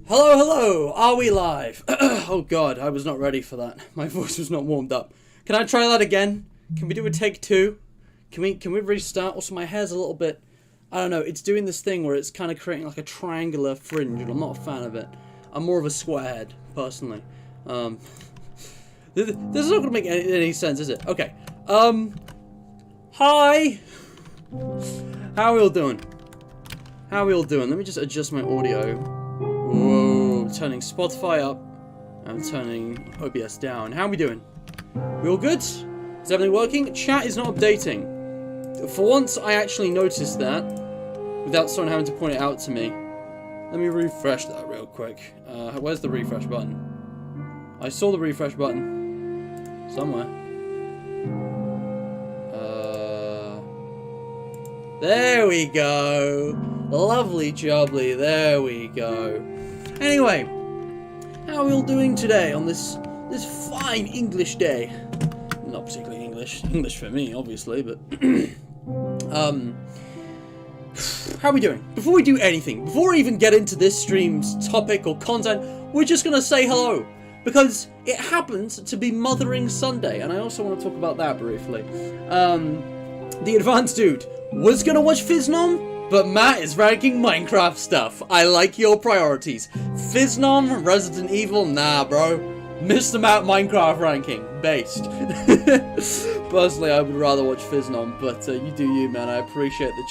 Hello, hello! Are we live? Oh god, I was not ready for that. My voice was not warmed up. Can I try that again? Can we do a take two? Can we restart? Also, my hair's a little bit... I don't know, it's doing this thing where it's kind of creating like a triangular fringe, and I'm not a fan of it. I'm more of a square head, personally. This is not gonna make any sense, is it? Okay. Hi! How are we all doing? How are we all doing? Let me just adjust my audio. Whoa, I'm turning Spotify up. I'm turning OBS down. How are we doing? We all good? Is everything working? Chat is not updating. For once, I actually noticed that without someone having to point it out to me. Let me refresh that real quick. Where's the refresh button? I saw the refresh button somewhere. There we go. Lovely jubbly. There we go. Anyway, how are we all doing today on this fine English day? Not particularly English for me, obviously, but how are we doing? Before we do anything, before we even get into this stream's topic or content, we're just gonna say hello because it happens to be Mothering Sunday, and I also want to talk about that briefly. The advanced dude was gonna watch Fiznom, but Matt is ranking Minecraft stuff. I like your priorities. Fiznom, Resident Evil, nah, bro. Missed them out Minecraft ranking. Based. Personally, I would rather watch Fiznom, but you do you, man. I appreciate the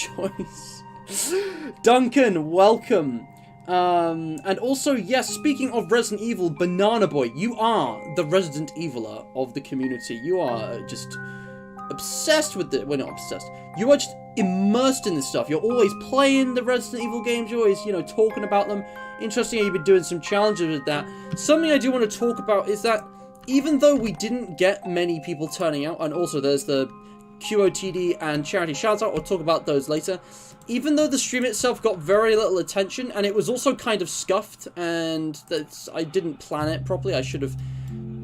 choice. Duncan, welcome. And also, yes, speaking of Resident Evil, Banana Boy, you are the Resident Eviler of the community. You are just obsessed with it. Well, not obsessed. You are just immersed in this stuff. You're always playing the Resident Evil games. You're always, talking about them. Interesting, you've been doing some challenges with that. Something I do want to talk about is that even though we didn't get many people turning out, and also there's the QOTD and charity shoutout, we'll talk about those later. Even though the stream itself got very little attention, and it was also kind of scuffed, and I didn't plan it properly. I should have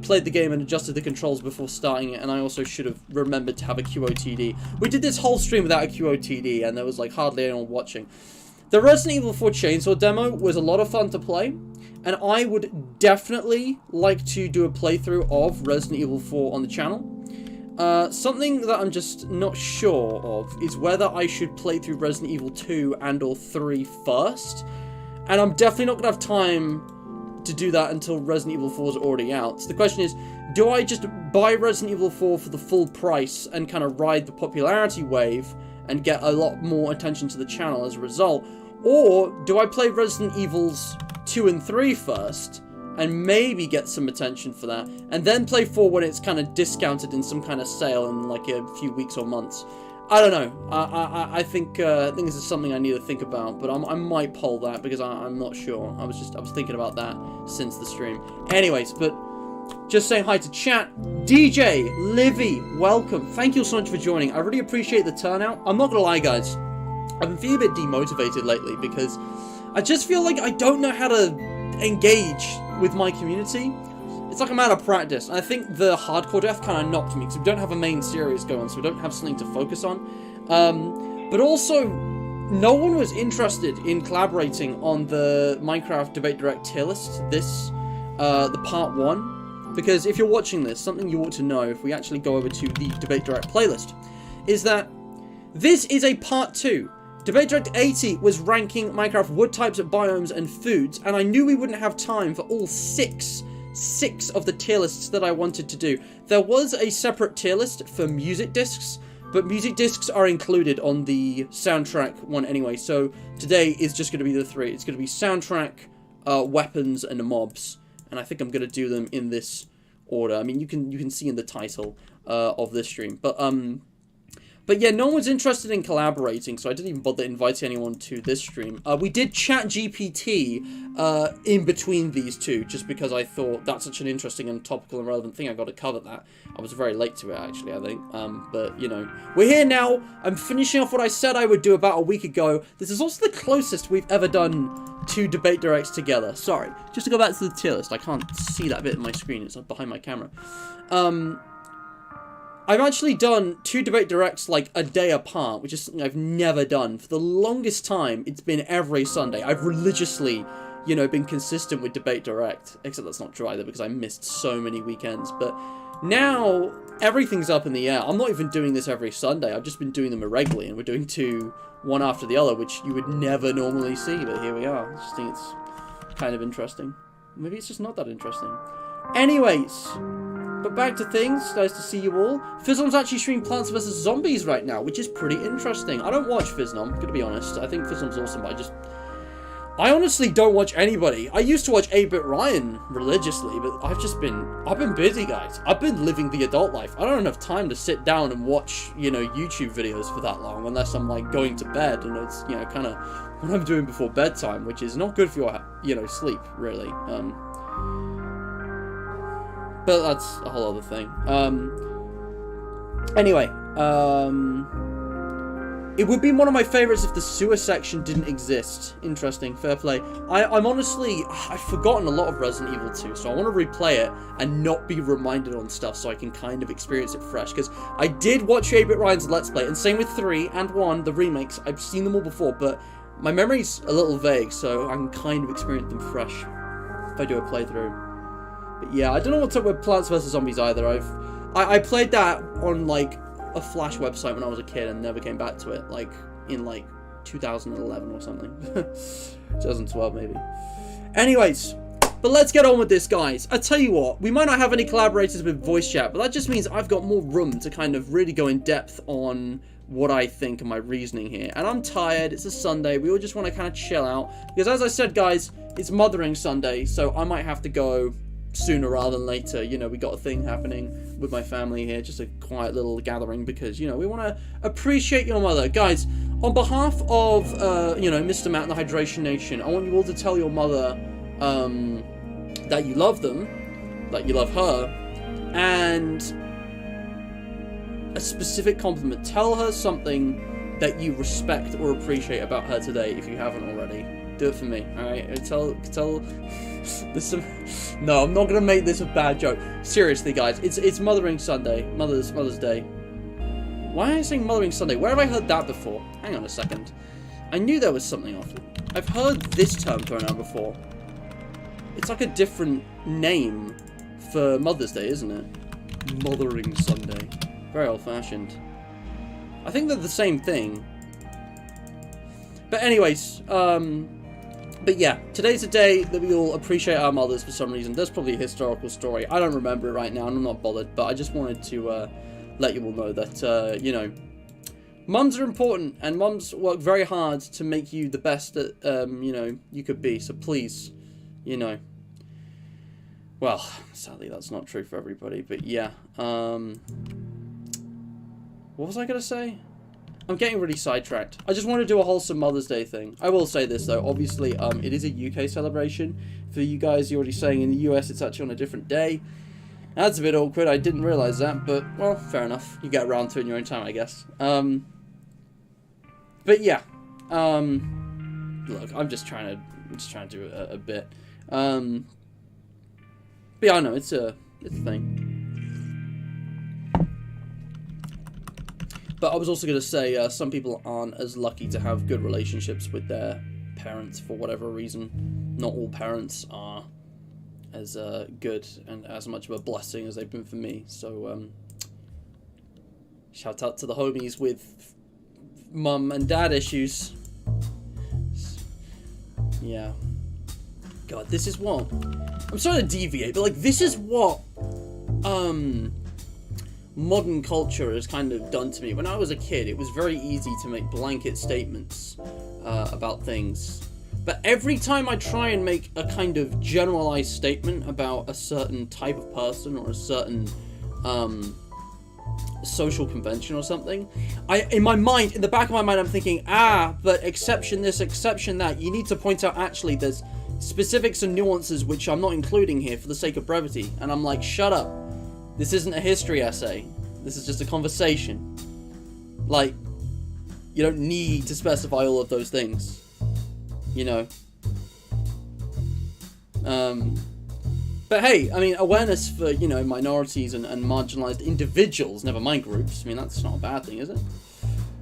played the game and adjusted the controls before starting it, and I also should have remembered to have a QOTD. We did this whole stream without a QOTD, and there was like hardly anyone watching. The Resident Evil 4 Chainsaw demo was a lot of fun to play, and I would definitely like to do a playthrough of Resident Evil 4 on the channel. Something that I'm just not sure of is whether I should play through Resident Evil 2 and or 3 first, and I'm definitely not going to have time to do that until Resident Evil 4 is already out. So the question is, do I just buy Resident Evil 4 for the full price and kind of ride the popularity wave and get a lot more attention to the channel as a result? Or do I play Resident Evils 2 and 3 first and maybe get some attention for that, and then play 4 when it's kind of discounted in some kind of sale in like a few weeks or months? I don't know. I think this is something I need to think about, but I might poll that because I'm not sure. I was thinking about that since the stream. Anyways, but just saying hi to chat. DJ, Livy, welcome. Thank you so much for joining. I really appreciate the turnout. I'm not gonna lie, guys. I've been feeling a bit demotivated lately because I just feel like I don't know how to engage with my community. It's like I'm out of practice. And I think the hardcore death kind of knocked me because we don't have a main series going, so we don't have something to focus on. But also, no one was interested in collaborating on the Minecraft Debate Direct tier list, the part 1. Because if you're watching this, something you ought to know if we actually go over to the Debate Direct playlist is that this is a part 2. Debate Direct 80 was ranking Minecraft wood types, biomes, and foods, and I knew we wouldn't have time for all six of the tier lists that I wanted to do. There was a separate tier list for music discs, but music discs are included on the soundtrack one anyway, so today is just going to be the 3. It's going to be soundtrack, weapons, and mobs, and I think I'm going to do them in this order. I mean, you can see in the title of this stream, But yeah, no one was interested in collaborating, so I didn't even bother inviting anyone to this stream. We did chat GPT in between these two, just because I thought that's such an interesting and topical and relevant thing. I got to cover that. I was very late to it, actually, I think. But, we're here now. I'm finishing off what I said I would do about a week ago. This is also the closest we've ever done 2 debate directs together. Sorry. Just to go back to the tier list. I can't see that bit in my screen. It's behind my camera. I've actually done 2 debate directs like a day apart, which is something I've never done. For the longest time, it's been every Sunday. I've religiously you know, been consistent with Debate Direct. Except that's not true either, because I missed so many weekends. But now, everything's up in the air. I'm not even doing this every Sunday. I've just been doing them irregularly, and we're doing two, one after the other, which you would never normally see, but here we are. I just think it's kind of interesting. Maybe it's just not that interesting. Anyways, but back to things. Nice to see you all. Fizznom's actually streaming Plants vs. Zombies right now, which is pretty interesting. I don't watch Fizznom, gonna be honest. I think Fizznom's awesome, but I honestly don't watch anybody. I used to watch 8-Bit Ryan religiously, but I've been busy, guys. I've been living the adult life. I don't have enough time to sit down and watch, you know, YouTube videos for that long, unless I'm, like, going to bed, and it's, you know, kind of what I'm doing before bedtime, which is not good for your, you know, sleep, really. But that's a whole other thing. Anyway, it would be one of my favorites if the sewer section didn't exist. Interesting, fair play. I'm honestly, I've forgotten a lot of Resident Evil 2, so I want to replay it and not be reminded on stuff so I can kind of experience it fresh. Because I did watch 8-Bit Ryan's Let's Play, and same with 3 and 1, the remakes. I've seen them all before, but my memory's a little vague, so I can kind of experience them fresh if I do a playthrough. But yeah, I don't know what's up with Plants vs. Zombies either. I played that on, like, a Flash website when I was a kid and never came back to it, like, in, like, 2011 or something. 2012, maybe. Anyways, but let's get on with this, guys. I tell you what, we might not have any collaborators with voice chat, but that just means I've got more room to kind of really go in depth on what I think and my reasoning here. And I'm tired, it's a Sunday, we all just want to kind of chill out. Because as I said, guys, it's Mothering Sunday, so I might have to go sooner rather than later. You know, we got a thing happening with my family here, just a quiet little gathering, because, you know, we want to appreciate your mother. Guys, on behalf of, you know, Mr. Matt and the Hydration Nation, I want you all to tell your mother, that you love them, that you love her, and a specific compliment. Tell her something that you respect or appreciate about her today, if you haven't already. Do it for me, alright? Tell this. No, I'm not gonna make this a bad joke. Seriously, guys, it's Mothering Sunday, Mother's Day. Why am I saying Mothering Sunday? Where have I heard that before? Hang on a second. I knew there was something off. I've heard this term thrown out before. It's like a different name for Mother's Day, isn't it? Mothering Sunday. Very old-fashioned. I think they're the same thing. But anyways, but yeah, today's a day that we all appreciate our mothers for some reason. There's probably a historical story. I don't remember it right now, and I'm not bothered, but I just wanted to let you all know that, you know, mums are important, and mums work very hard to make you the best that, you know, you could be. So please, you know, well, sadly that's not true for everybody, but yeah. What was I going to say? I'm getting really sidetracked. I just want to do a wholesome Mother's Day thing. I will say this, though. Obviously, it is a UK celebration. For you guys, you're already saying in the US it's actually on a different day. That's a bit awkward. I didn't realise that, but, well, fair enough. You get around to it in your own time, I guess. But, yeah. Look, I'm just trying to do a bit. But, yeah, I know, it's a thing. But I was also going to say, some people aren't as lucky to have good relationships with their parents for whatever reason. Not all parents are as good and as much of a blessing as they've been for me. So, shout out to the homies with mum and dad issues. Yeah. God, this is what... I'm sorry to deviate, but, like, this is what... modern culture has kind of done to me. When I was a kid, it was very easy to make blanket statements about things. But every time I try and make a kind of generalized statement about a certain type of person or a certain social convention or something, in my mind, in the back of my mind, I'm thinking, but exception this, exception that. You need to point out, actually, there's specifics and nuances which I'm not including here for the sake of brevity. And I'm like, shut up. This isn't a history essay. This is just a conversation. Like, you don't need to specify all of those things. You know? But hey, I mean, awareness for, you know, minorities and marginalized individuals, never mind groups. I mean, that's not a bad thing, is it?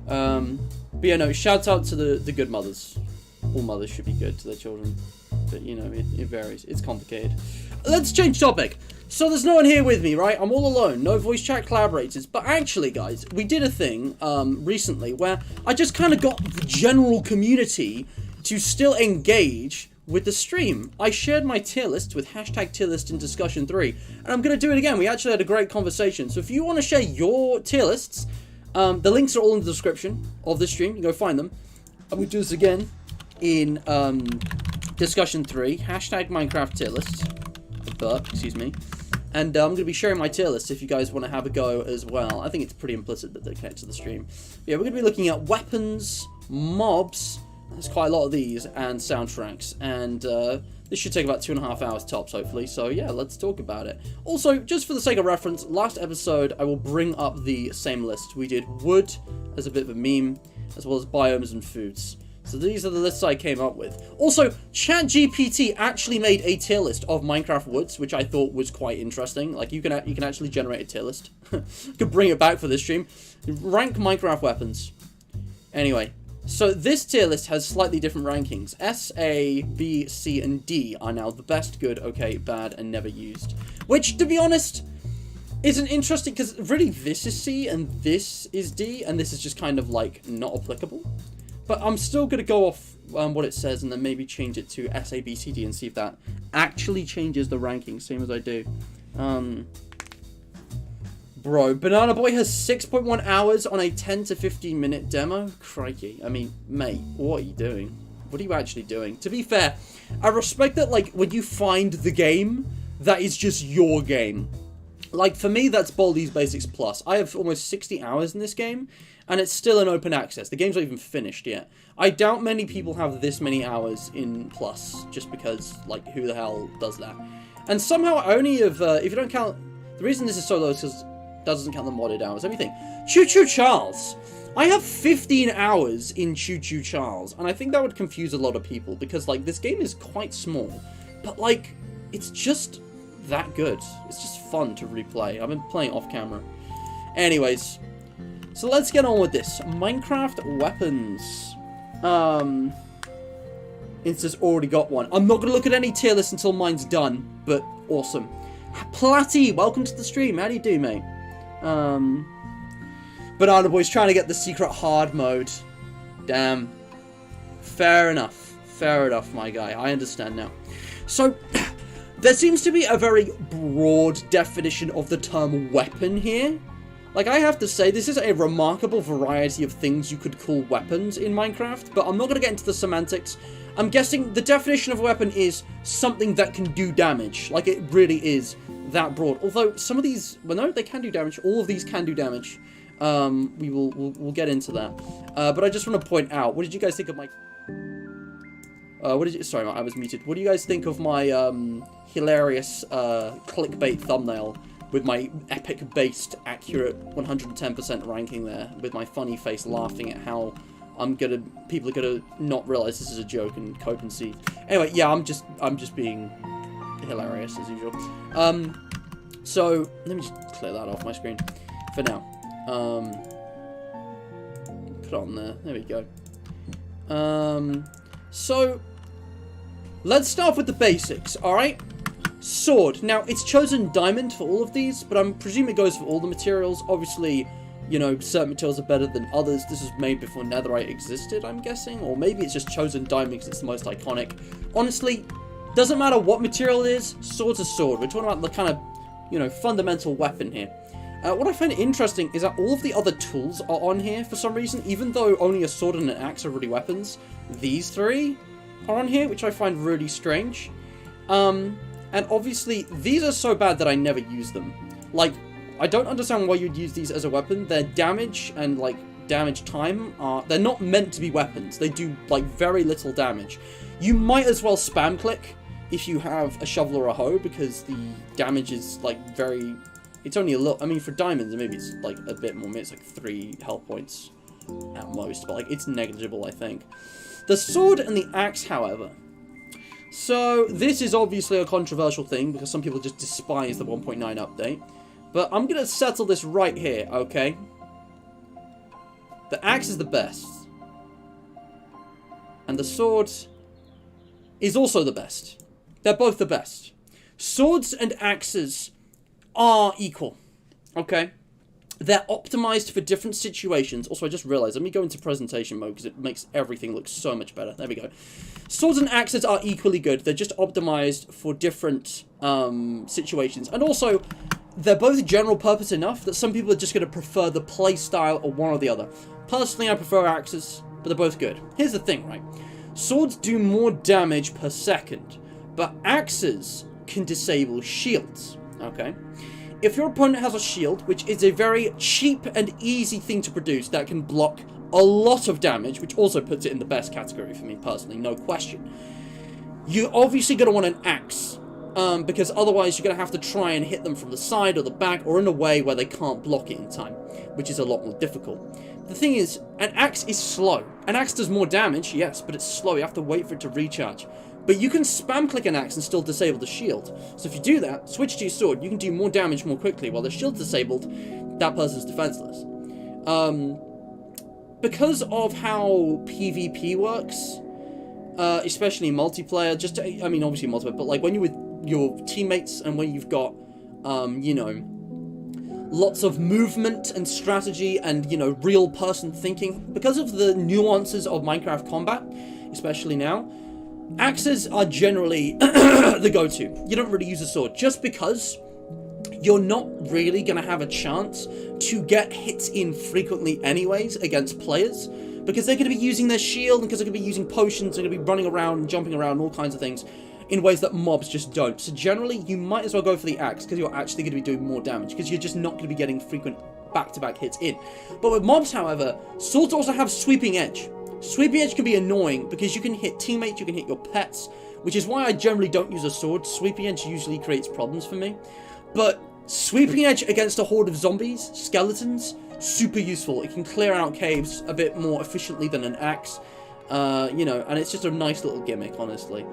But yeah, no, shout out to the good mothers. All mothers should be good to their children. but you know, it varies. It's complicated. Let's change topic. So there's no one here with me, right? I'm all alone. No voice chat collaborators. But actually, guys, we did a thing recently where I just kind of got the general community to still engage with the stream. I shared my tier list with hashtag tier list in discussion 3, and I'm going to do it again. We actually had a great conversation. So if you want to share your tier lists, the links are all in the description of this stream. You can go find them. I'm going to do this again in discussion 3, hashtag Minecraft tier list, excuse me. And I'm going to be sharing my tier list if you guys want to have a go as well. I think it's pretty implicit that they connect to the stream. Yeah, we're going to be looking at weapons, mobs, there's quite a lot of these, and soundtracks. And this should take about 2.5 hours tops, hopefully. So yeah, let's talk about it. Also, just for the sake of reference, last episode I will bring up the same list. We did wood as a bit of a meme, as well as biomes and foods. So these are the lists I came up with. Also, ChatGPT actually made a tier list of Minecraft woods, which I thought was quite interesting. Like, you can actually generate a tier list. Could bring it back for this stream. Rank Minecraft weapons. Anyway, so this tier list has slightly different rankings. S, A, B, C, and D are now the best, good, okay, bad, and never used. Which, to be honest, isn't interesting, because really this is C, and this is D, and this is just kind of, like, not applicable. But I'm still going to go off what it says and then maybe change it to S, A, B, C, D and see if that actually changes the ranking, same as I do. Bro, Banana Boy has 6.1 hours on a 10 to 15 minute demo? Crikey. I mean, mate, what are you doing? What are you actually doing? To be fair, I respect that, like, when you find the game, that is just your game. Like, for me, that's Baldi's Basics Plus. I have almost 60 hours in this game, and it's still in open access. The game's not even finished yet. I doubt many people have this many hours in Plus, just because, like, who the hell does that? And somehow I only have, if you don't count, the reason this is so low is because that doesn't count the modded hours. Let me think. Choo Choo Charles. I have 15 hours in Choo Choo Charles, and I think that would confuse a lot of people, because, like, this game is quite small, but, like, it's just that good. It's just fun to replay. I've been playing off camera. Anyways, so let's get on with this. Minecraft weapons. Insta's already got one. I'm not going to look at any tier lists until mine's done, but awesome. Platty, welcome to the stream. How do you do, mate? Banana Boy's trying to get the secret hard mode. Damn. Fair enough. Fair enough, my guy. I understand now. So, there seems to be a very broad definition of the term weapon here. Like, I have to say, this is a remarkable variety of things you could call weapons in Minecraft, but I'm not going to get into the semantics. I'm guessing the definition of a weapon is something that can do damage. Like, it really is that broad. Although, some of these, well, no, they can do damage. All of these can do damage. We'll get into that. But I just want to point out, what did you guys think of my... Sorry, I was muted. What do you guys think of my, hilarious, clickbait thumbnail with my epic-based, accurate 110% ranking there, with my funny face laughing at how people are gonna not realize this is a joke and cope and see. Anyway, yeah, I'm just being hilarious as usual. So let me just clear that off my screen for now. Put it on there. There we go. So let's start with the basics. All right. Sword. Now, it's chosen diamond for all of these, but I'm presuming it goes for all the materials. Obviously, you know, certain materials are better than others. This was made before netherite existed, I'm guessing. Or maybe it's just chosen diamond because it's the most iconic. Honestly, doesn't matter what material it is, sword's a sword. We're talking about the kind of, you know, fundamental weapon here. What I find interesting is that all of the other tools are on here for some reason, even though only a sword and an axe are really weapons. These three are on here, which I find really strange. And obviously, these are so bad that I never use them. Like, I don't understand why you'd use these as a weapon. Their damage and, like, damage time are... They're not meant to be weapons. They do, like, very little damage. You might as well spam click if you have a shovel or a hoe, because the damage is, like, very... It's only a little... I mean, for diamonds, maybe it's, like, a bit more. Maybe it's, like, 3 health points at most. But, like, it's negligible, I think. The sword and the axe, however... So, this is obviously a controversial thing, because some people just despise the 1.9 update. But I'm going to settle this right here, okay? The axe is the best. And the sword is also the best. They're both the best. Swords and axes are equal, okay? They're optimized for different situations. Also, I just realized, let me go into presentation mode because it makes everything look so much better. There we go. Swords and axes are equally good. They're just optimized for different situations. And also, they're both general purpose enough that some people are just going to prefer the play style of one or the other. Personally, I prefer axes, but they're both good. Here's the thing, right? Swords do more damage per second, but axes can disable shields, okay? If your opponent has a shield, which is a very cheap and easy thing to produce that can block a lot of damage, which also puts it in the best category for me personally, no question, you're obviously going to want an axe, because otherwise you're going to have to try and hit them from the side or the back or in a way where they can't block it in time, which is a lot more difficult. The thing is, an axe is slow. An axe does more damage, yes, but it's slow. You have to wait for it to recharge. But you can spam click an axe and still disable the shield. So if you do that, switch to your sword, you can do more damage more quickly. While the shield's disabled, that person's defenseless. Because of how PvP works, especially in multiplayer, I mean, obviously multiplayer, but like when you're with your teammates and when you've got, you know, lots of movement and strategy and, you know, real person thinking, because of the nuances of Minecraft combat, especially now, axes are generally the go-to. You don't really use a sword, just because you're not really going to have a chance to get hits in frequently anyways against players, because they're going to be using their shield, and because they're going to be using potions, they're going to be running around and jumping around and all kinds of things in ways that mobs just don't. So generally, you might as well go for the axe, because you're actually going to be doing more damage, because you're just not going to be getting frequent back-to-back hits in. But with mobs, however, swords also have sweeping edge. Sweeping edge can be annoying because you can hit teammates, you can hit your pets, which is why I generally don't use a sword. Sweeping edge usually creates problems for me. But sweeping edge against a horde of zombies, skeletons, super useful. It can clear out caves a bit more efficiently than an axe, you know, and it's just a nice little gimmick, honestly.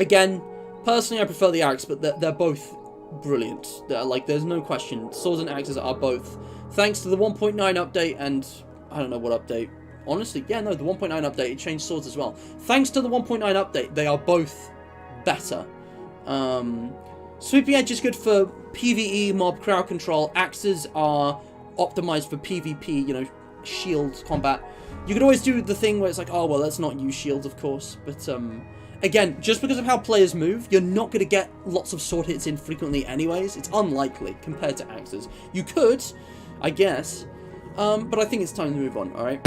Again, personally I prefer the axe, but they're both brilliant. Like, there's no question. Swords and axes are both, thanks to the 1.9 update and I don't know what update. Honestly, yeah, no, the 1.9 update, it changed swords as well. Thanks to the 1.9 update, they are both better. Sweeping edge is good for PvE, mob crowd control. Axes are optimized for PvP, you know, shield combat. You can always do the thing where it's like, oh, well, let's not use shields, of course. But, again, just because of how players move, you're not going to get lots of sword hits in frequently anyways. It's unlikely compared to axes. You could, I guess, but I think it's time to move on, alright?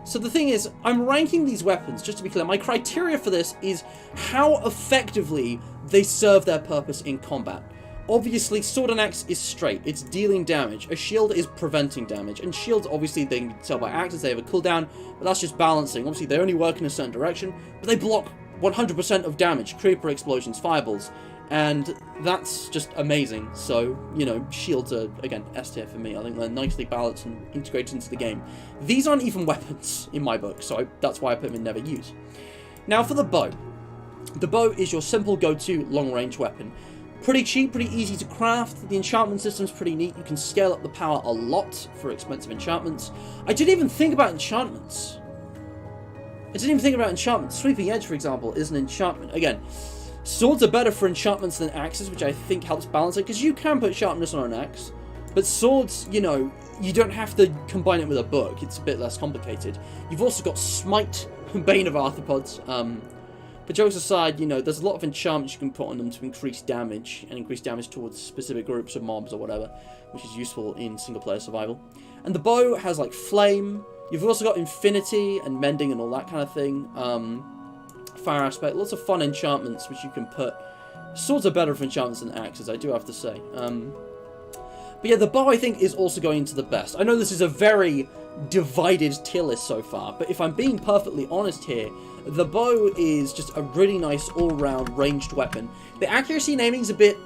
So the thing is, I'm ranking these weapons, just to be clear. My criteria for this is how effectively they serve their purpose in combat. Obviously, sword and axe is straight. It's dealing damage. A shield is preventing damage. And shields, obviously, they can tell by axes. They have a cooldown, but that's just balancing. Obviously, they only work in a certain direction, but they block 100% of damage. Creeper explosions, fireballs. And that's just amazing. So, you know, shields are, again, S tier for me. I think they're nicely balanced and integrated into the game. These aren't even weapons in my book, so that's why I put them in never use. Now for the bow. The bow is your simple go-to long-range weapon. Pretty cheap, pretty easy to craft. The enchantment system's pretty neat. You can scale up the power a lot for expensive enchantments. I didn't even think about enchantments. Sweeping Edge, for example, is an enchantment. Again, swords are better for enchantments than axes, which I think helps balance it, because you can put sharpness on an axe, but swords, you know, you don't have to combine it with a book. It's a bit less complicated. You've also got Smite, Bane of Arthropods. But jokes aside, you know, there's a lot of enchantments you can put on them to increase damage, and increase damage towards specific groups of mobs or whatever, which is useful in single-player survival. And the bow has, like, flame. You've also got infinity and mending and all that kind of thing. Fire aspect, lots of fun enchantments which you can put. Swords are better for enchantments than axes, I do have to say. But yeah, the bow I think is also going into the best. I know this is a very divided tier list so far, but if I'm being perfectly honest here, the bow is just a really nice all-round ranged weapon. The accuracy and aiming is a bit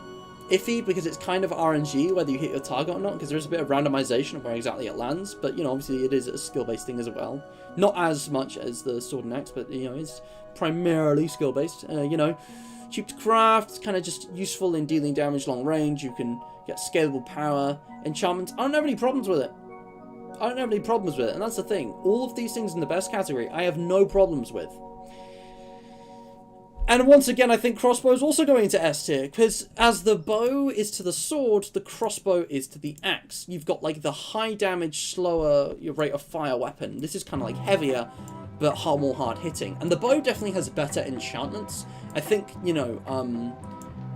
iffy because it's kind of RNG whether you hit your target or not, because there is a bit of randomization of where exactly it lands, but you know, obviously it is a skill-based thing as well. Not as much as the sword and axe, but you know, it's primarily skill-based. You know, cheap to craft, kind of just useful in dealing damage long range. You can get scalable power, enchantments. I don't have any problems with it. And that's the thing. All of these things in the best category, I have no problems with. And once again, I think crossbow is also going into S tier, because as the bow is to the sword, the crossbow is to the axe. You've got like the high damage, slower rate of fire weapon. This is kind of like heavier, but more hard hitting. And the bow definitely has better enchantments. I think, you know,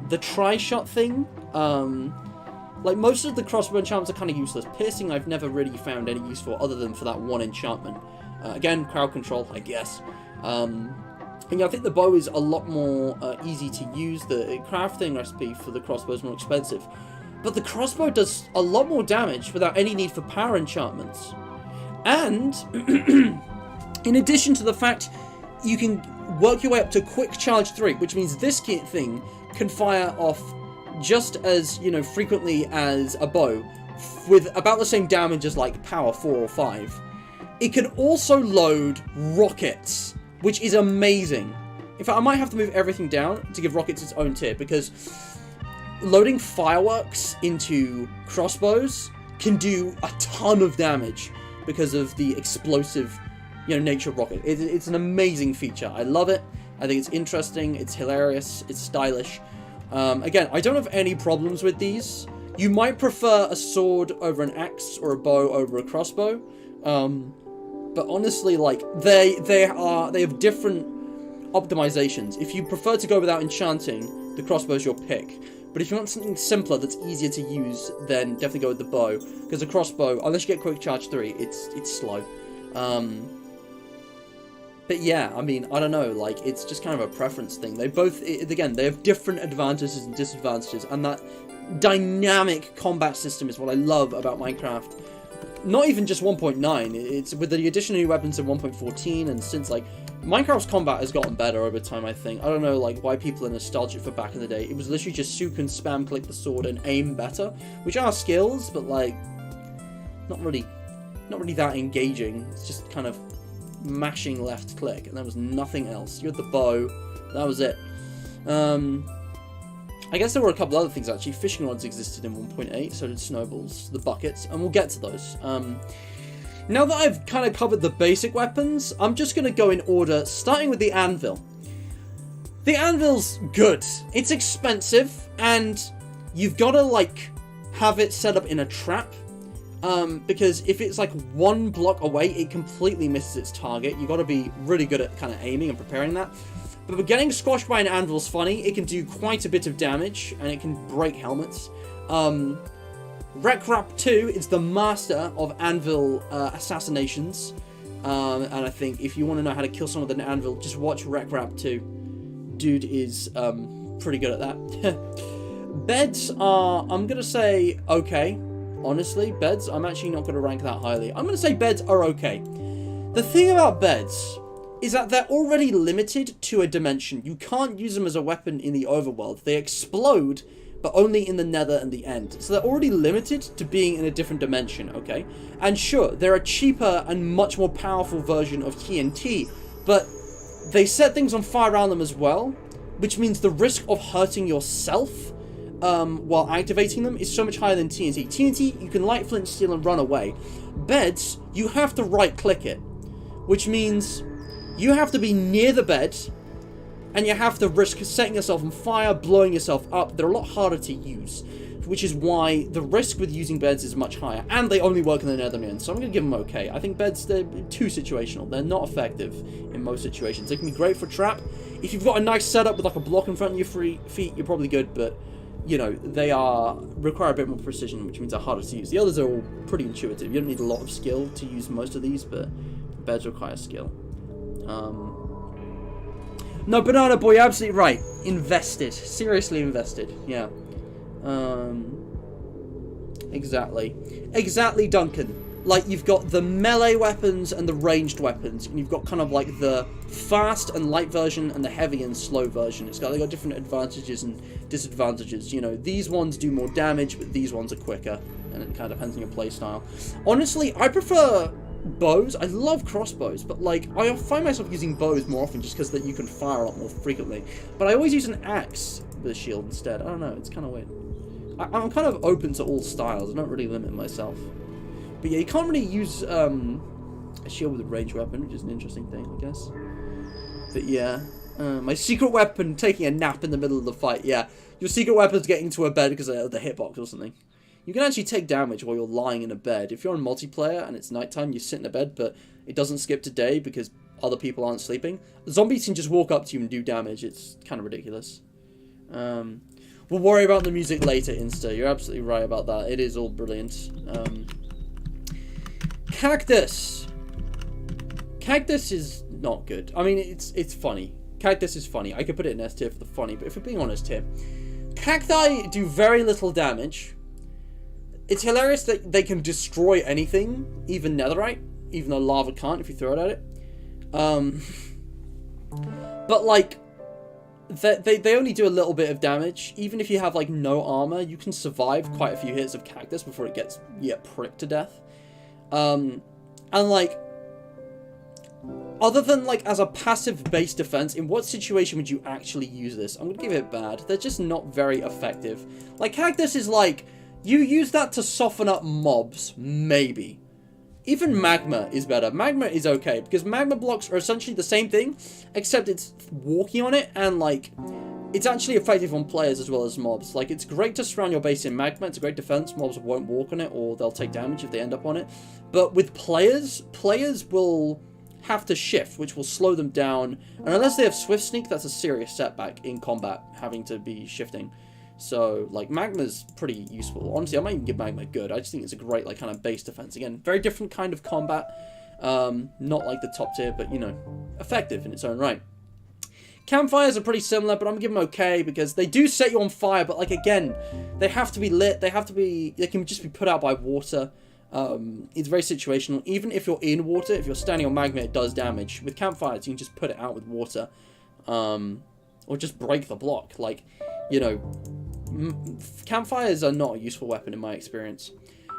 the tri-shot thing, like most of the crossbow enchantments are kind of useless. Piercing I've never really found any use for other than for that one enchantment. Again, crowd control, I guess. And yeah, I think the bow is a lot more easy to use. The crafting recipe for the crossbow is more expensive. But the crossbow does a lot more damage without any need for power enchantments. And, in addition to the fact you can work your way up to quick charge 3, which means this thing can fire off just as, you know, frequently as a bow, with about the same damage as like power 4 or 5. It can also load rockets, which is amazing. In fact, I might have to move everything down to give rockets its own tier, because loading fireworks into crossbows can do a ton of damage because of the explosive, you know, nature of rocket. It's an amazing feature. I love it. I think it's interesting. It's hilarious. It's stylish. Again, I don't have any problems with these. You might prefer a sword over an axe or a bow over a crossbow. But honestly, like, they have different optimizations. If you prefer to go without enchanting, the crossbow's your pick. But if you want something simpler that's easier to use, then definitely go with the bow. Because the crossbow, unless you get quick charge 3, it's slow. But yeah, I mean, I don't know, like, it's just kind of a preference thing. They both, again, they have different advantages and disadvantages, and that dynamic combat system is what I love about Minecraft. Not even just 1.9, it's with the addition of new weapons in 1.14, and since, like, Minecraft's combat has gotten better over time, I think. I don't know, like, why people are nostalgic for back in the day. It was literally just Suk and spam click the sword and aim better, which are skills, but, like, not really that engaging. It's just kind of mashing left click, and there was nothing else. You had the bow, that was it. I guess there were a couple other things, actually. Fishing rods existed in 1.8, so did snowballs, the buckets, and we'll get to those. Now that I've kind of covered the basic weapons, I'm just going to go in order, starting with the anvil. The anvil's good. It's expensive, and you've got to, like, have it set up in a trap. Because if it's like one block away, it completely misses its target. You've got to be really good at kind of aiming and preparing that. But getting squashed by an anvil's funny. It can do quite a bit of damage, and it can break helmets. Rekrap 2 is the master of anvil assassinations. And I think if you want to know how to kill someone with an anvil, just watch Rekrap 2. Dude is pretty good at that. Beds are, I'm going to say, okay. Honestly, beds, I'm actually not going to rank that highly. I'm going to say beds are okay. The thing about beds is that they're already limited to a dimension. You can't use them as a weapon in the overworld. They explode, but only in the nether and the end. So they're already limited to being in a different dimension, okay? And sure, they're a cheaper and much more powerful version of TNT, but they set things on fire around them as well, which means the risk of hurting yourself while activating them is so much higher than TNT. TNT, you can light flint steel and run away. Beds, you have to right click it, which means you have to be near the bed, and you have to risk setting yourself on fire, blowing yourself up. They're a lot harder to use, which is why the risk with using beds is much higher, and they only work in the nether, so I'm going to give them okay. I think beds, they're too situational. They're not effective in most situations. They can be great for trap. If you've got a nice setup with like a block in front of your feet, you're probably good, but you know, they require a bit more precision, which means they're harder to use. The others are all pretty intuitive. You don't need a lot of skill to use most of these, but beds require skill. No, Banana Boy, you're absolutely right. Invested. Seriously invested. Yeah. Exactly. Exactly, Duncan. Like, you've got the melee weapons and the ranged weapons, and you've got kind of like the fast and light version and the heavy and slow version. They've got different advantages and disadvantages. You know, these ones do more damage, but these ones are quicker, and it kind of depends on your playstyle. Honestly, I prefer bows. I love crossbows, but like, I find myself using bows more often just because that you can fire a lot more frequently. But I always use an axe with a shield instead. I don't know, it's kind of weird. I'm kind of open to all styles. I don't really limit myself. But yeah, you can't really use a shield with a ranged weapon, which is an interesting thing, I guess. But yeah, My secret weapon taking a nap in the middle of the fight. Yeah, your secret weapon's getting to a bed because of the hitbox or something. You can actually take damage while you're lying in a bed. If you're on multiplayer and it's nighttime, you sit in a bed, but it doesn't skip to day because other people aren't sleeping. Zombies can just walk up to you and do damage. It's kind of ridiculous. We'll worry about the music later, Insta. You're absolutely right about that. It is all brilliant. Cactus. Cactus is not good. I mean, it's funny. Cactus is funny. I could put it in S tier for the funny, but if we're being honest here, cacti do very little damage. It's hilarious that they can destroy anything, even netherite, even though lava can't if you throw it at it. But like, they only do a little bit of damage. Even if you have like no armor, you can survive quite a few hits of cactus before it gets pricked to death. And like, other than like as a passive base defense, in what situation would you actually use this? I'm gonna give it bad. They're just not very effective. Like cactus is like, you use that to soften up mobs, maybe. Even magma is better. Magma is okay, because magma blocks are essentially the same thing, except it's walking on it, and like, it's actually effective on players as well as mobs. Like, it's great to surround your base in magma, it's a great defense, mobs won't walk on it, or they'll take damage if they end up on it. But with players will have to shift, which will slow them down, and unless they have swift sneak, that's a serious setback in combat, having to be shifting. So, like, magma's pretty useful. Honestly, I might even give magma good. I just think it's a great, like, kind of base defense. Again, very different kind of combat. Not like the top tier, but, you know, effective in its own right. Campfires are pretty similar, but I'm gonna give them okay, because they do set you on fire, but, like, again, they have to be lit. They can just be put out by water. It's very situational. Even if you're in water, if you're standing on magma, it does damage. With campfires, you can just put it out with water. Or just break the block. Like, you know, campfires are not a useful weapon in my experience.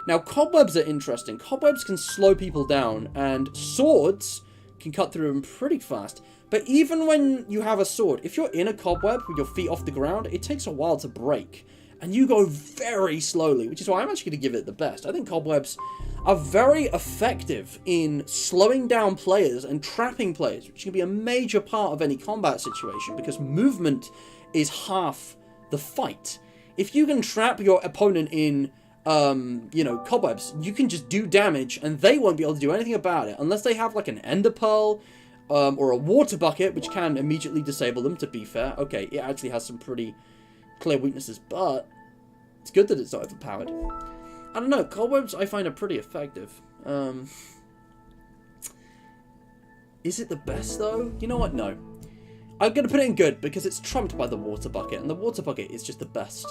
Now, cobwebs are interesting. Cobwebs can slow people down, and swords can cut through them pretty fast. But even when you have a sword, if you're in a cobweb with your feet off the ground, it takes a while to break. And you go very slowly, which is why I'm actually going to give it the best. I think cobwebs are very effective in slowing down players and trapping players, which can be a major part of any combat situation, because movement is half the fight. If you can trap your opponent in, you know, cobwebs, you can just do damage, and they won't be able to do anything about it, unless they have, like, an ender pearl, or a water bucket, which can immediately disable them, to be fair. Okay, it actually has some pretty clear weaknesses, but it's good that it's not overpowered. I don't know, cobwebs I find are pretty effective. Is it the best, though? You know what? No. I'm going to put it in good, because it's trumped by the water bucket, and the water bucket is just the best.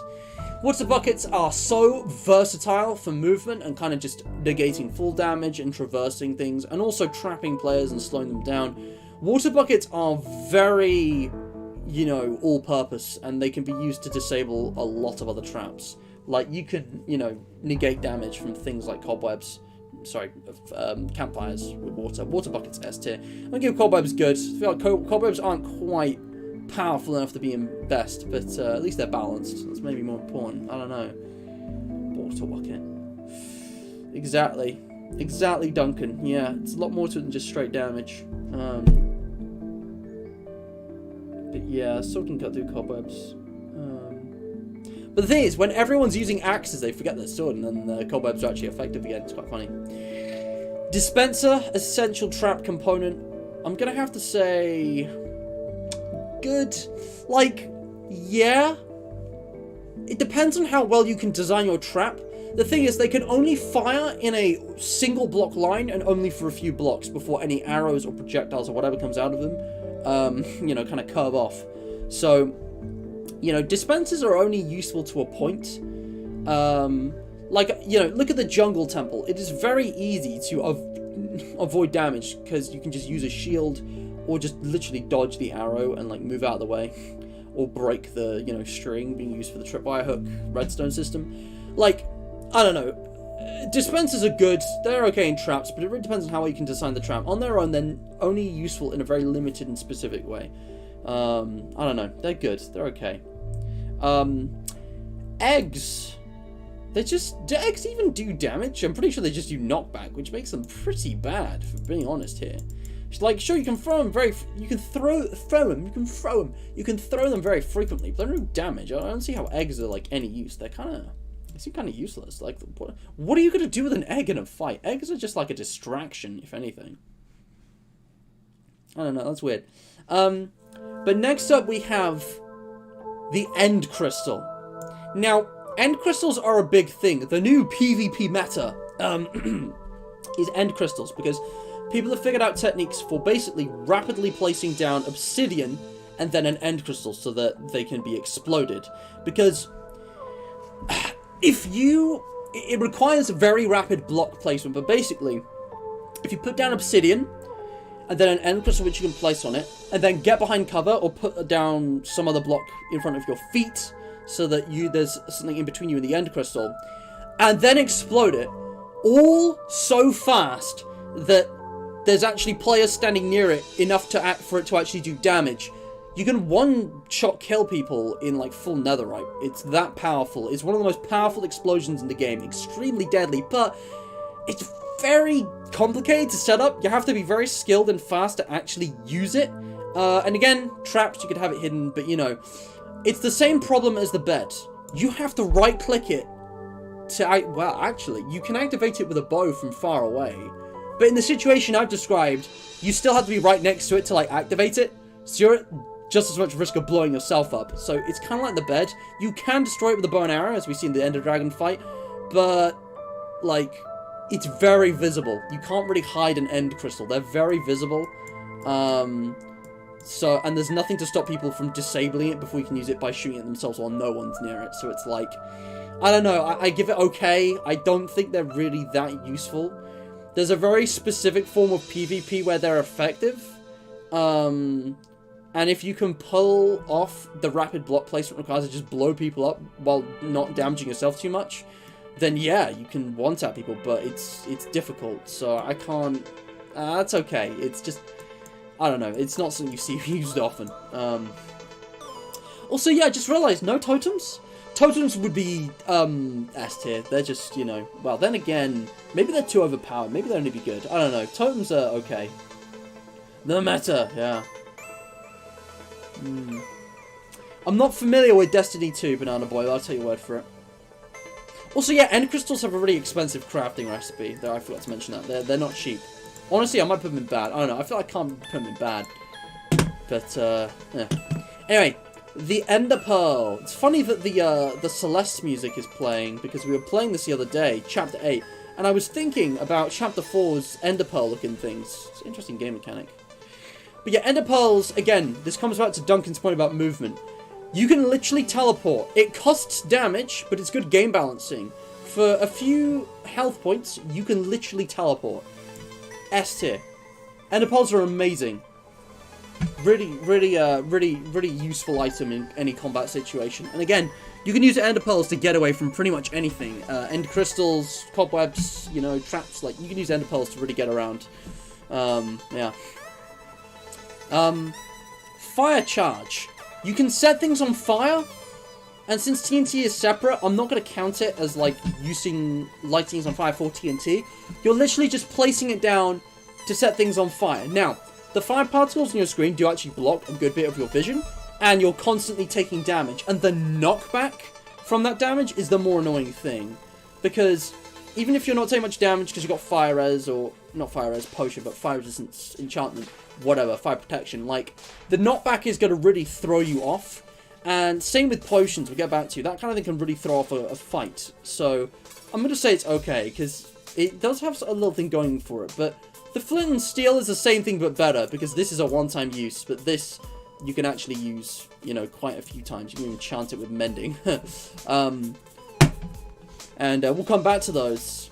Water buckets are so versatile for movement and kind of just negating full damage and traversing things, and also trapping players and slowing them down. Water buckets are very, you know, all-purpose, and they can be used to disable a lot of other traps. Like, you could, you know, negate damage from things like cobwebs. Sorry, campfires with water. Water buckets S tier. I'm gonna give cobwebs good. I feel like cobwebs aren't quite powerful enough to be in best, but at least they're balanced. That's maybe more important. I don't know. Water bucket. Exactly. Exactly, Duncan. Yeah, it's a lot more to it than just straight damage. But yeah, sword can cut through cobwebs. But the thing is, when everyone's using axes, they forget their sword, and then the cobwebs are actually effective again. It's quite funny. Dispenser, essential trap component. I'm gonna have to say good. Like, yeah. It depends on how well you can design your trap. The thing is, they can only fire in a single block line, and only for a few blocks before any arrows or projectiles or whatever comes out of them, you know, kind of curve off. So, you know, dispensers are only useful to a point. Like, you know, look at the jungle temple. It is very easy to avoid damage, because you can just use a shield, or just literally dodge the arrow and, like, move out of the way. Or break the, you know, string being used for the tripwire hook redstone system. Like, I don't know. Dispensers are good. They're okay in traps, but it really depends on how well you can design the trap. On their own, they're only useful in a very limited and specific way. I don't know. They're good. They're okay. Eggs. Do eggs even do damage? I'm pretty sure they just do knockback, which makes them pretty bad, for being honest here. Like, sure, you can throw them you can throw them very frequently, but they don't do damage. I don't see how eggs are, like, any use. They seem kind of useless. Like, what are you going to do with an egg in a fight? Eggs are just, like, a distraction, if anything. I don't know, that's weird. But next up we have the end crystal. Now, end crystals are a big thing. The new PvP meta is end crystals, because people have figured out techniques for basically rapidly placing down obsidian and then an end crystal so that they can be exploded. Because it requires a very rapid block placement, but basically, if you put down obsidian and then an end crystal which you can place on it, and then get behind cover or put down some other block in front of your feet so that there's something in between you and the end crystal, and then explode it, all so fast that there's actually players standing near it enough for it to actually do damage. You can one-shot kill people in, like, full netherite. It's that powerful. It's one of the most powerful explosions in the game. Extremely deadly, but it's very complicated to set up. You have to be very skilled and fast to actually use it. And again, traps, you could have it hidden, but, you know, it's the same problem as the bed. You have to right-click it well, actually, you can activate it with a bow from far away. But in the situation I've described, you still have to be right next to it to, like, activate it. So you're at just as much risk of blowing yourself up. So it's kind of like the bed. You can destroy it with a bow and arrow, as we see in the Ender Dragon fight. But, like, it's very visible. You can't really hide an end crystal. They're very visible. And there's nothing to stop people from disabling it before you can use it by shooting at themselves while no one's near it. So it's like, I don't know. I give it okay. I don't think they're really that useful. There's a very specific form of PvP where they're effective. And if you can pull off the rapid block placement required to just blow people up while not damaging yourself too much, then yeah, you can one-tap people, but it's difficult, so I can't... that's okay. It's just... I don't know. It's not something you see used often. Also, yeah, I just realized, no totems? Totems would be, S tier. They're just, you know... Well, then again, maybe they're too overpowered. Maybe they'd only be good. I don't know. Totems are okay. The meta, yeah. I'm not familiar with Destiny 2, Banana Boy, but I'll take your word for it. Also, yeah, end crystals have a really expensive crafting recipe. There, I forgot to mention that. They're not cheap. Honestly, I might put them in bad. I don't know. I feel like I can't put them in bad. But, yeah. Anyway, the Ender Pearl. It's funny that the Celeste music is playing, because we were playing this the other day, Chapter 8, and I was thinking about Chapter 4's Ender Pearl looking things. It's an interesting game mechanic. But yeah, Ender Pearls, again, this comes back to Duncan's point about movement. You can literally teleport. It costs damage, but it's good game balancing. For a few health points, you can literally teleport. S tier. Ender Pearls are amazing. Really useful item in any combat situation. And again, you can use Ender Pearls to get away from pretty much anything. End crystals, cobwebs, you know, traps. Like, you can use Ender Pearls to really get around. Yeah. Fire charge. You can set things on fire, and since TNT is separate, I'm not going to count it as, like, lighting things on fire for TNT. You're literally just placing it down to set things on fire. Now, the fire particles on your screen do actually block a good bit of your vision, and you're constantly taking damage, and the knockback from that damage is the more annoying thing, because even if you're not taking much damage because you've got fire res, or not fire res potion, but fire resistance enchantment, whatever, fire protection, like, the knockback is going to really throw you off. And same with potions, we'll get back to. That kind of thing can really throw off a fight. So, I'm going to say it's okay, because it does have a little thing going for it. But the flint and steel is the same thing, but better, because this is a one-time use. But this, you can actually use, you know, quite a few times. You can even enchant it with mending. We'll come back to those.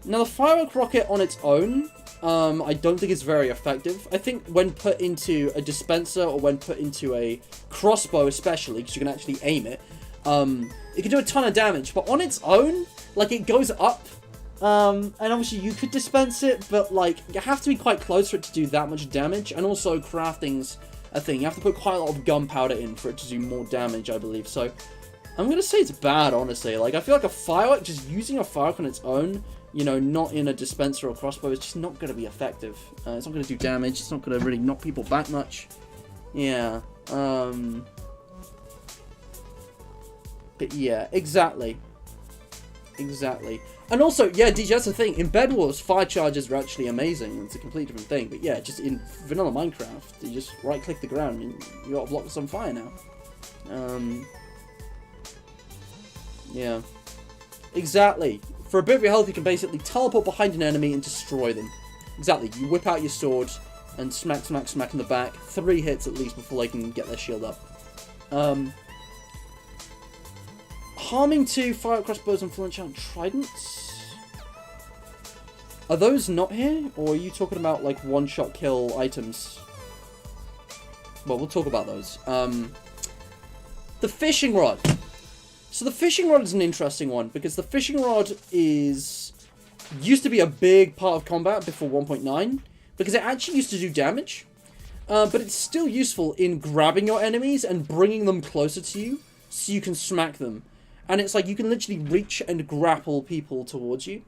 Now, the firework rocket on its own, I don't think it's very effective. I think when put into a dispenser or when put into a crossbow especially, because you can actually aim it, it can do a ton of damage. But on its own, like, it goes up, and obviously you could dispense it, but, like, you have to be quite close for it to do that much damage. And also crafting's a thing. You have to put quite a lot of gunpowder in for it to do more damage, I believe. So I'm going to say it's bad, honestly. Like, I feel like a firework, just using a firework on its own you know, not in a dispenser or crossbow, it's just not going to be effective. It's not going to do damage. It's not going to really knock people back much. Yeah. But yeah, exactly. Exactly. And also, yeah, DJ, that's the thing. In Bed Wars, fire charges are actually amazing. It's a completely different thing. But yeah, just in vanilla Minecraft, you just right-click the ground and you got blocks on fire now. Yeah. Exactly. For a bit of your health, you can basically teleport behind an enemy and destroy them. Exactly. You whip out your sword and smack, smack, smack in the back. 3 hits at least before they can get their shield up. Harming 2, fire crossbows and full enchant tridents. Are those not here? Or are you talking about, like, one-shot kill items? Well, we'll talk about those. The fishing rod. So the fishing rod is an interesting one, because the fishing rod used to be a big part of combat before 1.9, because it actually used to do damage. But it's still useful in grabbing your enemies and bringing them closer to you, so you can smack them. And it's like, you can literally reach and grapple people towards you.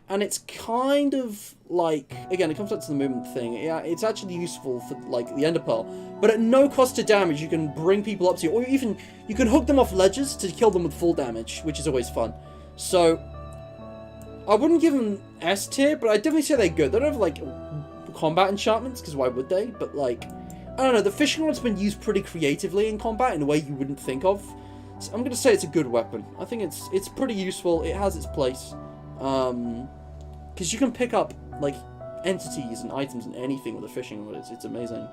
And it's kind of like, again, it comes back to the movement thing. Yeah, it's actually useful for, like, the ender pearl. But at no cost to damage, you can bring people up to you. Or even, you can hook them off ledges to kill them with full damage, which is always fun. So, I wouldn't give them S tier, but I'd definitely say they're good. They don't have, like, combat enchantments, because why would they? But, like, I don't know, the fishing rod's been used pretty creatively in combat in a way you wouldn't think of. So I'm going to say it's a good weapon. I think it's pretty useful. It has its place. Because you can pick up, like, entities and items and anything with a fishing rod. It's amazing.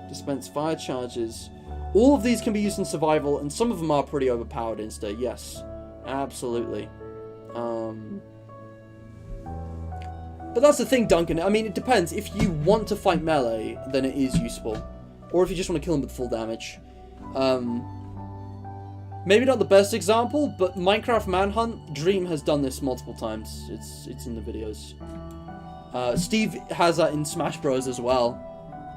Dispense fire charges. All of these can be used in survival, and some of them are pretty overpowered insta. Yes, absolutely. But that's the thing, Duncan. I mean, it depends. If you want to fight melee, then it is useful. Or if you just want to kill them with full damage. Maybe not the best example, but Minecraft Manhunt, Dream has done this multiple times. It's in the videos. Steve has that in Smash Bros as well,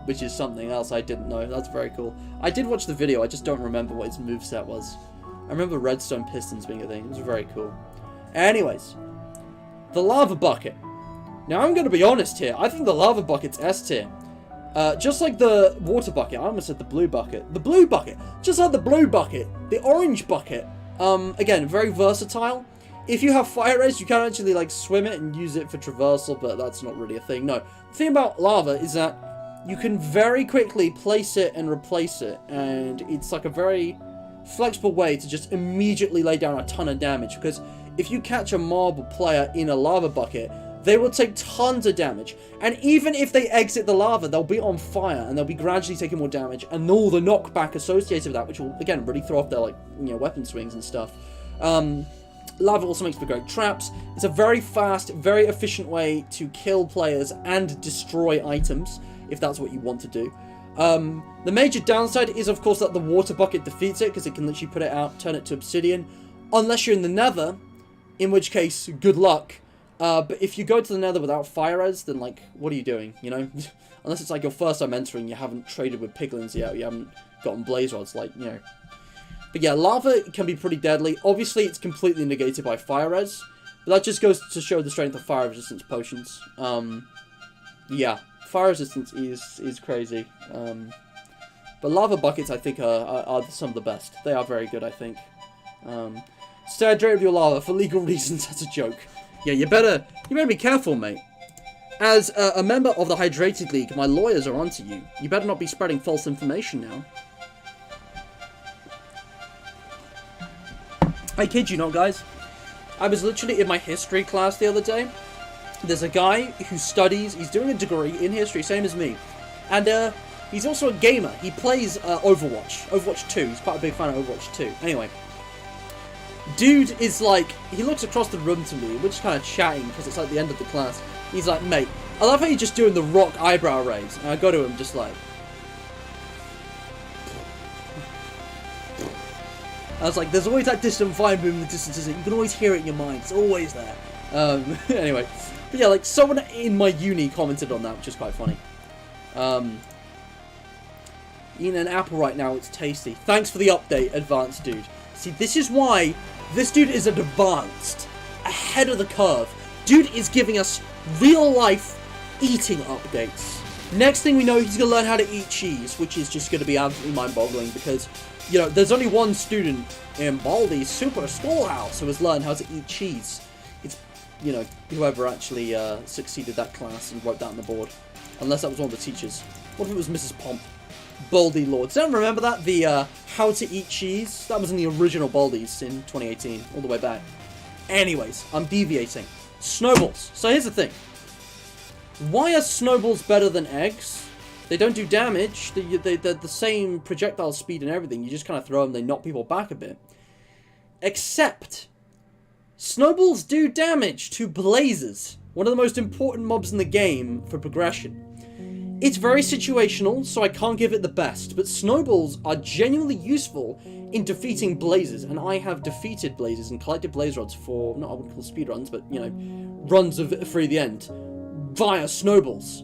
which is something else I didn't know. That's very cool. I did watch the video, I just don't remember what his moveset was. I remember redstone pistons being a thing. It was very cool. Anyways, the lava bucket. Now I'm going to be honest here. I think the lava bucket's S tier. Just like the water bucket, I almost said the blue bucket. The blue bucket, just like the blue bucket, the orange bucket. Again, very versatile. If you have fire res, you can actually like swim it and use it for traversal, but that's not really a thing. No, the thing about lava is that you can very quickly place it and replace it, and it's like a very flexible way to just immediately lay down a ton of damage. Because if you catch a mob player in a lava bucket, they will take tons of damage, and even if they exit the lava, they'll be on fire, and they'll be gradually taking more damage, and all the knockback associated with that, which will, again, really throw off their, like, you know, weapon swings and stuff. Lava also makes for great traps. It's a very fast, very efficient way to kill players and destroy items, if that's what you want to do. The major downside is, of course, that the water bucket defeats it, because it can literally put it out, turn it to obsidian, unless you're in the nether, in which case, good luck. But if you go to the nether without fire res, then, like, what are you doing, you know? Unless it's, like, your first time entering, you haven't traded with piglins yet, you haven't gotten blaze rods, like, you know. But yeah, lava can be pretty deadly. Obviously, it's completely negated by fire res, but that just goes to show the strength of fire resistance potions. Yeah, fire resistance is crazy. But lava buckets, I think, are some of the best. They are very good, I think. Stay hydrated with your lava for legal reasons, that's a joke. Yeah, you better be careful, mate. As a member of the Hydrated League, my lawyers are onto you. You better not be spreading false information now. I kid you not, guys. I was literally in my history class the other day. There's a guy who studies, he's doing a degree in history, same as me. And he's also a gamer. He plays Overwatch. Overwatch 2. He's quite a big fan of Overwatch 2. Anyway. Dude is like, he looks across the room to me, we're just kind of chatting because it's like the end of the class. He's like, mate, I love how you're just doing the rock eyebrow raise. And I go to him just like, I was like, there's always that distant vibe in the distance, isn't it? You can always hear it in your mind, it's always there. Anyway, but yeah, like someone in my uni commented on that, which is quite funny. Eating an apple right now, it's tasty. Thanks for the update, advanced dude. See, this is why this dude is advanced. ahead of the curve. Dude is giving us real-life eating updates. Next thing we know, he's going to learn how to eat cheese, which is just going to be absolutely mind-boggling because, you know, there's only one student in Baldi's Super Schoolhouse who has learned how to eat cheese. It's, you know, whoever actually succeeded that class and wrote that on the board. Unless that was one of the teachers. What if it was Mrs. Pomp? Baldy Lord. Does anyone remember that? The how to eat cheese? That was in the original Baldi's in 2018, all the way back. Anyways, I'm deviating. Snowballs. So here's the thing. Why are snowballs better than eggs? They don't do damage. They're the same projectile speed and everything. You just kind of throw them, they knock people back a bit. Except, snowballs do damage to blazes. One of the most important mobs in the game for progression. It's very situational, so I can't give it the best, but snowballs are genuinely useful in defeating blazes, and I have defeated blazes and collected blaze rods for, not I wouldn't call speedruns, but, you know, runs of free the end, via snowballs.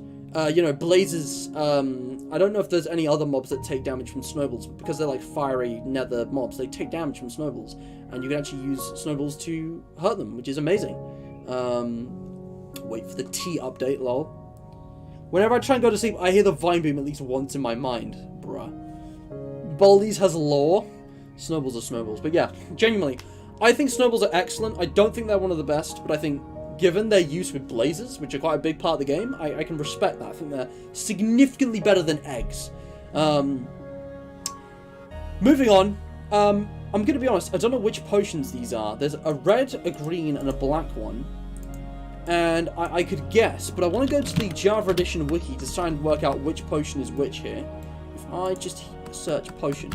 You know, blazes, I don't know if there's any other mobs that take damage from snowballs, but because they're like fiery nether mobs, they take damage from snowballs, and you can actually use snowballs to hurt them, which is amazing. Wait for the T update, lol. Whenever I try and go to sleep, I hear the Vine Boom at least once in my mind. Bruh. Baldi's has lore. Snowballs are snowballs. But yeah, genuinely, I think snowballs are excellent. I don't think they're one of the best, but I think given their use with blazes, which are quite a big part of the game, I can respect that. I think they're significantly better than eggs. Moving on. I'm going to be honest, I don't know which potions these are. There's a red, a green, and a black one. And I could guess, but I want to go to the Java Edition wiki to try and work out which potion is which here. If I just search potion.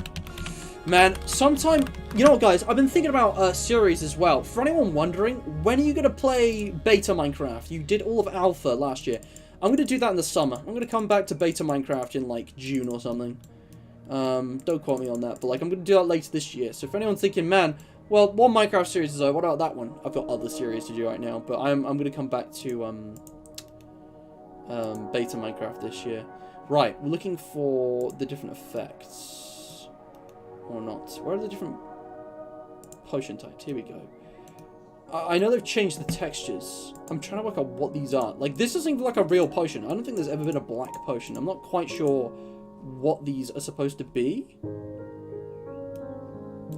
Man, sometime... You know what, guys? I've been thinking about a series as well. For anyone wondering, when are you going to play beta Minecraft? You did all of alpha last year. I'm going to do that in the summer. I'm going to come back to beta Minecraft in, like, June or something. Don't quote me on that, but, like, I'm going to do that later this year. So if anyone's thinking, man... Well, one Minecraft series is over. What about that one? I've got other series to do right now, but I'm going to come back to beta Minecraft this year. Right, we're looking for the different effects. Or not. Where are the different potion types? Here we go. I know they've changed the textures. I'm trying to work out what these are. Like, this doesn't even look like a real potion. I don't think there's ever been a black potion. I'm not quite sure what these are supposed to be.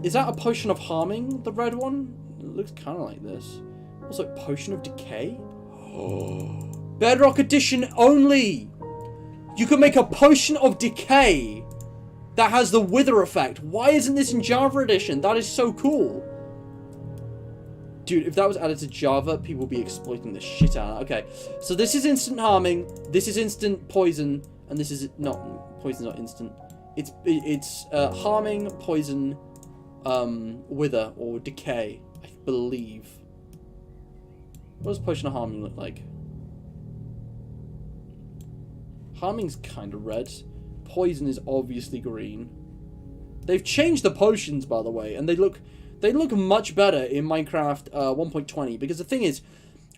Is that a potion of harming, the red one? It looks kind of like this. Also, potion of decay? Oh. Bedrock edition only! You can make a potion of decay that has the wither effect. Why isn't this in Java edition? That is so cool. Dude, if that was added to Java, people would be exploiting the shit out of it. Okay, so this is instant harming, this is instant poison, and this is not... Poison's not instant. It's harming, poison... wither or decay, I believe. What does potion of harming look like? Harming's kind of red. Poison is obviously green. They've changed the potions, by the way, and they look much better in Minecraft 1.20, because the thing is,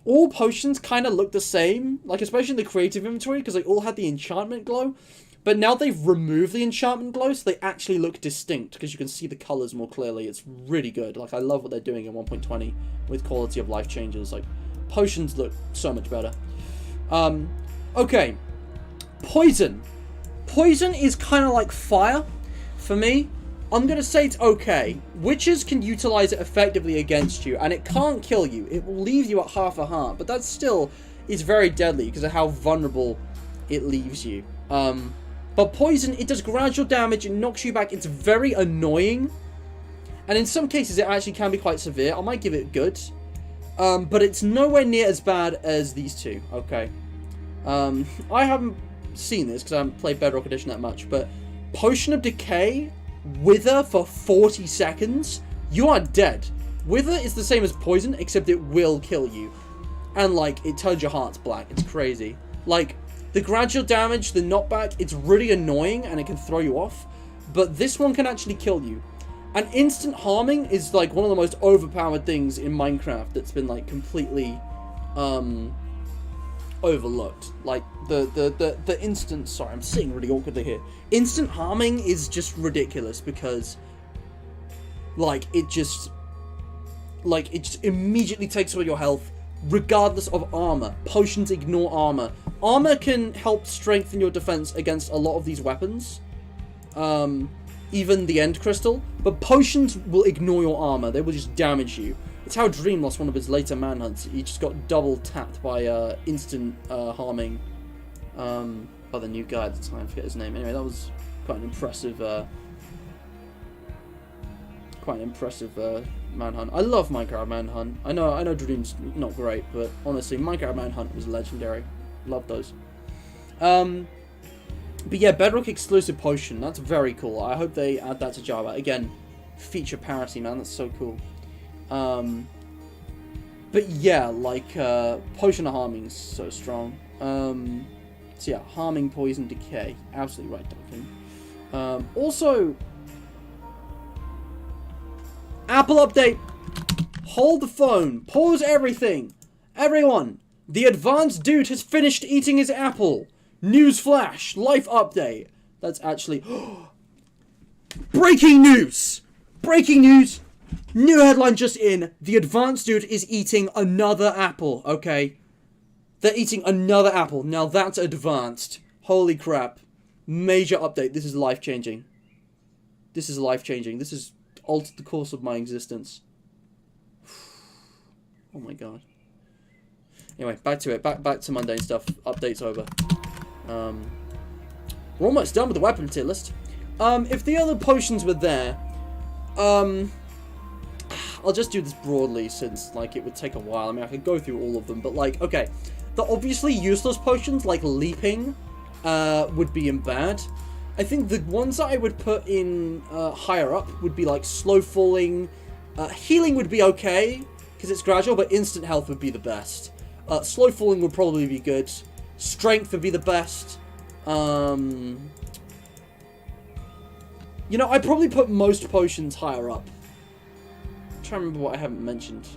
all potions kind of look the same, like especially in the creative inventory, because they all had the enchantment glow. But now they've removed the enchantment glow, so they actually look distinct, because you can see the colours more clearly. It's really good. Like, I love what they're doing in 1.20 with quality of life changes. Like, potions look so much better. Okay. Poison. Poison is kind of like fire, for me. I'm going to say it's okay. Witches can utilise it effectively against you, and it can't kill you. It will leave you at half a heart, but that still is very deadly, because of how vulnerable it leaves you. But poison, it does gradual damage, it knocks you back, it's very annoying. And in some cases, it actually can be quite severe. I might give it good. But it's nowhere near as bad as these two, okay? I haven't seen this, because I haven't played Bedrock Edition that much, but Potion of Decay, Wither for 40 seconds, you are dead. Wither is the same as poison, except it will kill you. And, like, it turns your hearts black. It's crazy. Like... The gradual damage, the knockback, it's really annoying and it can throw you off. But this one can actually kill you. And instant harming is like one of the most overpowered things in Minecraft that's been like completely overlooked. Like the instant, sorry, I'm sitting really awkwardly here. Instant harming is just ridiculous because like it like, it just immediately takes away your health, regardless of armor. Potions ignore armor. Armor can help strengthen your defense against a lot of these weapons. Even the end crystal. But potions will ignore your armor. They will just damage you. It's how Dream lost one of his later manhunts. He just got double tapped by instant harming by the new guy at the time. I forget his name. Anyway, that was quite an impressive manhunt. I love Minecraft Manhunt. I know Dream's not great, but honestly, Minecraft Manhunt was legendary. Love those. But yeah, Bedrock exclusive potion. That's very cool. I hope they add that to Java. Again, feature parity, man. That's so cool. But yeah, like, potion of harming is so strong. So yeah, harming, poison, decay. Absolutely right, Duncan. Also, Apple update. Hold the phone. Pause everything. Everyone, the advanced dude has finished eating his apple. News flash. Life update. That's actually... Breaking news! Breaking news! New headline just in. The advanced dude is eating another apple, okay? They're eating another apple. Now that's advanced. Holy crap. Major update. This is life-changing. This is life-changing. This has altered the course of my existence. Oh my god. Anyway, back to it. Back to mundane stuff. Update's over. We're almost done with the weapon tier list. If the other potions were there, I'll just do this broadly since, like, it would take a while. I mean, I could go through all of them, but, like, okay. The obviously useless potions, like leaping, would be in bad. I think the ones that I would put in higher up would be, like, slow falling. Healing would be okay, because it's gradual, but instant health would be the best. Slow falling would probably be good. Strength would be the best. You know, I'd probably put most potions higher up. I'm trying to remember what I haven't mentioned.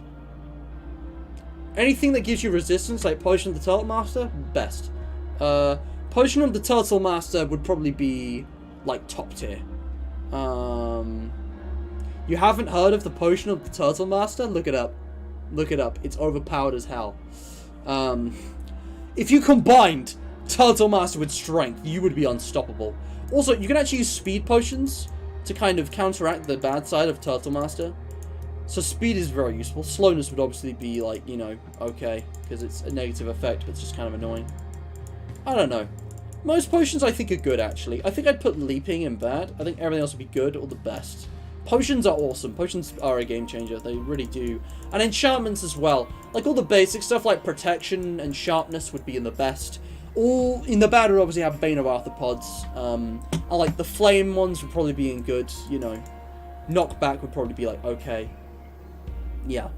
Anything that gives you resistance, like Potion of the Turtle Master, best. Potion of the Turtle Master would probably be, like, top tier. You haven't heard of the Potion of the Turtle Master? Look it up. Look it up. It's overpowered as hell. If you combined Turtle Master with Strength, you would be unstoppable. Also, you can actually use speed potions to kind of counteract the bad side of Turtle Master. So speed is very useful. Slowness would obviously be, like, you know, okay, because it's a negative effect, but it's just kind of annoying. I don't know. Most potions I think are good, actually. I think I'd put leaping in bad. I think everything else would be good or the best. Potions are awesome. Potions are a game changer. They really do. And enchantments as well. Like, all the basic stuff like protection and sharpness would be in the best. All in the bad would obviously have Bane of Arthropods. I like the flame ones would probably be in good, you know. Knockback would probably be like, okay. Yeah.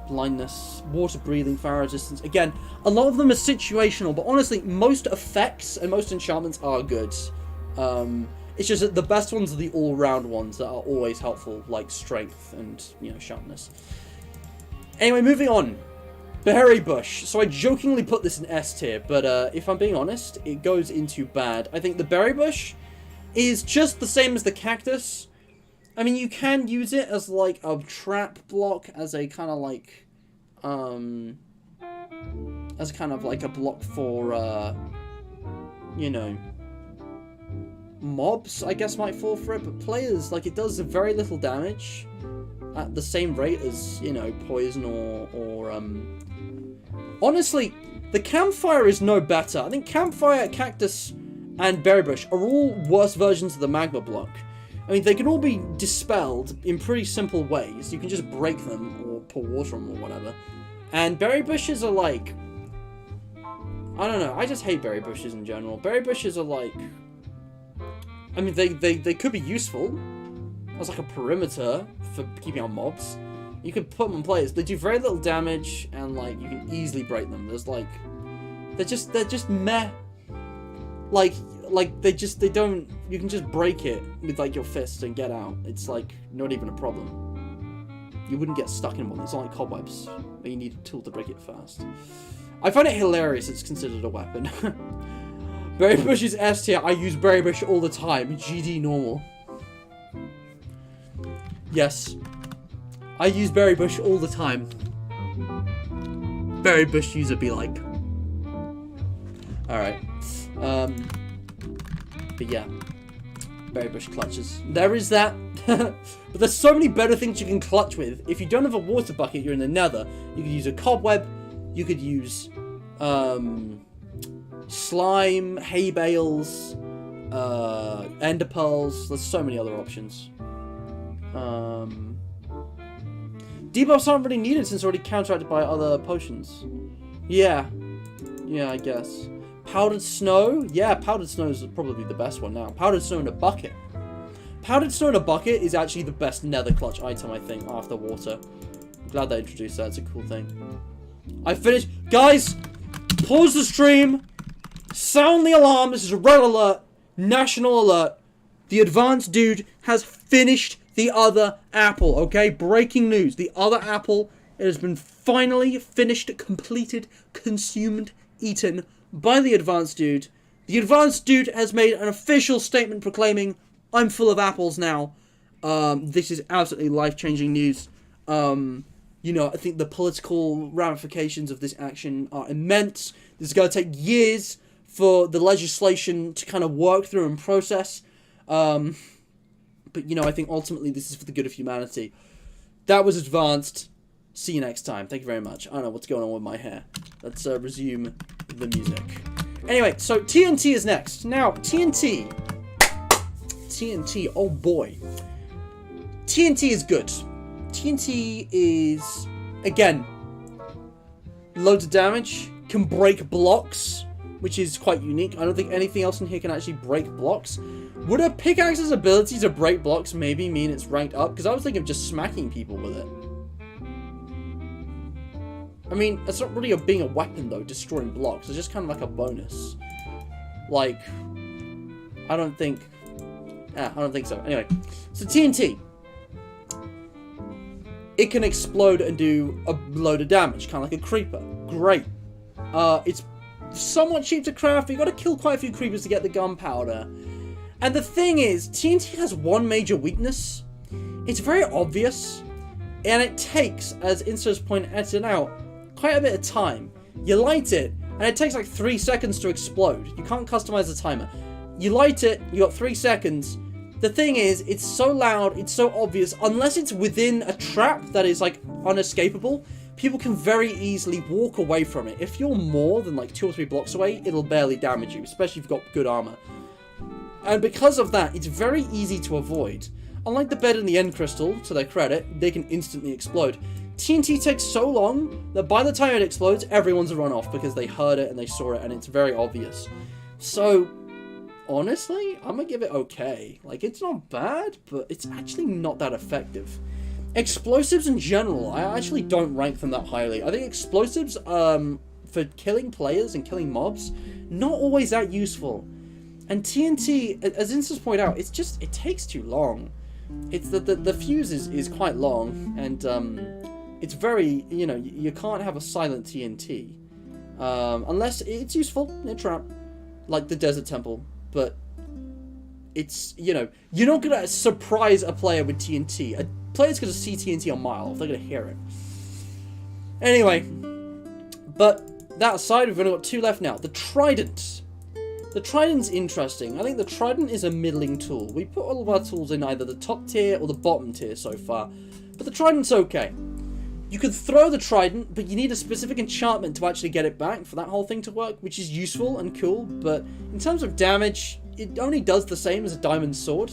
Blindness, water breathing, fire resistance. Again, a lot of them are situational, but honestly, most effects and most enchantments are good. It's just that the best ones are the all-round ones that are always helpful, like strength and, you know, sharpness. Anyway, moving on. Berry Bush. So I jokingly put this in S tier, but if I'm being honest, it goes into bad. I think the Berry Bush is just the same as the Cactus. I mean, you can use it as, like, a trap block, as a kind of, like, as kind of, like, a block for, you know, mobs, I guess, might fall for it, but players, like, it does very little damage at the same rate as, you know, poison or honestly, the Campfire is no better. I think Campfire, Cactus, and Berry Bush are all worse versions of the Magma Block. I mean, they can all be dispelled in pretty simple ways. You can just break them or pour water on them or whatever. And berry bushes are like... I don't know. I just hate berry bushes in general. Berry bushes are like... I mean, they could be useful as like a perimeter for keeping out mobs. You could put them on players. They do very little damage and like you can easily break them. There's like... They're just meh. Like they don't, you can just break it with like your fist and get out. It's like not even a problem. You wouldn't get stuck in one. It's not like cobwebs, but you need a tool to break it fast. I find it hilarious it's considered a weapon. Berry Bush is S tier. I use Berry Bush all the time. GD normal. Yes. I use berry bush all the time. Berry bush user be like. Alright. But yeah. Berry bush clutches. There is that. But there's so many better things you can clutch with. If you don't have a water bucket, you're in the nether. You could use a cobweb. You could use slime, hay bales, ender pearls. There's so many other options. Debuffs aren't really needed since already counteracted by other potions. Yeah, I guess. Powdered snow? Yeah, powdered snow is probably the best one now. Powdered snow in a bucket. Powdered snow in a bucket is actually the best nether clutch item, I think, after water. I'm glad they introduced that. It's a cool thing. I finished. Guys, pause the stream. Sound the alarm. This is a red alert. National alert. The advanced dude has finished the other apple, okay? Breaking news. The other apple, it has been finally finished, completed, consumed, eaten by the advanced dude. The advanced dude has made an official statement proclaiming, I'm full of apples now. This is absolutely life-changing news. You know, I think the political ramifications of this action are immense. This is going to take years for the legislation to kind of work through and process. But, you know, I think ultimately this is for the good of humanity. That was advanced. See you next time. Thank you very much. I don't know what's going on with my hair. Let's resume the music. Anyway, so TNT is next. Now, TNT, oh boy. TNT is good. TNT is, again, loads of damage, can break blocks, which is quite unique. I don't think anything else in here can actually break blocks. Would a pickaxe's ability to break blocks maybe mean it's ranked up? Because I was thinking of just smacking people with it. I mean, it's not really being a weapon, though, destroying blocks. It's just kind of like a bonus. Like, I don't think so. Anyway, so TNT. It can explode and do a load of damage, kind of like a creeper. Great. It's somewhat cheap to craft, but you got to kill quite a few creepers to get the gunpowder. And the thing is, TNT has one major weakness. It's very obvious, and it takes, as Insta's pointed out, quite a bit of time. You light it, and it takes like 3 seconds to explode. You can't customize the timer. You light it, you got 3 seconds. The thing is, it's so loud, it's so obvious, unless it's within a trap that is like unescapable, people can very easily walk away from it. If you're more than like 2 or 3 blocks away, it'll barely damage you, especially if you've got good armor. And because of that, it's very easy to avoid. Unlike the bed and the end crystal, to their credit, they can instantly explode. TNT takes so long that by the time it explodes, everyone's run off because they heard it and they saw it and it's very obvious. So, honestly, I'm gonna give it okay. Like, it's not bad, but it's actually not that effective. Explosives in general, I actually don't rank them that highly. I think explosives, for killing players and killing mobs, not always that useful. And TNT, as Insta's pointed out, it takes too long. It's the fuse is quite long, and it's very, you know, you can't have a silent TNT. Unless it's useful in a trap, like the Desert Temple, but it's, you know, you're not gonna surprise a player with TNT. A player's gonna see TNT a mile off, they're gonna hear it. Anyway, but that aside, we've only got 2 left now. The Trident. The Trident's interesting. I think the Trident is a middling tool. We put all of our tools in either the top tier or the bottom tier so far, but the Trident's okay. You can throw the Trident, but you need a specific enchantment to actually get it back for that whole thing to work, which is useful and cool, but in terms of damage, it only does the same as a diamond sword.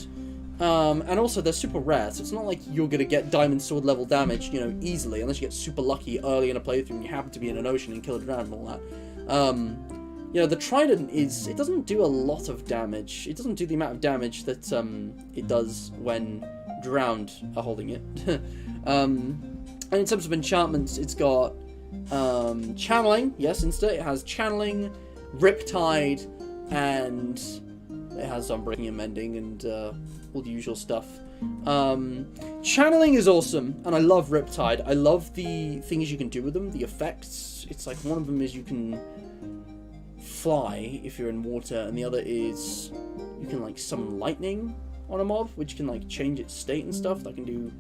And also they're super rare, so it's not like you're gonna get diamond sword level damage, you know, easily, unless you get super lucky early in a playthrough and you happen to be in an ocean and kill a dragon and all that. You know, the Trident it doesn't do a lot of damage. It doesn't do the amount of damage that it does when drowned are holding it. And in terms of enchantments, it's got channeling. Yes, Insta. It has channeling, Riptide, and it has breaking and mending and all the usual stuff. Channeling is awesome, and I love Riptide. I love the things you can do with them, the effects. It's like one of them is you can fly if you're in water, and the other is you can like summon lightning on a mob, which can like change its state and stuff. That can do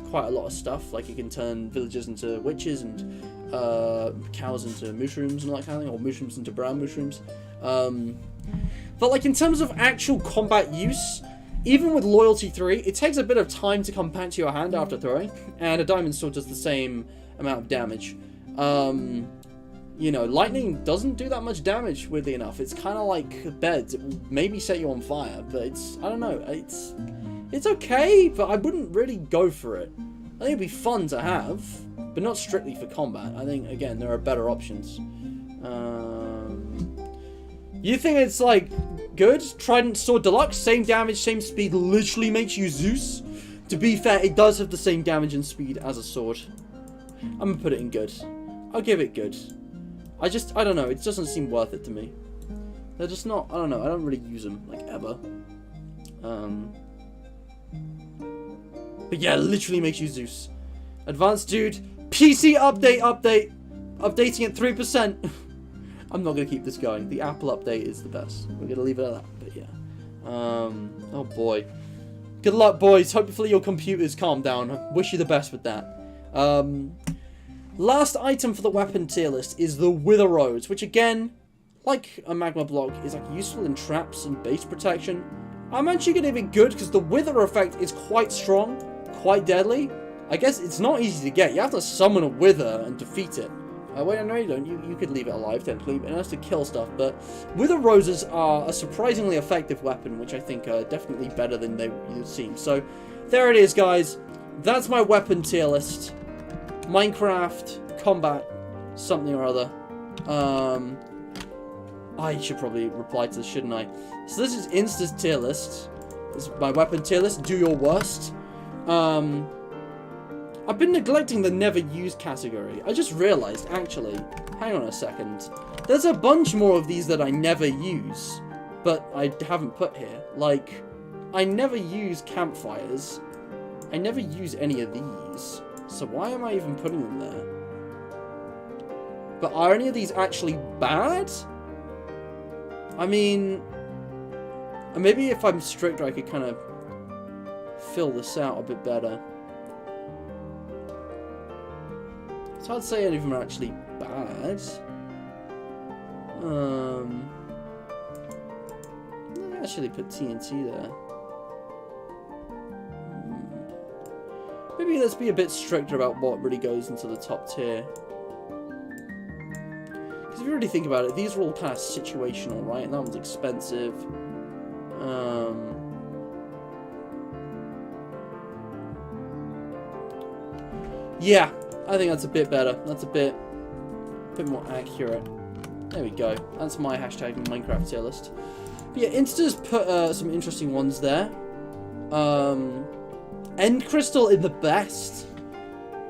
quite a lot of stuff. Like it can turn villagers into witches and cows into mushrooms and all that kind of thing, or mushrooms into brown mushrooms. But like in terms of actual combat use, even with loyalty 3, it takes a bit of time to come back to your hand after throwing, and a diamond sword does the same amount of damage. You know, lightning doesn't do that much damage, weirdly enough. It's kind of like beds. It will maybe set you on fire, but it's, I don't know, it's okay, but I wouldn't really go for it. I think it'd be fun to have, but not strictly for combat. I think, again, there are better options. You think it's, like, good? Trident Sword Deluxe, same damage, same speed, literally makes you Zeus. To be fair, it does have the same damage and speed as a sword. I'm gonna put it in good. I'll give it good. I don't know, it doesn't seem worth it to me. They're just not, I don't know, I don't really use them, like, ever. But yeah, literally makes you Zeus. Advanced Dude, PC update, updating at 3%. I'm not going to keep this going. The Apple update is the best. We're going to leave it at that, but yeah. Oh boy. Good luck, boys. Hopefully your computers calm down. I wish you the best with that. Last item for the weapon tier list is the Wither Rose, which again, like a magma block, is like useful in traps and base protection. I'm actually going to give it good because the Wither effect is quite strong, quite deadly. I guess it's not easy to get. You have to summon a Wither and defeat it. Wait, no, you don't. You could leave it alive, technically, but it has to kill stuff. But Wither Roses are a surprisingly effective weapon, which I think are definitely better than they seem. So, there it is, guys. That's my weapon tier list. Minecraft, combat, something or other. I should probably reply to this, shouldn't I? So this is Insta's tier list. This is my weapon tier list. Do your worst. I've been neglecting the never used category. I just realized, actually, hang on a second. There's a bunch more of these that I never use, but I haven't put here. Like, I never use campfires. I never use any of these. So why am I even putting them there? But are any of these actually bad? I mean, maybe if I'm stricter, I could kind of fill this out a bit better. It's hard to say any of them are actually bad. I actually put TNT there. Maybe let's be a bit stricter about what really goes into the top tier. Because if you really think about it, these are all kind of situational, right? And that one's expensive. Yeah, I think that's a bit better. That's a bit more accurate. There we go. That's my hashtag Minecraft tier list. But yeah, Insta's put some interesting ones there. End Crystal in the best.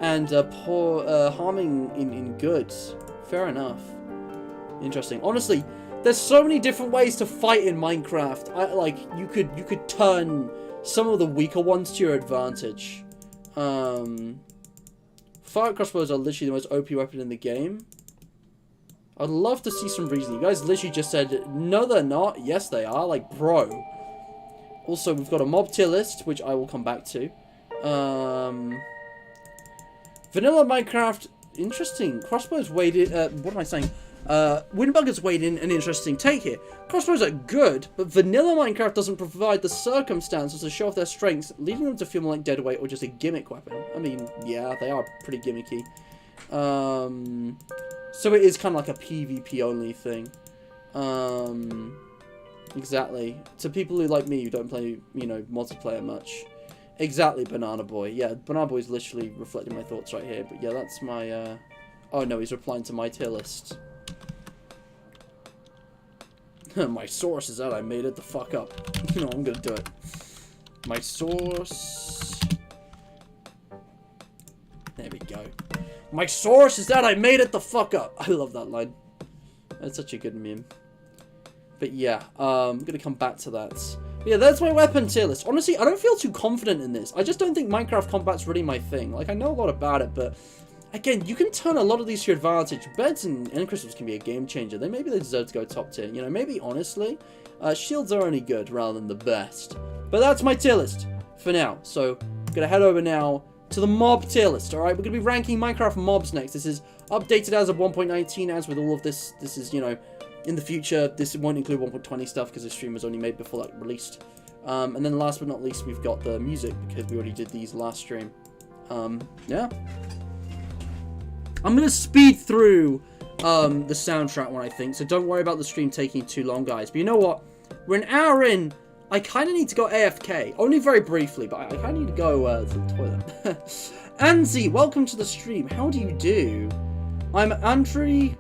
And harming in good. Fair enough. Interesting. Honestly, there's so many different ways to fight in Minecraft. You could turn some of the weaker ones to your advantage. Fire crossbows are literally the most OP weapon in the game. I'd love to see some reason. You guys literally just said, no they're not. Yes they are. Like, bro. Also, we've got a mob tier list, which I will come back to. Vanilla Minecraft, interesting. Crossbows weighed in, what am I saying? Windbugger's weighed in an interesting take here. Crossbows are good, but vanilla Minecraft doesn't provide the circumstances to show off their strengths, leading them to feel more like deadweight or just a gimmick weapon. I mean, yeah, they are pretty gimmicky. So it is kind of like a PvP only thing. Exactly. To people who like me who don't play, you know, multiplayer much. Exactly, Banana Boy. Yeah, Banana Boy's literally reflecting my thoughts right here. But yeah, that's my, oh no, he's replying to my tier list. My source is that I made it the fuck up. You know, I'm gonna do it. My source... There we go. My source is that I made it the fuck up. I love that line. That's such a good meme. But yeah, I'm gonna come back to that. But yeah, that's my weapon tier list. Honestly, I don't feel too confident in this. I just don't think Minecraft combat's really my thing. Like, I know a lot about it, but... Again, you can turn a lot of these to your advantage. Beds and end crystals can be a game changer. Maybe they deserve to go top tier. You know, maybe honestly, shields are only good rather than the best. But that's my tier list for now. So I'm going to head over now to the mob tier list, alright? We're going to be ranking Minecraft mobs next. This is updated as of 1.19, as with all of this. This is, you know, in the future. This won't include 1.20 stuff because the stream was only made before that released. And then last but not least, we've got the music because we already did these last stream. Yeah. I'm going to speed through the soundtrack one, I think, so don't worry about the stream taking too long, guys. But you know what? We're an hour in. I kind of need to go AFK. Only very briefly, but I kind of need to go to the toilet. Anzi, welcome to the stream. How do you do? I'm Andre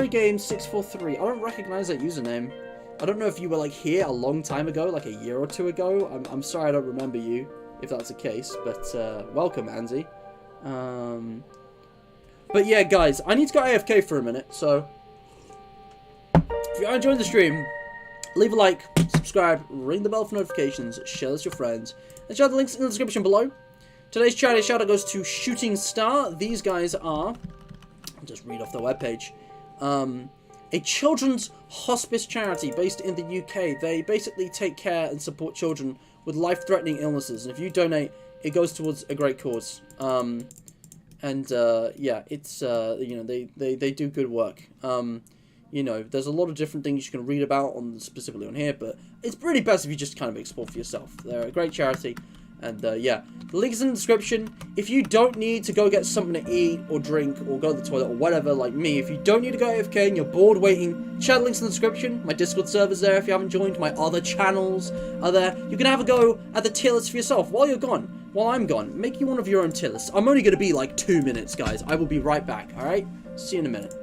Game 643. I don't recognize that username. I don't know if you were, like, here a long time ago, like a year or two ago. I'm sorry I don't remember you, if that's the case. But, welcome, Anzi. But yeah, guys, I need to go AFK for a minute, so if you are enjoying the stream, leave a like, subscribe, ring the bell for notifications, share this with your friends, and share the links in the description below. Today's charity shout-out goes to Shooting Star. These guys are, I'll just read off their webpage, a children's hospice charity based in the UK. They basically take care and support children with life-threatening illnesses, and if you donate, it goes towards a great cause. Yeah, it's, you know, they do good work. You know, there's a lot of different things you can read about specifically on here, but it's really best if you just kind of explore for yourself. They're a great charity, and, yeah, the link's in the description. If you don't need to go get something to eat or drink or go to the toilet or whatever, like me, if you don't need to go AFK and you're bored waiting, chat links in the description. My Discord server's there if you haven't joined. My other channels are there. You can have a go at the tier list for yourself while you're gone. While I'm gone, make you one of your own tier lists. I'm only going to be like 2 minutes, guys. I will be right back, alright? See you in a minute.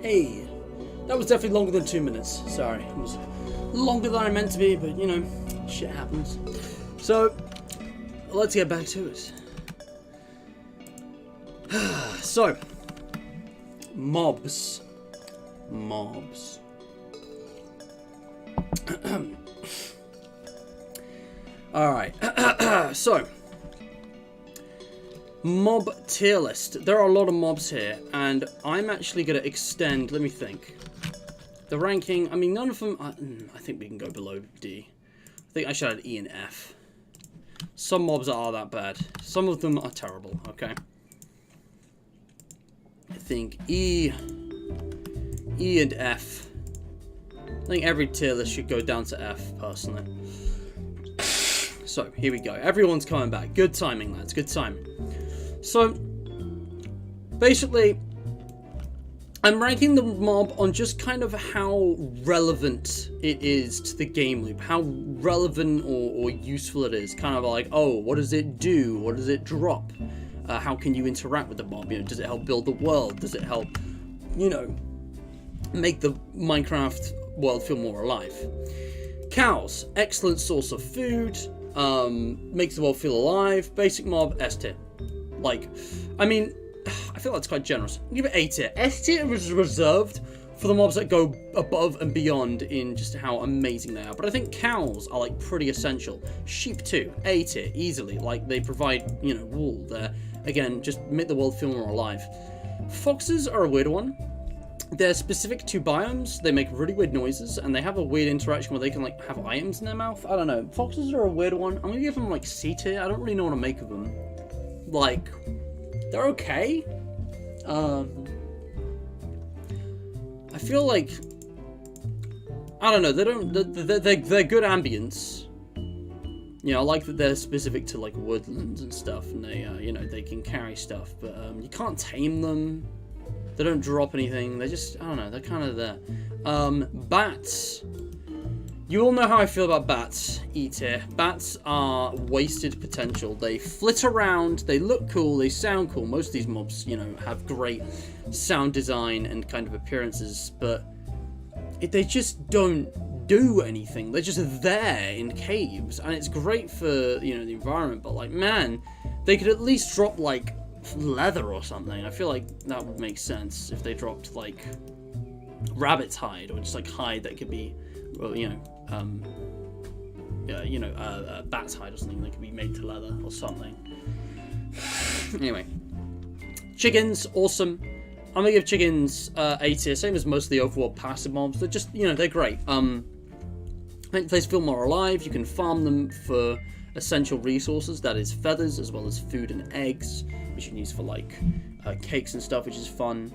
Hey, that was definitely longer than 2 minutes. Sorry, it was longer than I meant to be, but you know, shit happens. So, let's get back to it. So, mobs. Mobs. Alright, so, mob tier list. There are a lot of mobs here, and I'm actually going to extend, let me think. The ranking, I mean, none of them, I think we can go below D. I think I should add E and F. Some mobs are that bad. Some of them are terrible, okay? I think E and F. I think every tier list should go down to F, personally. So, here we go. Everyone's coming back. Good timing, lads. Good timing. So, basically, I'm ranking the mob on just kind of how relevant it is to the game loop. How relevant or useful it is. Kind of like, oh, what does it do? What does it drop? How can you interact with the mob? You know, does it help build the world? Does it help, you know, make the Minecraft world feel more alive? Cows, excellent source of food. Makes the world feel alive. Basic mob, S tier. Like, I mean, I feel that's quite generous. I'll give it A tier. S tier is reserved for the mobs that go above and beyond in just how amazing they are. But I think cows are like pretty essential. Sheep too, A tier, easily. Like they provide, you know, wool. They're, again, just make the world feel more alive. Foxes are a weird one. They're specific to biomes. They make really weird noises, and they have a weird interaction where they can like have items in their mouth. I don't know. Foxes are a weird one. I'm gonna give them like C tier. I don't really know what to make of them. Like, they're okay. I feel like, I don't know. They don't. They're good ambience. You know, I like that they're specific to like woodlands and stuff, and they, you know, they can carry stuff, but you can't tame them. They don't drop anything. They just, I don't know, they're kind of there. Bats. You all know how I feel about bats. E tier. Bats are wasted potential. They flit around. They look cool. They sound cool. Most of these mobs, you know, have great sound design and kind of appearances, but they just don't do anything. They're just there in caves, and it's great for, you know, the environment, but like, man, they could at least drop like leather or something. I feel like that would make sense if they dropped like rabbit's hide, or just like hide that could be, well, you know, bat's hide or something that could be made to leather or something. Anyway, chickens, awesome. I'm gonna give chickens A tier, same as most of the overworld passive mobs. They're just, you know, they're great. Make the place feel more alive. You can farm them for essential resources, that is feathers, as well as food and eggs, which you can use for like cakes and stuff, which is fun.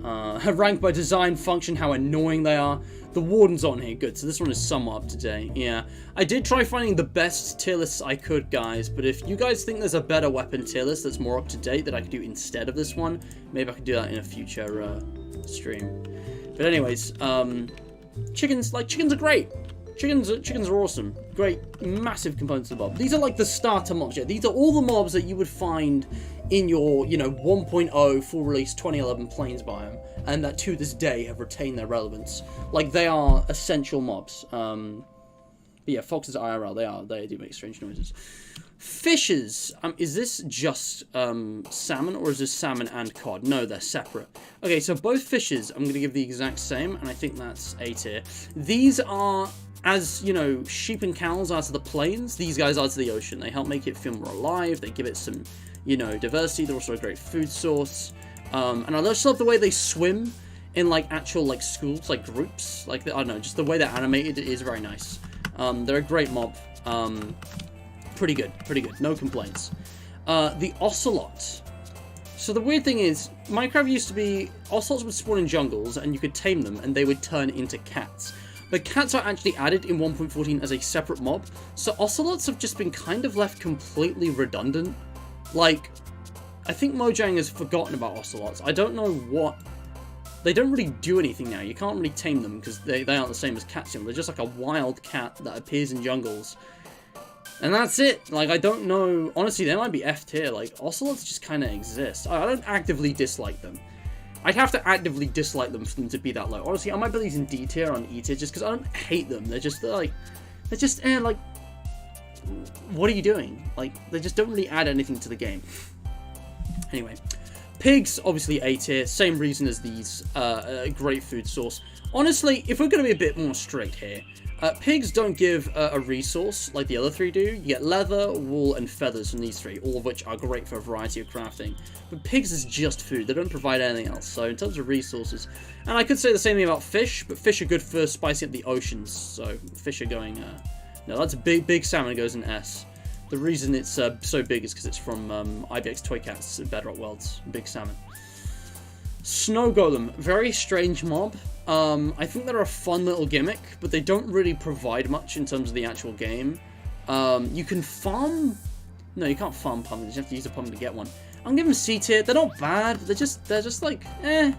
Ranked by design, function, how annoying they are. The warden's on here, good. So this one is somewhat up to date. Yeah, I did try finding the best tier lists I could, guys, but if you guys think there's a better weapon tier list that's more up to date that I could do instead of this one, maybe I could do that in a future stream. But anyways, chickens are great. Chickens are awesome. Great, massive components of the mob. These are like the starter mobs. Yeah, these are all the mobs that you would find in your, you know, 1.0 full release 2011 Plains biome, and that to this day have retained their relevance. Like, they are essential mobs. But yeah, foxes IRL, they do make strange noises. Fishes. Is this just salmon, or is this salmon and cod? No, they're separate. Okay, so both fishes I'm going to give the exact same, and I think that's A tier. These are, as, you know, sheep and cows are to the plains, these guys are to the ocean. They help make it feel more alive. They give it some, you know, diversity. They're also a great food source. And I just love the way they swim in, like, actual, like, schools, like, groups. Like, I don't know, just the way they're animated is very nice. They're a great mob. Pretty good. No complaints. The ocelot. So the weird thing is, Minecraft used to be, ocelots would spawn in jungles, and you could tame them, and they would turn into cats. But cats are actually added in 1.14 as a separate mob, so ocelots have just been kind of left completely redundant. Like, I think Mojang has forgotten about ocelots. I don't know what... They don't really do anything now. You can't really tame them, because they aren't the same as cats. They're just like a wild cat that appears in jungles. And that's it. Like, I don't know. Honestly, they might be F tier. Like, ocelots just kind of exist. I don't actively dislike them. I'd have to actively dislike them for them to be that low. Honestly, I might put these in D tier on E tier just because I don't hate them. They're just like, what are you doing? Like, they just don't really add anything to the game. Anyway, pigs, obviously A tier. Same reason as these. Great food source. Honestly, if we're going to be a bit more strict here, pigs don't give a resource like the other three do. You get leather, wool, and feathers from these three, all of which are great for a variety of crafting. But pigs is just food. They don't provide anything else. So in terms of resources, and I could say the same thing about fish, but fish are good for spicing up the oceans. So fish are going... no, that's a big salmon goes in S. The reason it's so big is because it's from IBX Toy Cats Bedrock Worlds. Big salmon. Snow Golem, very strange mob. I think they're a fun little gimmick, but they don't really provide much in terms of the actual game. You can farm... No, you can't farm pumpkins. You have to use a pumpkin to get one. I'm giving them C tier. They're not bad, but they're just like, eh.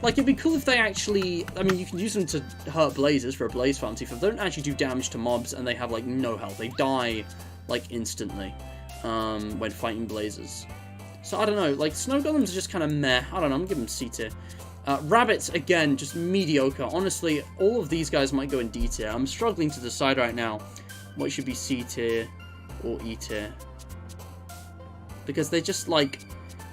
Like, it'd be cool if they actually... I mean, you can use them to hurt blazes for a blaze farm too. If they don't actually do damage to mobs and they have, like, no health. They die, like, instantly when fighting blazes. So, I don't know. Like, snow golems are just kind of meh. I don't know. I'm giving them C tier. Rabbits, again, just mediocre. Honestly, all of these guys might go in D tier. I'm struggling to decide right now what should be C tier or E tier. Because they just, like...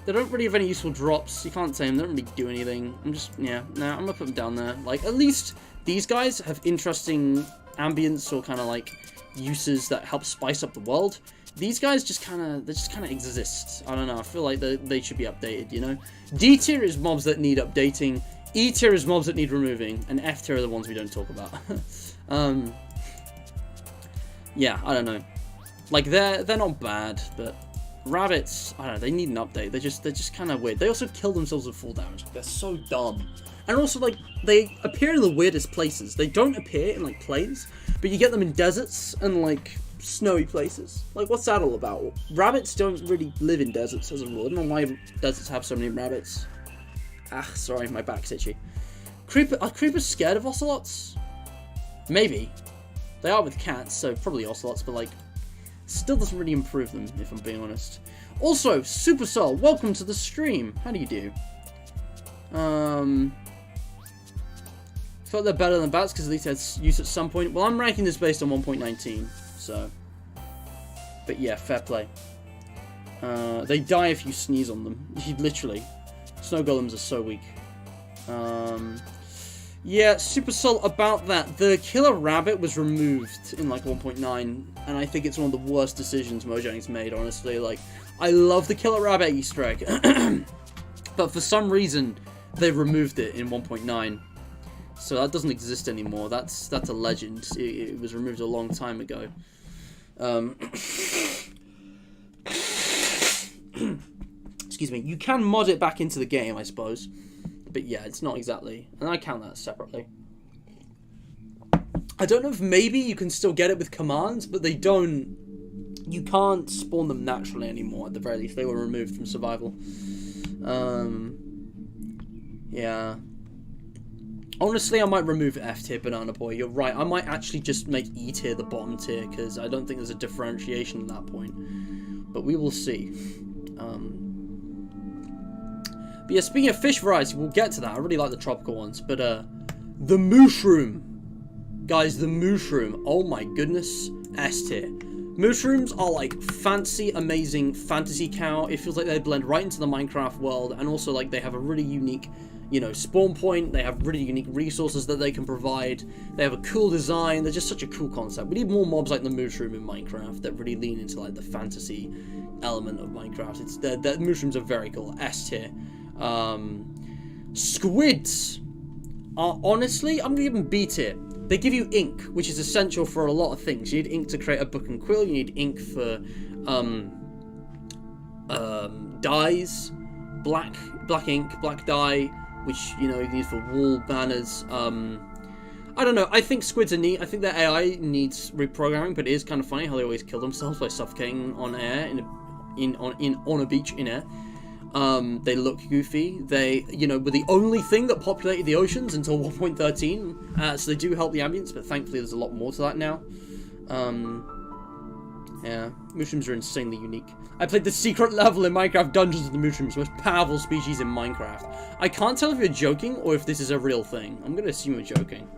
They don't really have any useful drops. You can't say them. They don't really do anything. I'm just, yeah, nah, I'm gonna put them down there. Like, at least these guys have interesting ambience or kind of like uses that help spice up the world. These guys just kind of exist. I don't know. I feel like they should be updated, you know? D tier is mobs that need updating. E tier is mobs that need removing. And F tier are the ones we don't talk about. Yeah, I don't know. Like, they're not bad, but... Rabbits, I don't know, they need an update. They're just kind of weird. They also kill themselves with full damage. They're so dumb. And also, like, they appear in the weirdest places. They don't appear in, like, plains, but you get them in deserts and, like, snowy places. Like, what's that all about? Rabbits don't really live in deserts as a rule. I don't know why deserts have so many rabbits. Ah, sorry, my back's itchy. Are creepers scared of ocelots? Maybe. They are with cats, so probably ocelots, but, like, still doesn't really improve them, if I'm being honest. Also, Supercell, welcome to the stream. How do you do? Felt they're better than bats because at least they had use at some point. Well, I'm ranking this based on 1.19, so. But yeah, fair play. They die if you sneeze on them. Literally. Snow golems are so weak. Yeah, Supercell, about that. The killer rabbit was removed in like 1.9, and I think it's one of the worst decisions Mojang's made, honestly. Like, I love the killer rabbit Easter egg, but for some reason, they removed it in 1.9. So that doesn't exist anymore. That's a legend. It was removed a long time ago. Excuse me. You can mod it back into the game, I suppose. But yeah, it's not exactly. And I count that separately. I don't know if maybe you can still get it with commands, but they don't... You can't spawn them naturally anymore, at the very least. They were removed from survival. Yeah. Honestly, I might remove F tier Banana Boy. You're right. I might actually just make E tier the bottom tier, because I don't think there's a differentiation at that point. But we will see. But yeah, speaking of fish variety, we'll get to that. I really like the tropical ones. But, the mushroom. Guys, the mushroom. Oh my goodness. S tier. Mushrooms are like fancy, amazing fantasy cow. It feels like they blend right into the Minecraft world. And also, like, they have a really unique, you know, spawn point. They have really unique resources that they can provide. They have a cool design. They're just such a cool concept. We need more mobs like the mushroom in Minecraft that really lean into, like, the fantasy element of Minecraft. The mushrooms are very cool. S tier. Squids are, honestly, I'm gonna give them B tier. They give you ink, which is essential for a lot of things. You need ink to create a book and quill. You need ink for dyes, black ink, black dye, which, you know, you need for wall banners. I don't know. I think squids are neat. I think their AI needs reprogramming, but it is kind of funny how they always kill themselves by suffocating on air on a beach in air. They look goofy. They, you know, were the only thing that populated the oceans until 1.13. So they do help the ambience, but thankfully there's a lot more to that now. Yeah, mushrooms are insanely unique. I played the secret level in Minecraft Dungeons with the mushrooms, most powerful species in Minecraft. I can't tell if you're joking or if this is a real thing. I'm gonna assume you're joking.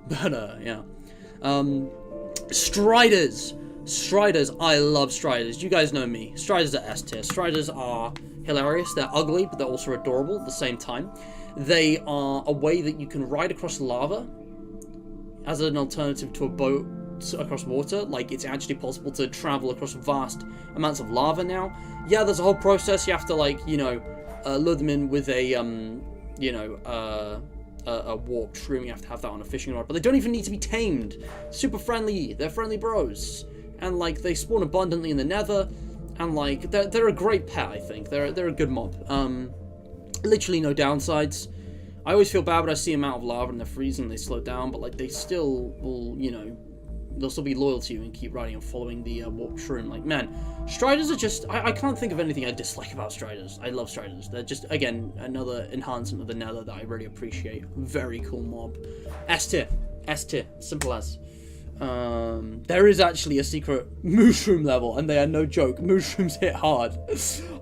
But, yeah. Striders. Striders, I love Striders. You guys know me. Striders are S tier. Striders are hilarious. They're ugly, but they're also adorable at the same time. They are a way that you can ride across lava as an alternative to a boat across water. Like, it's actually possible to travel across vast amounts of lava now. Yeah, there's a whole process. You have to, like, you know, lure them in with a, you know, a warped shroom. You have to have that on a fishing rod. But they don't even need to be tamed. Super friendly. They're friendly bros. And, like, they spawn abundantly in the nether. And, like, they're a great pet, I think. They're a good mob. Literally no downsides. I always feel bad when I see them out of lava and they're freezing and they slow down. But, like, they still will, you know, they'll still be loyal to you and keep riding and following the warp shroom. Like, man, Striders are just... I can't think of anything I dislike about Striders. I love Striders. They're just, again, another enhancement of the nether that I really appreciate. Very cool mob. S tier. S tier. Simple as. There is actually a secret mushroom level, and they are no joke. Mushrooms hit hard.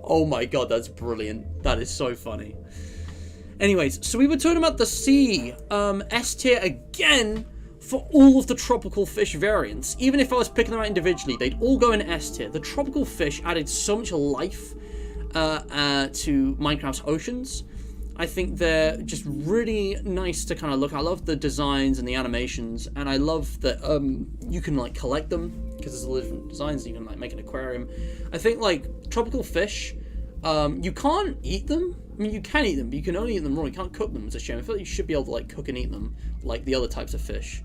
Oh my god, that's brilliant. That is so funny. Anyways, so we were talking about the sea. S tier again for all of the tropical fish variants. Even if I was picking them out individually, they'd all go in S tier. The tropical fish added so much life to Minecraft's oceans. I think they're just really nice to kind of look at. I love the designs and the animations, and I love that you can, like, collect them, because there's all different designs. You can, like, make an aquarium. I think, like, tropical fish, you can't eat them. I mean, you can eat them, but you can only eat them raw. You can't cook them. It's a shame. I feel like you should be able to, like, cook and eat them, like the other types of fish.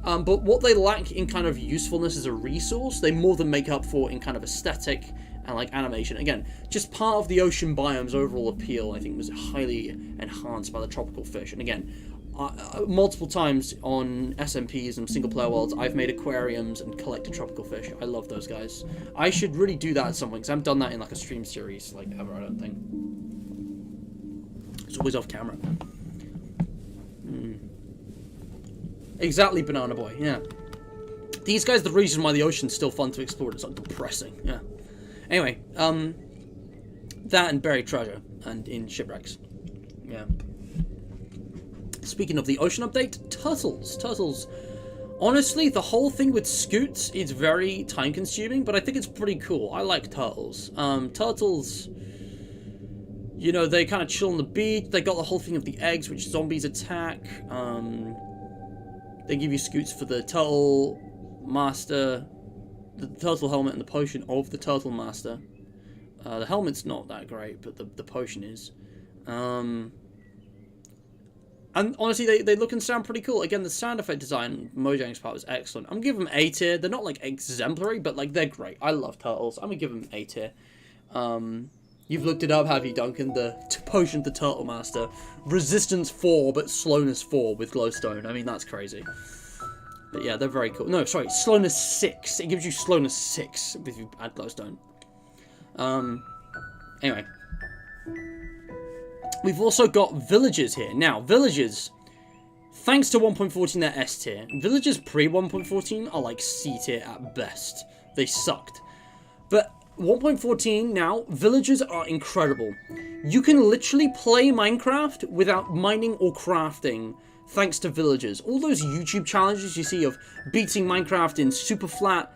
But what they lack in kind of usefulness as a resource, they more than make up for in kind of aesthetic and, like, animation. Again, just part of the ocean biome's overall appeal, I think, was highly enhanced by the tropical fish. And again, multiple times on SMPs and single player worlds, I've made aquariums and collected tropical fish. I love those guys. I should really do that at some point, because I haven't done that in, like, a stream series, like, ever, I don't think. It's always off camera. Exactly, Banana Boy, yeah. These guys are the reason why the ocean's still fun to explore. It's, like, depressing, yeah. Anyway, that and buried treasure, and in shipwrecks. Yeah. Speaking of the ocean update, turtles. Turtles. Honestly, the whole thing with scoots is very time-consuming, but I think it's pretty cool. I like turtles. Turtles, you know, they kind of chill on the beach. They got the whole thing of the eggs, which zombies attack. They give you scoots for the turtle master, the turtle helmet, and the potion of the turtle master. The helmet's not that great, but the potion is. And honestly, they look and sound pretty cool. Again, the sound effect design, Mojang's part, was excellent. I'm gonna give them A tier. They're not, like, exemplary, but, like, they're great. I love turtles. I'm gonna give them A tier. You've looked it up, have you, Duncan? The potion of the turtle master. Resistance 4, but slowness 4 with glowstone. I mean, that's crazy. But yeah, they're very cool. No, sorry, slowness 6. It gives you slowness 6 if you add glowstone. Anyway. We've also got villagers here. Now, villagers, thanks to 1.14, they're S tier. Villagers pre 1.14 are like C tier at best. They sucked. But 1.14 now, villagers are incredible. You can literally play Minecraft without mining or crafting thanks to villagers. All those YouTube challenges you see of beating Minecraft in super flat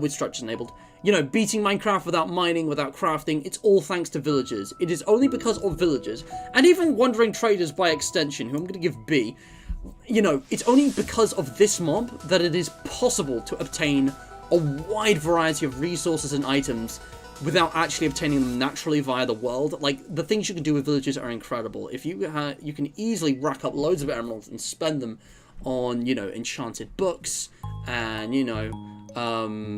with structures enabled, you know, beating Minecraft without mining, without crafting, it's all thanks to villagers. It is only because of villagers, and even wandering traders by extension, who I'm going to give B, you know, it's only because of this mob that it is possible to obtain a wide variety of resources and items without actually obtaining them naturally via the world. Like, the things you can do with villagers are incredible. If you can easily rack up loads of emeralds and spend them on, you know, enchanted books and, you know,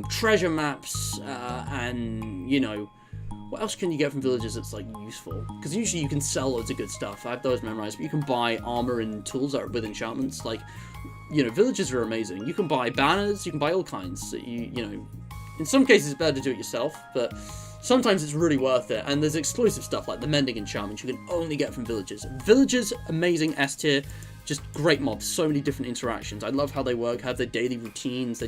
treasure maps, and, you know, what else can you get from villagers that's, like, useful? Because usually you can sell loads of good stuff. I have those memorized, but you can buy armor and tools that are with enchantments. Like, you know, villagers are amazing. You can buy banners, you can buy all kinds. You know, in some cases it's better to do it yourself, but sometimes it's really worth it. And there's exclusive stuff like the mending enchantments you can only get from villagers. Villagers, amazing S tier. Just great mobs, so many different interactions. I love how they work, have their daily routines.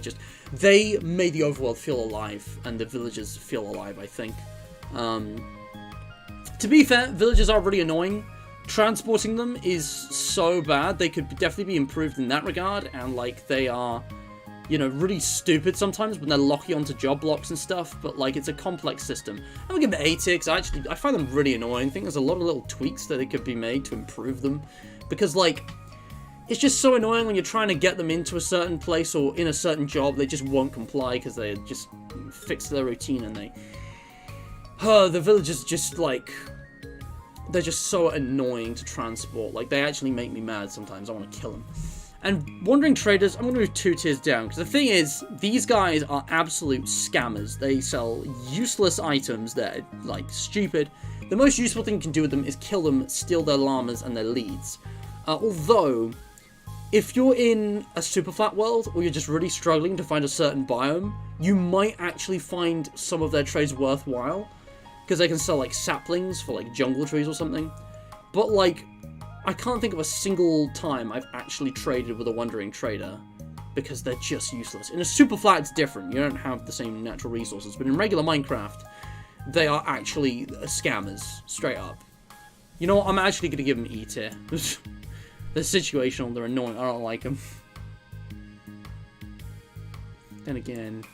They made the overworld feel alive, and the villagers feel alive, I think. To be fair, villagers are really annoying. Transporting them is so bad. They could definitely be improved in that regard, and like they are, you know, really stupid sometimes when they're locking onto job blocks and stuff, but like it's a complex system. I'm gonna give them A tier, because I find them really annoying. I think there's a lot of little tweaks that could be made to improve them, because like it's just so annoying when you're trying to get them into a certain place or in a certain job. They just won't comply because they just fix their routine, and the villagers just like, they're just so annoying to transport. Like, they actually make me mad sometimes. I want to kill them. And wandering traders, I'm going to move 2 tiers down, because the thing is, these guys are absolute scammers. They sell useless items that are, like, stupid. The most useful thing you can do with them is kill them, steal their llamas and their leads. Although, if you're in a super flat world, or you're just really struggling to find a certain biome, you might actually find some of their trades worthwhile, because they can sell, like, saplings for, like, jungle trees or something. But, like, I can't think of a single time I've actually traded with a wandering trader, because they're just useless. In a super flat, it's different. You don't have the same natural resources. But in regular Minecraft, they are actually scammers, straight up. You know what? I'm actually going to give them E tier. They're situational, they're annoying, I don't like them. Then again,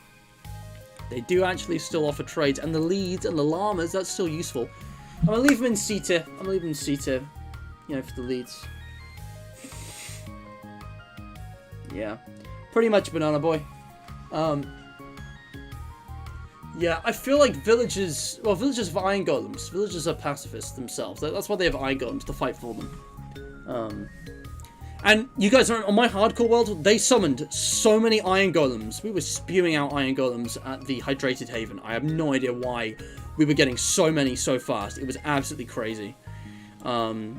they do actually still offer trades, and the leads and the llamas, that's still useful. I'm going to leave them in C tier. I'm going to leave them in C tier. You know, for the leads. Yeah. Pretty much Banana Boy. Yeah, I feel like villagers... Well, villagers have iron golems. Villagers are pacifists themselves. That's why they have iron golems, to fight for them. And you guys are on my hardcore world, they summoned so many iron golems. We were spewing out iron golems at the Hydrated Haven. I have no idea why we were getting so many so fast. It was absolutely crazy. Anyway,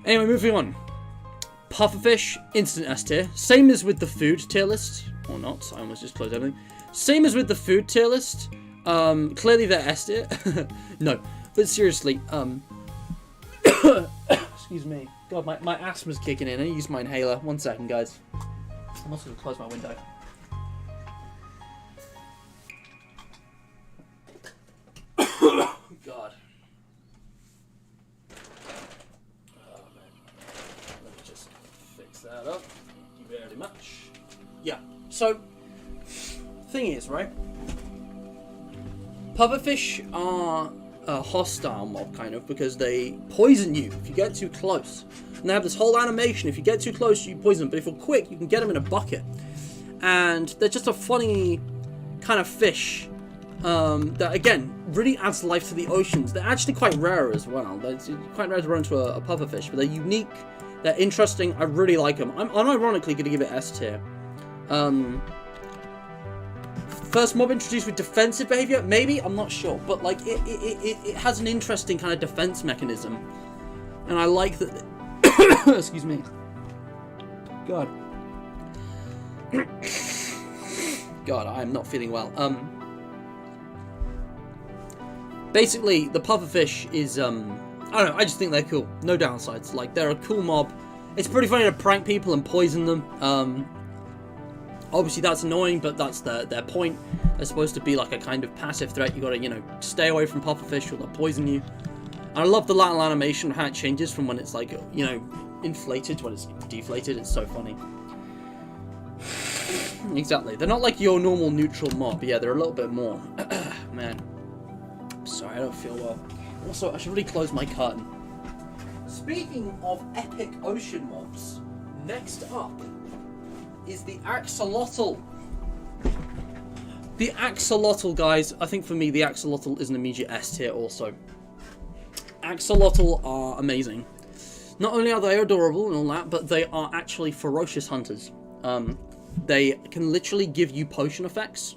moving on. Pufferfish, instant S tier. Same as with the food tier list. Or not, I almost just closed everything. Same as with the food tier list. Clearly they're S tier. No, but seriously, excuse me. God, my asthma's kicking in. I use my inhaler. 1 second, guys. I'm also going to close my window. God. Oh, man. Let me just fix that up. Thank you very much. Yeah, so, thing is, right? Pufferfish are a hostile mob, kind of, because they poison you if you get too close. And they have this whole animation, if you get too close, you poison them, but if you're quick, you can get them in a bucket. And they're just a funny kind of fish that, again, really adds life to the oceans. They're actually quite rare as well. It's quite rare to run into a pufferfish, but they're unique, they're interesting, I really like them. I'm unironically going to give it S tier. First mob introduced with defensive behavior, maybe, I'm not sure, but like it has an interesting kind of defense mechanism, and I like that. Excuse me. God. God, I'm not feeling well. Basically, the pufferfish is I don't know. I just think they're cool. No downsides. Like, they're a cool mob. It's pretty funny to prank people and poison them. Obviously, that's annoying, but that's their point. They're supposed to be like a kind of passive threat. You gotta, you know, stay away from pufferfish or they'll poison you. And I love the lateral animation, how it changes from when it's like, you know, inflated to when it's deflated. It's so funny. Exactly. They're not like your normal neutral mob. Yeah, they're a little bit more. Man. Sorry, I don't feel well. Also, I should really close my curtain. Speaking of epic ocean mobs, next up is the axolotl. The axolotl, guys, I think for me, the axolotl is an immediate S tier also. Axolotl are amazing. Not only are they adorable and all that, but they are actually ferocious hunters. They can literally give you potion effects.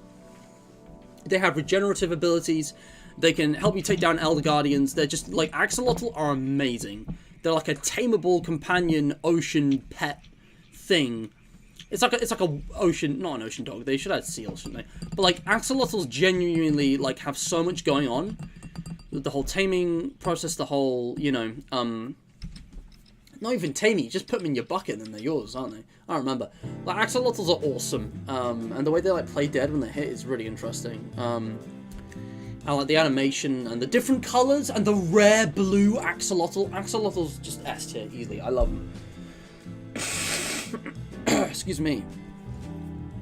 They have regenerative abilities. They can help you take down Elder Guardians. They're just, like, axolotl are amazing. They're like a tameable companion ocean pet thing. It's like a ocean, not an ocean dog. They should have seals, shouldn't they? But like axolotls genuinely like have so much going on with the whole taming process, the whole, you know, Not even tame you, just put them in your bucket and they're yours, aren't they? I don't remember. Like, axolotls are awesome, and the way they, like, play dead when they hit is really interesting. I like the animation and the different colours and the rare blue axolotl. Axolotls just S tier, easily. I love them. Excuse me.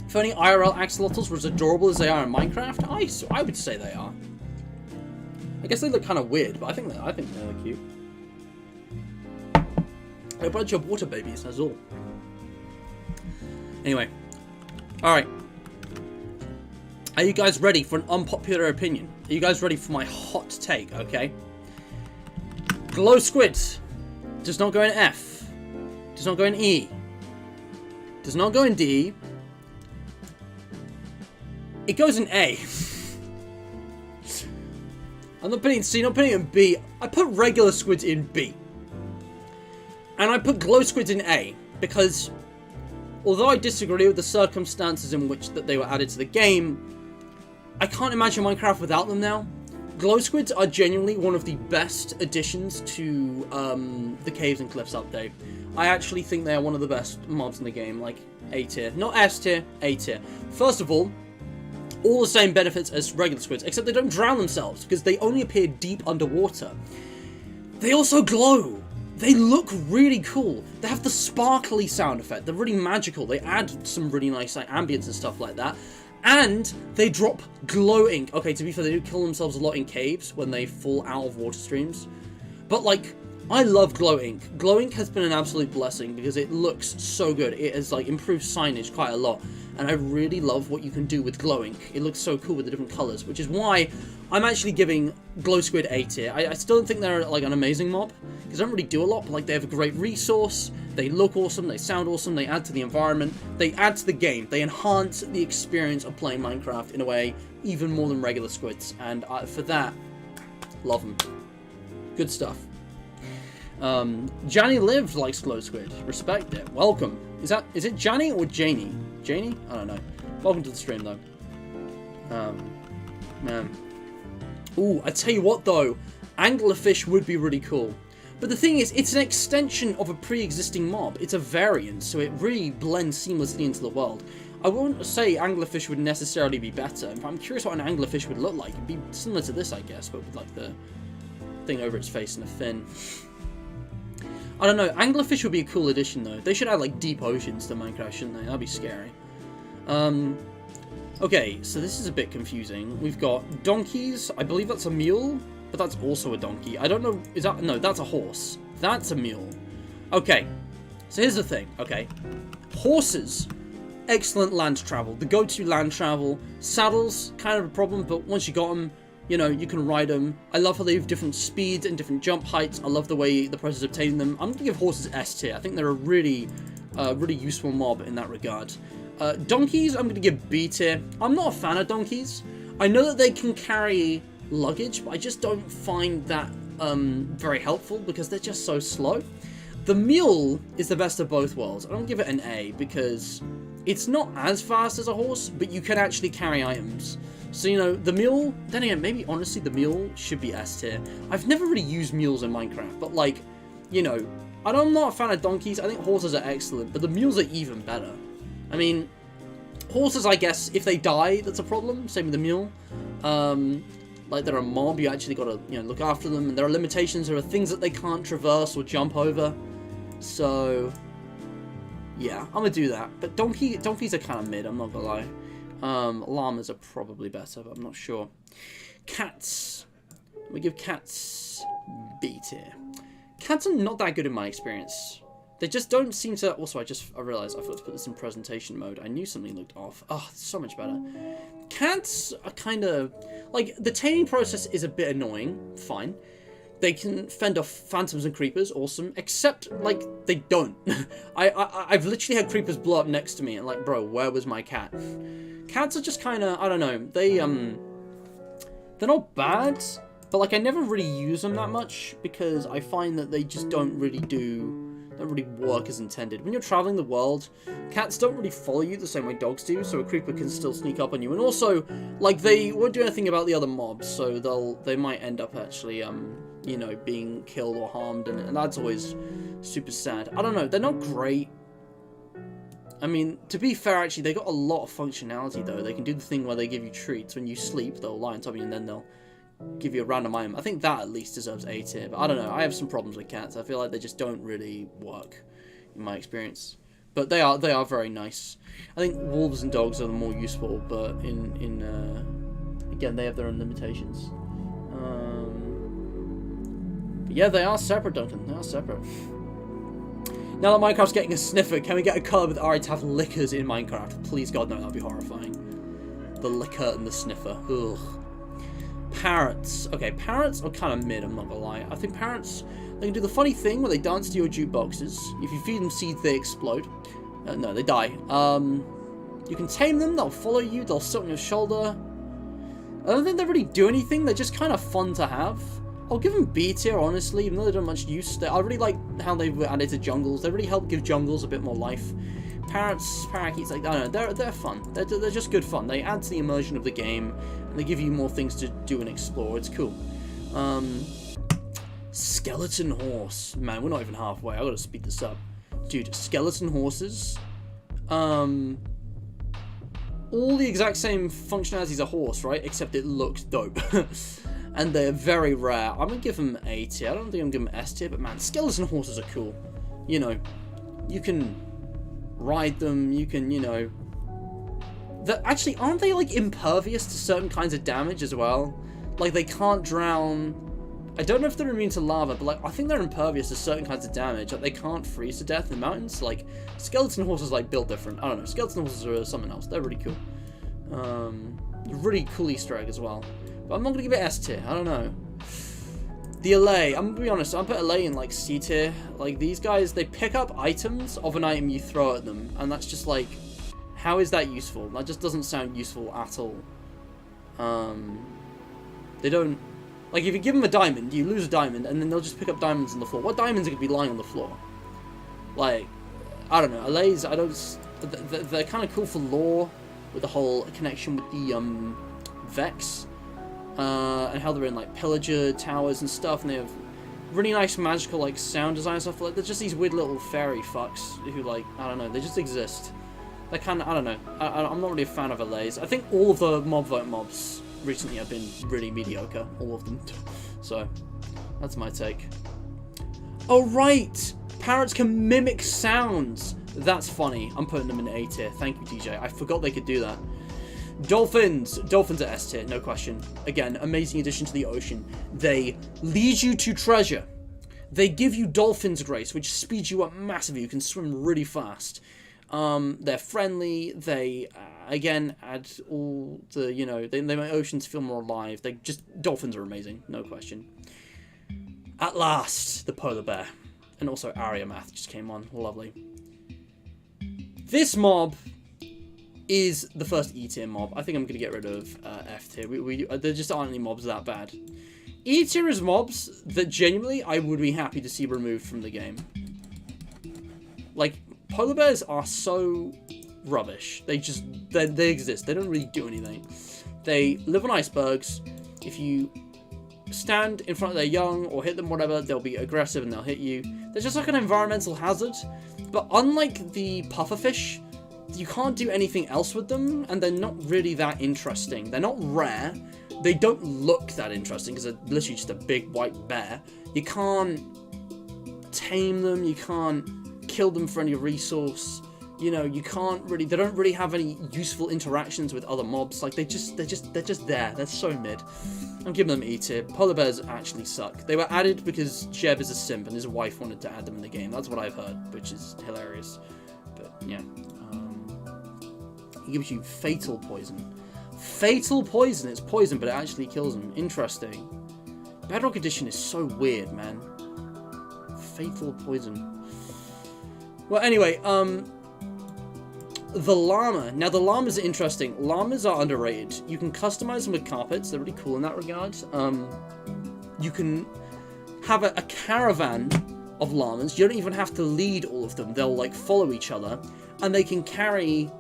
If only IRL axolotls were as adorable as they are in Minecraft, I would say they are. I guess they look kind of weird, but I think they're cute. They're a bunch of water babies, that's all. Anyway. Alright. Are you guys ready for an unpopular opinion? Are you guys ready for my hot take, okay? Glow squid does not go in F. Does not go in E. Does not go in D. It goes in A. I'm not putting C, not putting it in B. I put regular squids in B. And I put glow squids in A, because although I disagree with the circumstances in which that they were added to the game, I can't imagine Minecraft without them now. Glow squids are genuinely one of the best additions to the Caves and Cliffs update. I actually think they are one of the best mobs in the game, like A tier. Not S tier, A tier. First of all the same benefits as regular squids, except they don't drown themselves, because they only appear deep underwater. They also glow. They look really cool. They have the sparkly sound effect. They're really magical. They add some really nice like ambience and stuff like that. And they drop glow ink. Okay, to be fair, they do kill themselves a lot in caves when they fall out of water streams. But, like, I love glow ink. Glow ink has been an absolute blessing because it looks so good. It has, like, improved signage quite a lot. And I really love what you can do with glow ink. It looks so cool with the different colours, which is why I'm actually giving glow squid A tier. I still don't think they're, like, an amazing mob, because they don't really do a lot, but, like, they have a great resource, they look awesome, they sound awesome, they add to the environment, they add to the game, they enhance the experience of playing Minecraft in a way even more than regular squids, and for that, love them. Good stuff. Janny Live likes glow squid. Respect it. Welcome. Is it Janny or Janie? Janie? I don't know. Welcome to the stream, though. Man. Ooh, I tell you what, though. Anglerfish would be really cool. But the thing is, it's an extension of a pre-existing mob. It's a variant, so it really blends seamlessly into the world. I wouldn't say anglerfish would necessarily be better. In fact, I'm curious what an anglerfish would look like. It'd be similar to this, I guess, but with, like, the thing over its face and a fin. I don't know. Anglerfish would be a cool addition, though. They should add, like, deep oceans to Minecraft, shouldn't they? That'd be scary. Okay, so this is a bit confusing. We've got donkeys. I believe that's a mule, but that's also a donkey. I don't know. Is that... No, that's a horse. That's a mule. Okay. So here's the thing, okay? Horses. Excellent land travel. The go-to land travel. Saddles, kind of a problem, but once you got them, you know, you can ride them. I love how they have different speeds and different jump heights. I love the way the process of obtaining them. I'm going to give horses S tier. I think they're a really useful mob in that regard. Donkeys, I'm going to give B tier. I'm not a fan of donkeys. I know that they can carry luggage, but I just don't find that very helpful because they're just so slow. The mule is the best of both worlds. I don't give it an A because it's not as fast as a horse, but you can actually carry items. So, you know, the mule, then again, maybe honestly the mule should be S tier. I've never really used mules in Minecraft, but like, you know, I'm not a fan of donkeys. I think horses are excellent, but the mules are even better. I mean, horses, I guess, if they die, that's a problem. Same with the mule. Like, they're a mob, you actually gotta, you know, look after them, and there are limitations, there are things that they can't traverse or jump over. So, yeah, I'm gonna do that. But donkeys are kind of mid, I'm not gonna lie. Llamas are probably better, but I'm not sure. Cats. We give cats B tier. Cats are not that good in my experience. They just don't seem to... Also, I realised I forgot to put this in presentation mode. I knew something looked off. Oh, it's so much better. Cats are kind of... Like, the taming process is a bit annoying. Fine. They can fend off phantoms and creepers. Awesome. Except, like, they don't. I've literally had creepers blow up next to me. And, like, bro, where was my cat? Cats are just kind of... I don't know. They're not bad. But, like, I never really use them that much. Because I find that they just don't really work as intended. When you're traveling the world, cats don't really follow you the same way dogs do, so a creeper can still sneak up on you. And also, like, they won't do anything about the other mobs, so they might end up actually, you you know, being killed or harmed, and that's always super sad. I don't know, they're not great. I mean, to be fair, actually, they got a lot of functionality, though. They can do the thing where they give you treats. When you sleep, they'll lie on top of you, and then they'll give you a random item. I think that at least deserves A tier, but I don't know. I have some problems with cats. I feel like they just don't really work, in my experience. But they are very nice. I think wolves and dogs are the more useful, but again, they have their own limitations. But yeah, they are separate, Duncan. They are separate. Now that Minecraft's getting a sniffer, can we get a colour with R to have lickers in Minecraft? Please, God, no, that'd be horrifying. The licker and the sniffer. Ugh. Parrots. Okay, parrots are kind of mid, I'm not gonna lie. I think parrots, they can do the funny thing where they dance to your jukeboxes. If you feed them seeds, they explode. No, they die. You can tame them, they'll follow you, they'll sit on your shoulder. I don't think they really do anything, they're just kind of fun to have. I'll give them B tier, honestly, even though they don't much use. I really like how they've added to jungles. They really help give jungles a bit more life. Parrots, parakeets, like, I don't know, they're fun. They're just good fun. They add to the immersion of the game, and they give you more things to do and explore. It's cool. Skeleton horse. Man, we're not even halfway. I gotta speed this up. Dude, skeleton horses. All the exact same functionality as a horse, right? Except it looks dope. And they're very rare. I'm gonna give them A tier. I don't think I'm gonna give them S tier, but man, skeleton horses are cool. You know, you can ride them, you can, you know... Actually, aren't they, like, impervious to certain kinds of damage as well? Like, they can't drown... I don't know if they're immune to lava, but, like, I think they're impervious to certain kinds of damage. Like, they can't freeze to death in mountains. Like, skeleton horses, like, built different. I don't know. Skeleton horses are something else. They're really cool. Really cool Easter egg as well. But I'm not going to give it S tier. I don't know. The allay. I'm going to be honest. I'm going to put allay in, like, C tier. Like, these guys, they pick up items of an item you throw at them. And that's just, like, how is that useful? That just doesn't sound useful at all. They don't... Like, if you give them a diamond, you lose a diamond, and then they'll just pick up diamonds on the floor. What diamonds are going to be lying on the floor? Like, I don't know. Allays, I don't... They're kind of cool for lore, with the whole connection with the, Vex. And how they're in, like, pillager towers and stuff, and they have really nice magical, like, sound design and stuff. Like, they're just these weird little fairy fucks who, like, I don't know, they just exist. They're kind of, I don't know, I'm not really a fan of allays. I think all of the mob vote mobs recently have been really mediocre, all of them. So, that's my take. Oh, right! Parrots can mimic sounds! That's funny. I'm putting them in A tier. Thank you, DJ. I forgot they could do that. Dolphins. Dolphins are S tier, no question. Again, amazing addition to the ocean. They lead you to treasure. They give you dolphin's grace, which speeds you up massively. You can swim really fast. They're friendly. They, again, add all the, you know, they make oceans feel more alive. Dolphins are amazing, no question. At last, the polar bear. And also Aria Math just came on. Lovely. This mob is the first E tier mob. I think I'm going to get rid of F tier. There just aren't any mobs that bad. E tier is mobs that genuinely I would be happy to see removed from the game. Like, polar bears are so rubbish. They exist. They don't really do anything. They live on icebergs. If you stand in front of their young or hit them, whatever, they'll be aggressive and they'll hit you. They're just like an environmental hazard. But unlike the pufferfish, you can't do anything else with them, and they're not really that interesting. They're not rare. They don't look that interesting because they're literally just a big white bear. You can't tame them. You can't kill them for any resource. You know, you can't really. They don't really have any useful interactions with other mobs. Like they're just there. They're so mid. I'm giving them E tier. Polar bears actually suck. They were added because Jeb is a simp and his wife wanted to add them in the game. That's what I've heard, which is hilarious. But yeah. He gives you fatal poison. Fatal poison! It's poison, but it actually kills them. Interesting. Bedrock Edition is so weird, man. Fatal poison. Well, anyway, the llama. Now, the llamas are interesting. Llamas are underrated. You can customize them with carpets. They're really cool in that regard. You can have a caravan of llamas. You don't even have to lead all of them. They'll, like, follow each other. And they can carry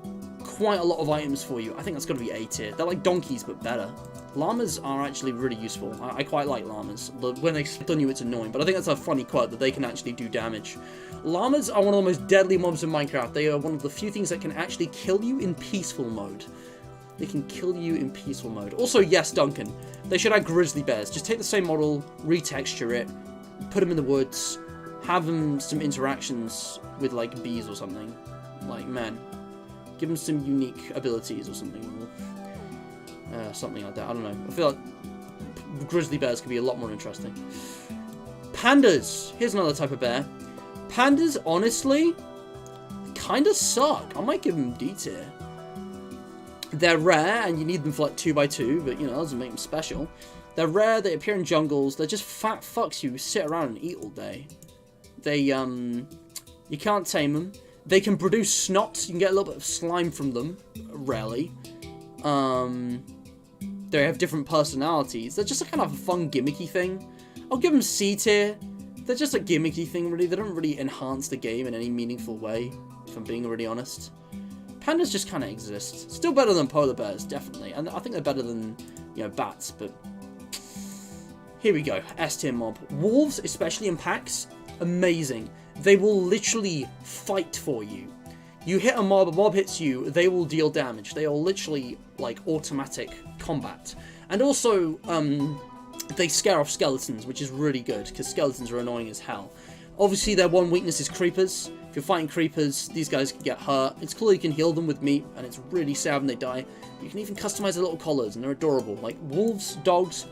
quite a lot of items for you. I think that's got to be A tier. They're like donkeys, but better. Llamas are actually really useful. I quite like llamas. When they spit on you, it's annoying, but I think that's a funny quirk that they can actually do damage. Llamas are one of the most deadly mobs in Minecraft. They are one of the few things that can actually kill you in peaceful mode. They can kill you in peaceful mode. Also, yes, Duncan, they should add grizzly bears. Just take the same model, retexture it, put them in the woods, have them some interactions with, like, bees or something. Like, man, give them some unique abilities or something. Something like that. I don't know. I feel like grizzly bears could be a lot more interesting. Pandas. Here's another type of bear. Pandas, honestly, kind of suck. I might give them D tier. They're rare, and you need them for like 2x2, but you know, that doesn't make them special. They're rare, they appear in jungles, they're just fat fucks you sit around and eat all day. They, you can't tame them. They can produce snot, you can get a little bit of slime from them, rarely. They have different personalities. They're just a kind of a fun, gimmicky thing. I'll give them C tier. They're just a gimmicky thing, really. They don't really enhance the game in any meaningful way, if I'm being really honest. Pandas just kind of exist. Still better than polar bears, definitely. And I think they're better than, you know, bats, but... Here we go. S tier mob. Wolves, especially in packs, amazing. They will literally fight for you. You hit a mob hits you, they will deal damage. They are literally, like, automatic combat. And also, they scare off skeletons, which is really good, because skeletons are annoying as hell. Obviously, their one weakness is creepers. If you're fighting creepers, these guys can get hurt. It's cool you can heal them with meat, and it's really sad when they die. You can even customize their little collars, and they're adorable. Like, wolves, dogs,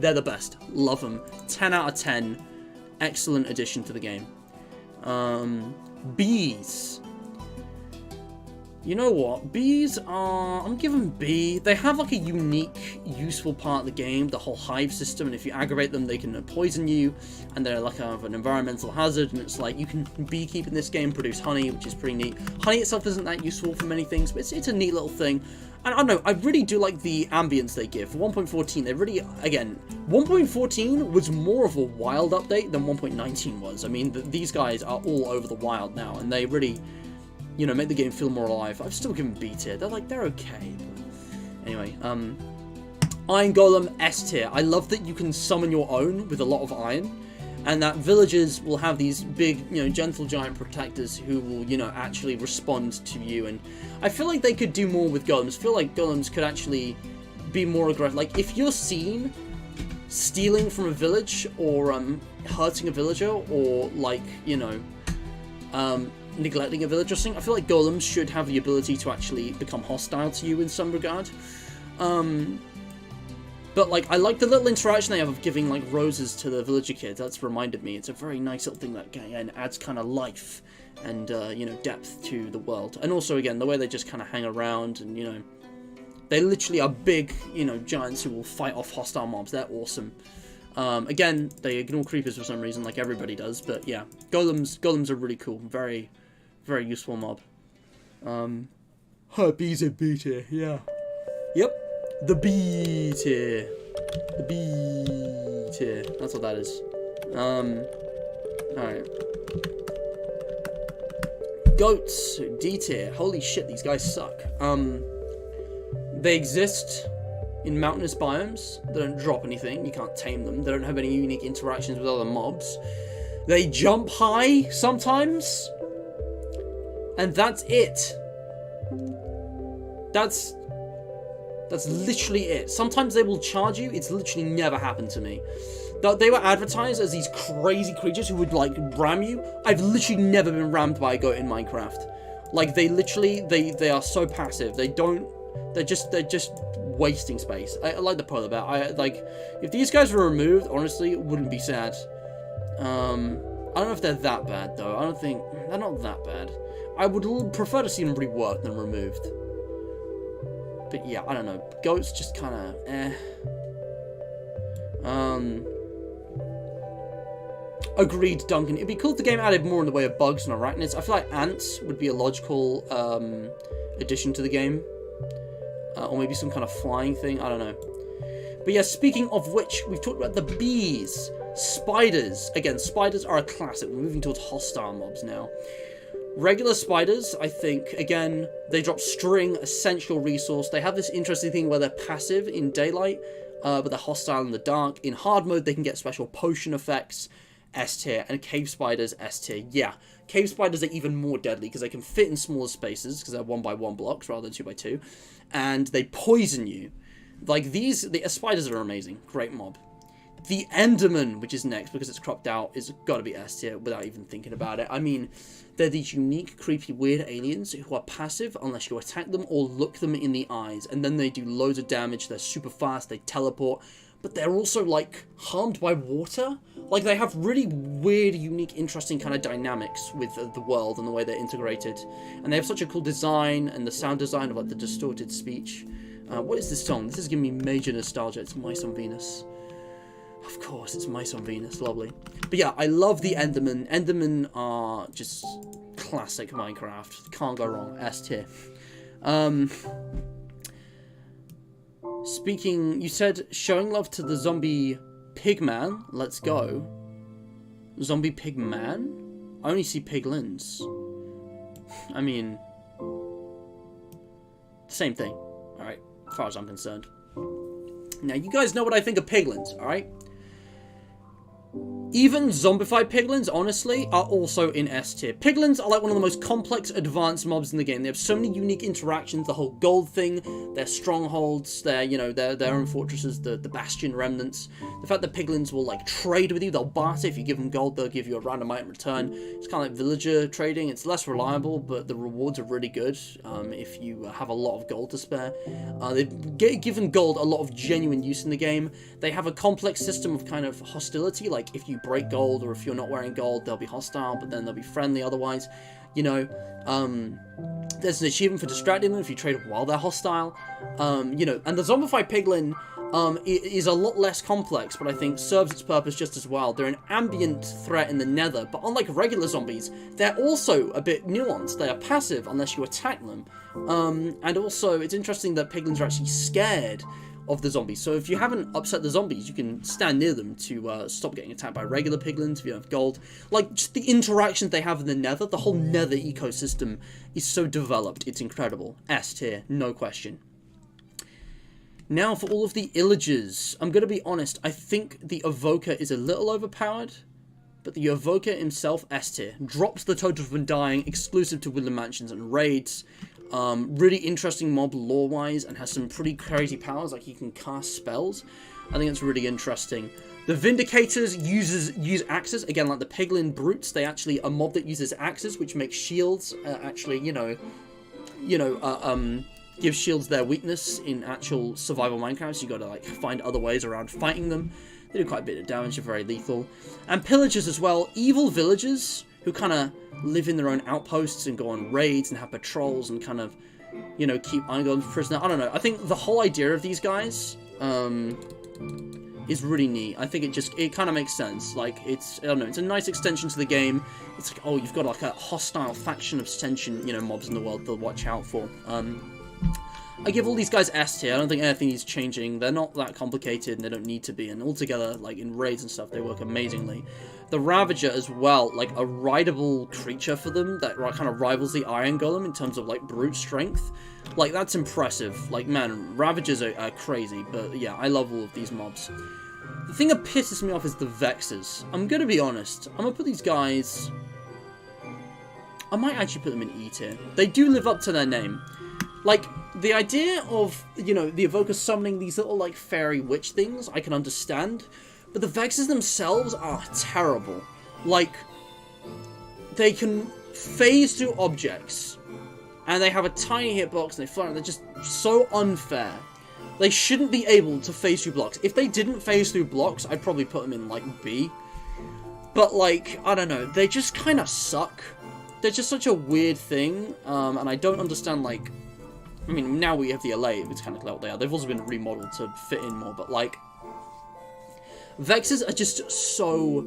they're the best. Love them. 10 out of 10. Excellent addition to the game. Bees. You know what? Bees are... I'm giving B. They have like a unique, useful part of the game, the whole hive system, and if you aggravate them, they can poison you, and they're like kind of an environmental hazard, and it's like, you can beekeep in this game, produce honey, which is pretty neat. Honey itself isn't that useful for many things, but it's a neat little thing. And I don't know, I really do like the ambience they give. For 1.14, they really, again, 1.14 was more of a wild update than 1.19 was. I mean, these guys are all over the wild now, and they really... you know, make the game feel more alive. I've still given B tier. They're okay. But anyway, Iron Golem, S tier. I love that you can summon your own with a lot of iron, and that villagers will have these big, you know, gentle giant protectors who will, you know, actually respond to you. And I feel like they could do more with golems. I feel like golems could actually be more aggressive. Like, if you're seen stealing from a village, or hurting a villager, or like, you know, neglecting a village or something, I feel like golems should have the ability to actually become hostile to you in some regard. But like, I like the little interaction they have of giving like roses to the villager kids. That's reminded me. It's a very nice little thing that again adds kind of life and you know, depth to the world. And also again, the way they just kind of hang around, and you know, they literally are big, you know, giants who will fight off hostile mobs. They're awesome. Again, they ignore creepers for some reason, like everybody does. But yeah, golems are really cool. Very, very useful mob. Bees and B tier, yeah. Yep, the B tier. The B tier. That's what that is. Alright. Goats, D tier. Holy shit, these guys suck. They exist in mountainous biomes. They don't drop anything. You can't tame them. They don't have any unique interactions with other mobs. They jump high sometimes. And that's it. That's literally it. Sometimes they will charge you. It's literally never happened to me. They were advertised as these crazy creatures who would like ram you. I've literally never been rammed by a goat in Minecraft. Like, they literally, they are so passive. They're just wasting space. I like the polar bear. Like, if these guys were removed, honestly, it wouldn't be sad. I don't know if they're that bad though. I don't think they're not that bad. I would prefer to see them reworked than removed. But yeah, I don't know. Goats just kind of eh. Agreed, Duncan. It'd be cool if the game added more in the way of bugs and arachnids. I feel like ants would be a logical addition to the game. Or maybe some kind of flying thing. I don't know. But yeah, speaking of which, we've talked about the bees. Spiders. Again, spiders are a classic. We're moving towards hostile mobs now. Regular spiders, I think, again, they drop string, essential resource. They have this interesting thing where they're passive in daylight, but they're hostile in the dark. In hard mode, they can get special potion effects, S tier, and cave spiders, S tier. Yeah, cave spiders are even more deadly because they can fit in smaller spaces because they're 1x1 blocks rather than 2x2, and they poison you. Like the spiders are amazing, great mob. The Enderman, which is next because it's cropped out, is got to be S tier without even thinking about it. I mean, they're these unique, creepy, weird aliens who are passive unless you attack them or look them in the eyes, and then they do loads of damage. They're super fast, they teleport, but they're also like harmed by water. Like they have really weird, unique, interesting kind of dynamics with the world and the way they're integrated, and they have such a cool design and the sound design of like the distorted speech. What is this song? This is giving me major nostalgia. It's Mice on Venus. Of course, it's Mice on Venus, lovely. But yeah, I love the Enderman. Endermen are just classic Minecraft. Can't go wrong. S tier. Speaking, you said showing love to the zombie pigman. Let's go. Zombie pigman? I only see piglins. I mean, same thing. Alright, as far as I'm concerned. Now, you guys know what I think of piglins, alright? Even zombified piglins, honestly, are also in S tier. Piglins are like one of the most complex, advanced mobs in the game. They have so many unique interactions, the whole gold thing, their strongholds, their, you know, their own fortresses, the bastion remnants. The fact that piglins will, like, trade with you, they'll barter. If you give them gold, they'll give you a random item in return. It's kind of like villager trading. It's less reliable, but the rewards are really good if you have a lot of gold to spare. They've given gold a lot of genuine use in the game. They have a complex system of kind of hostility, like if you break gold or if you're not wearing gold, they'll be hostile, but then they'll be friendly otherwise. You know, there's an achievement for distracting them if you trade while they're hostile. You know, and the zombified piglin is a lot less complex, but I think serves its purpose just as well. They're an ambient threat in the nether, but unlike regular zombies, they're also a bit nuanced. They are passive unless you attack them. And also, it's interesting that piglins are actually scared of the zombies. So if you haven't upset the zombies, you can stand near them to stop getting attacked by regular piglins if you have gold. Like, just the interactions they have in the nether, the whole nether ecosystem is so developed. It's incredible. S tier, no question. Now for all of the illagers, I'm going to be honest, I think the evoker is a little overpowered, but the evoker himself, S tier, drops the total from dying, exclusive to Woodland Mansions and raids. Really interesting mob lore-wise, and has some pretty crazy powers, like he can cast spells. I think it's really interesting. The Vindicators use axes, again like the Piglin Brutes. They actually, a mob that uses axes, which makes shields, actually, give shields their weakness in actual survival Minecraft, so you gotta like find other ways around fighting them. They do quite a bit of damage, they're very lethal. And Pillagers as well, evil villagers, who kind of live in their own outposts and go on raids and have patrols and kind of, you know, keep Iron Golems prisoner. I don't know. I think the whole idea of these guys is really neat. I think it kind of makes sense. Like, I don't know, it's a nice extension to the game. It's like, oh, you've got like a hostile faction of Stention, you know, mobs in the world to watch out for. I give all these guys S tier. I don't think anything is changing. They're not that complicated and they don't need to be. And altogether, like in raids and stuff, they work amazingly. The Ravager as well, like a rideable creature for them that kind of rivals the Iron Golem in terms of like brute strength. Like, that's impressive. Like, man, Ravagers are crazy. But yeah, I love all of these mobs. The thing that pisses me off is the Vexes. I'm gonna be honest. I'm gonna put these guys... I might actually put them in E tier. They do live up to their name. Like, the idea of, you know, the Evoker summoning these little, like, fairy witch things, I can understand. But the Vexes themselves are terrible. Like, they can phase through objects, and they have a tiny hitbox, and they fly around. They're just so unfair. They shouldn't be able to phase through blocks. If they didn't phase through blocks, I'd probably put them in, like, B. But, like, I don't know. They just kind of suck. They're just such a weird thing, and I don't understand, like... I mean, now we have the LA, it's kind of clear what they are. They've also been remodeled to fit in more, but, like... Vexes are just so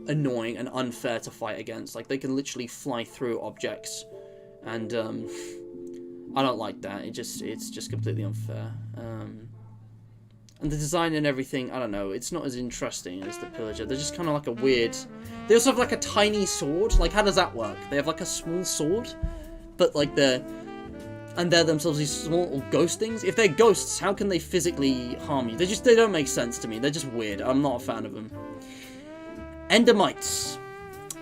annoying and unfair to fight against. Like, they can literally fly through objects, and, I don't like that. It's just completely unfair. And the design and everything, I don't know, it's not as interesting as the pillager. They're just kind of like a weird... They also have like a tiny sword. Like, how does that work? They have like a small sword, but like they're themselves these small little ghost things. If they're ghosts, how can they physically harm you? They don't make sense to me. They're just weird. I'm not a fan of them. Endermites.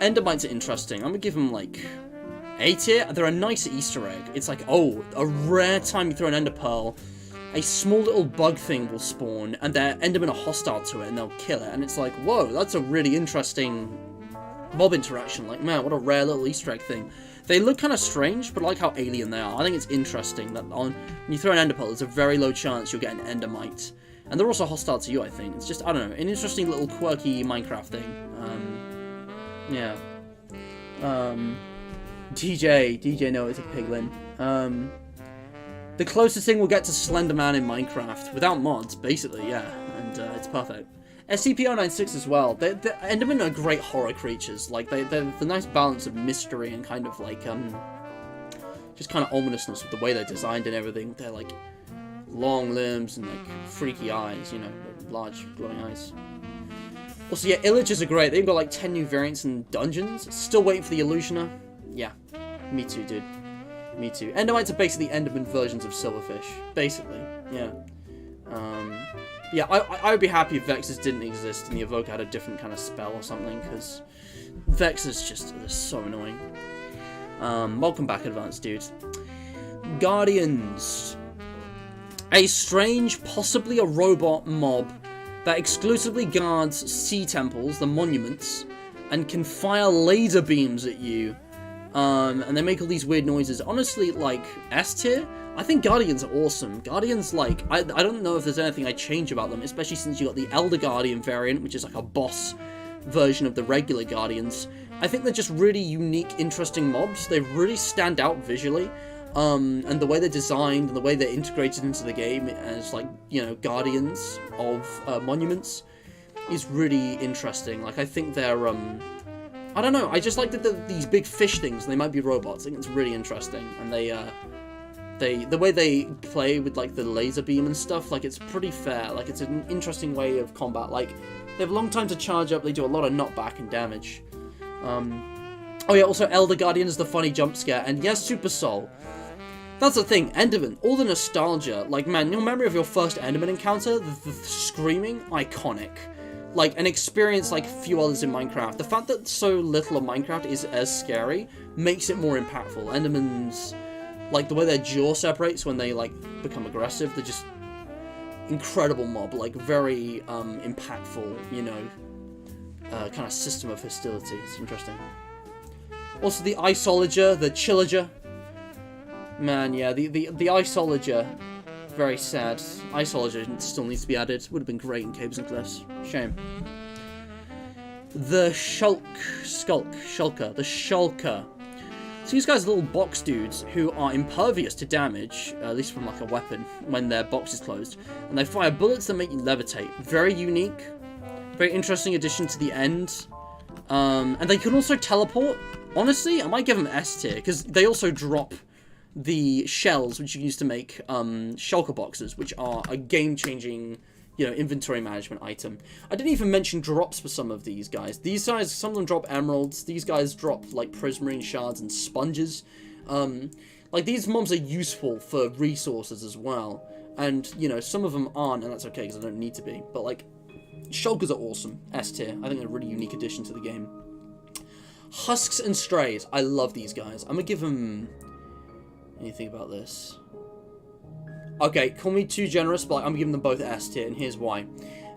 Endermites are interesting. I'm gonna give them like A tier. They're a nice Easter egg. It's like, oh, a rare time you throw an ender pearl, a small little bug thing will spawn, and their endermen are hostile to it, and they'll kill it. And it's like, whoa, that's a really interesting mob interaction. Like, man, what a rare little Easter egg thing. They look kind of strange, but I like how alien they are. I think it's interesting that when you throw an ender pearl, there's a very low chance you'll get an endermite. And they're also hostile to you, I think. It's just, I don't know, an interesting little quirky Minecraft thing. Yeah. DJ, no, it's a piglin. The closest thing we'll get to Slenderman in Minecraft, without mods, basically, yeah, and it's perfect. SCP-096 as well. The Endermen are great horror creatures. Like, they're the nice balance of mystery and kind of like, just kind of ominousness with the way they're designed and everything. They're like long limbs and like freaky eyes, you know, large glowing eyes. Also, yeah, Illagers are great. They've got like 10 new variants in dungeons. Still waiting for the Illusioner. Yeah, me too, dude. Me too. Endermites are basically Enderman versions of Silverfish. Basically, yeah. Yeah, I would be happy if Vexes didn't exist and the Evoker had a different kind of spell or something, because Vexes just are so annoying. Welcome back, Advanced Dude. Guardians. A strange, possibly a robot mob that exclusively guards sea temples, the monuments, and can fire laser beams at you. And they make all these weird noises. Honestly, like, S tier? I think Guardians are awesome. Guardians, like, I don't know if there's anything I'd change about them, especially since you got the Elder Guardian variant, which is like a boss version of the regular Guardians. I think they're just really unique, interesting mobs. They really stand out visually. And the way they're designed and the way they're integrated into the game as, like, you know, Guardians of monuments is really interesting. Like, I think they're, I don't know, I just like that these big fish things, they might be robots. I think it's really interesting. And the way they play with, like, the laser beam and stuff, like, it's pretty fair. Like, it's an interesting way of combat. Like, they have a long time to charge up, they do a lot of knockback and damage. Oh yeah, also Elder Guardian is the funny jump scare, and yes, Super Soul. That's the thing, Enderman, all the nostalgia, like, man, your memory of your first Enderman encounter, the screaming, iconic. Like, an experience like few others in Minecraft. The fact that so little of Minecraft is as scary makes it more impactful. Endermans, like, the way their jaw separates when they, like, become aggressive, they're just incredible mob, like, very, impactful, you know, kind of system of hostility. It's interesting. Also, the Isolager, the Chillager. Man, yeah, the Isolager, very sad. Isolager still needs to be added. Would have been great in Caves and Cliffs. Shame. The Shulker. So these guys are little box dudes who are impervious to damage, at least from like a weapon, when their box is closed. And they fire bullets that make you levitate. Very unique. Very interesting addition to the end. And they can also teleport. Honestly, I might give them S tier, because they also drop the shells, which you can use to make shulker boxes, which are a game-changing, you know, inventory management item. I didn't even mention drops for some of these guys. These guys, some of them drop emeralds. These guys drop, like, prismarine shards and sponges. Like, these mobs are useful for resources as well. And, you know, some of them aren't, and that's okay, because I don't need to be. But, like, shulkers are awesome. S tier. I think they're a really unique addition to the game. Husks and Strays. I love these guys. I'm gonna give them... Anything about this? Okay, call me too generous, but I'm giving them both S tier, and here's why.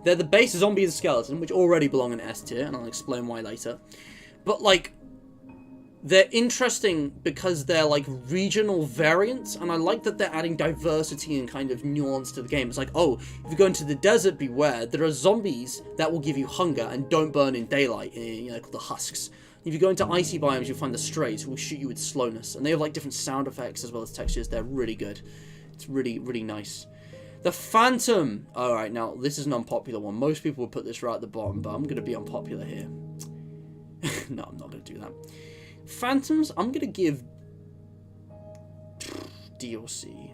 They're the base zombie and skeleton, which already belong in S tier, and I'll explain why later. But, like, they're interesting because they're, like, regional variants, and I like that they're adding diversity and kind of nuance to the game. It's like, oh, if you go into the desert, beware, there are zombies that will give you hunger and don't burn in daylight, you know, called the husks. If you go into icy biomes, you'll find the strays who will shoot you with slowness. And they have, like, different sound effects as well as textures. They're really good. It's really, really nice. The Phantom. Alright, now, this is an unpopular one. Most people would put this right at the bottom, but I'm going to be unpopular here. No, I'm not going to do that. Phantoms, I'm going to give D or C.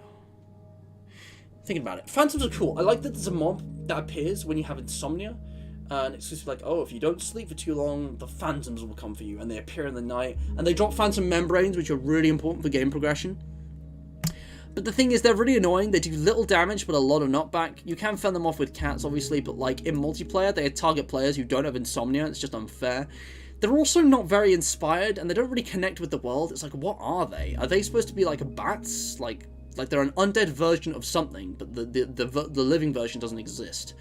thinking about it. Phantoms are cool. I like that there's a mob that appears when you have insomnia. And it's just like, oh, if you don't sleep for too long, the phantoms will come for you. And they appear in the night. And they drop phantom membranes, which are really important for game progression. But the thing is, they're really annoying. They do little damage, but a lot of knockback. You can fend them off with cats, obviously. But like in multiplayer, they target players who don't have insomnia. It's just unfair. They're also not very inspired. And they don't really connect with the world. It's like, what are they? Are they supposed to be like bats? Like they're an undead version of something. But the living version doesn't exist.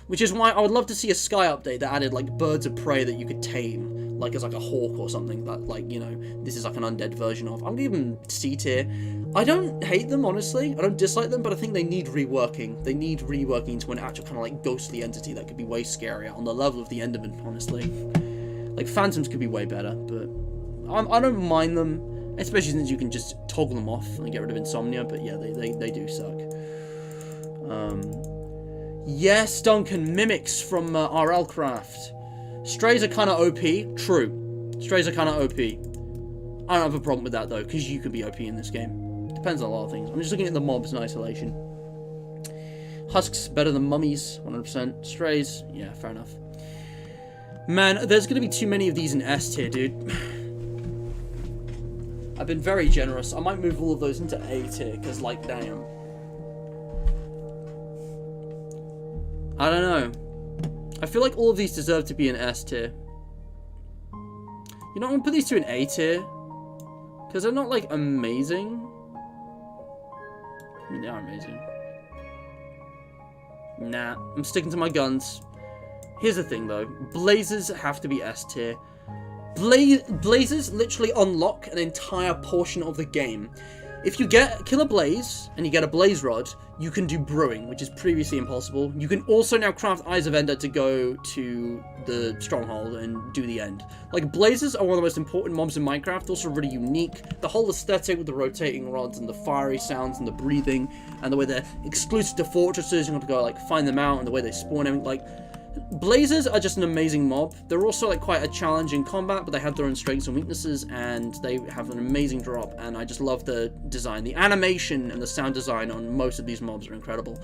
Which is why I would love to see a Sky update that added, like, birds of prey that you could tame. Like, as, like, a hawk or something that, like, you know, this is, like, an undead version of. I'm gonna give them C tier. I don't hate them, honestly. I don't dislike them, but I think they need reworking. They need reworking into an actual kind of, like, ghostly entity that could be way scarier on the level of the Enderman, honestly. Like, Phantoms could be way better, but I don't mind them. Especially since you can just toggle them off and get rid of insomnia, but yeah, they do suck. Yes, Duncan, mimics from RL Craft. Strays are kind of OP. True. Strays are kind of OP. I don't have a problem with that, though, because you can be OP in this game. Depends on a lot of things. I'm just looking at the mobs in isolation. Husks, better than mummies, 100%. Strays, yeah, fair enough. Man, there's going to be too many of these in S tier, dude. I've been very generous. I might move all of those into A tier, because, like, damn. I don't know. I feel like all of these deserve to be in S tier. You know, I'm gonna put these two in A tier. Because they're not, like, amazing. I mean, they are amazing. Nah, I'm sticking to my guns. Here's the thing, though. Blazers have to be S tier. Blazers literally unlock an entire portion of the game. If you kill a blaze, and you get a blaze rod, you can do brewing, which is previously impossible. You can also now craft Eyes of Ender to go to the stronghold and do the end. Like, blazes are one of the most important mobs in Minecraft, also really unique. The whole aesthetic with the rotating rods and the fiery sounds and the breathing, and the way they're exclusive to fortresses, you have to go, like, find them out, and the way they spawn, everything, like... Blazers are just an amazing mob. They're also like quite a challenge in combat, but they have their own strengths and weaknesses, and they have an amazing drop, and I just love the design. The animation and the sound design on most of these mobs are incredible.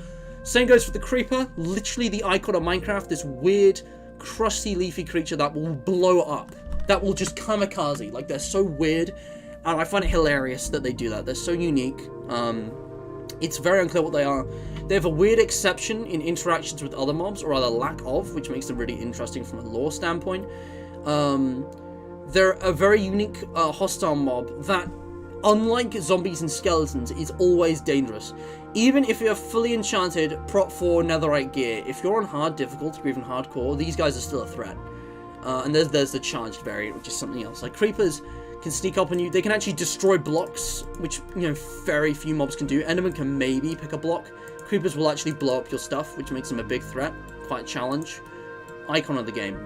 Same goes for the Creeper, literally the icon of Minecraft, this weird, crusty, leafy creature that will blow up. That will just kamikaze. Like, they're so weird, and I find it hilarious that they do that. They're so unique. It's very unclear what they are. They have a weird exception in interactions with other mobs, or rather lack of, which makes them really interesting from a lore standpoint. They're a very unique hostile mob that, unlike zombies and skeletons, is always dangerous. Even if you're fully enchanted, prot 4 netherite gear, if you're on hard difficulty or even hardcore, these guys are still a threat. And there's the charged variant, which is something else. Like, creepers can sneak up on you. They can actually destroy blocks, which, you know, very few mobs can do. Enderman can maybe pick a block. Creepers will actually blow up your stuff, which makes them a big threat. Quite a challenge. Icon of the game.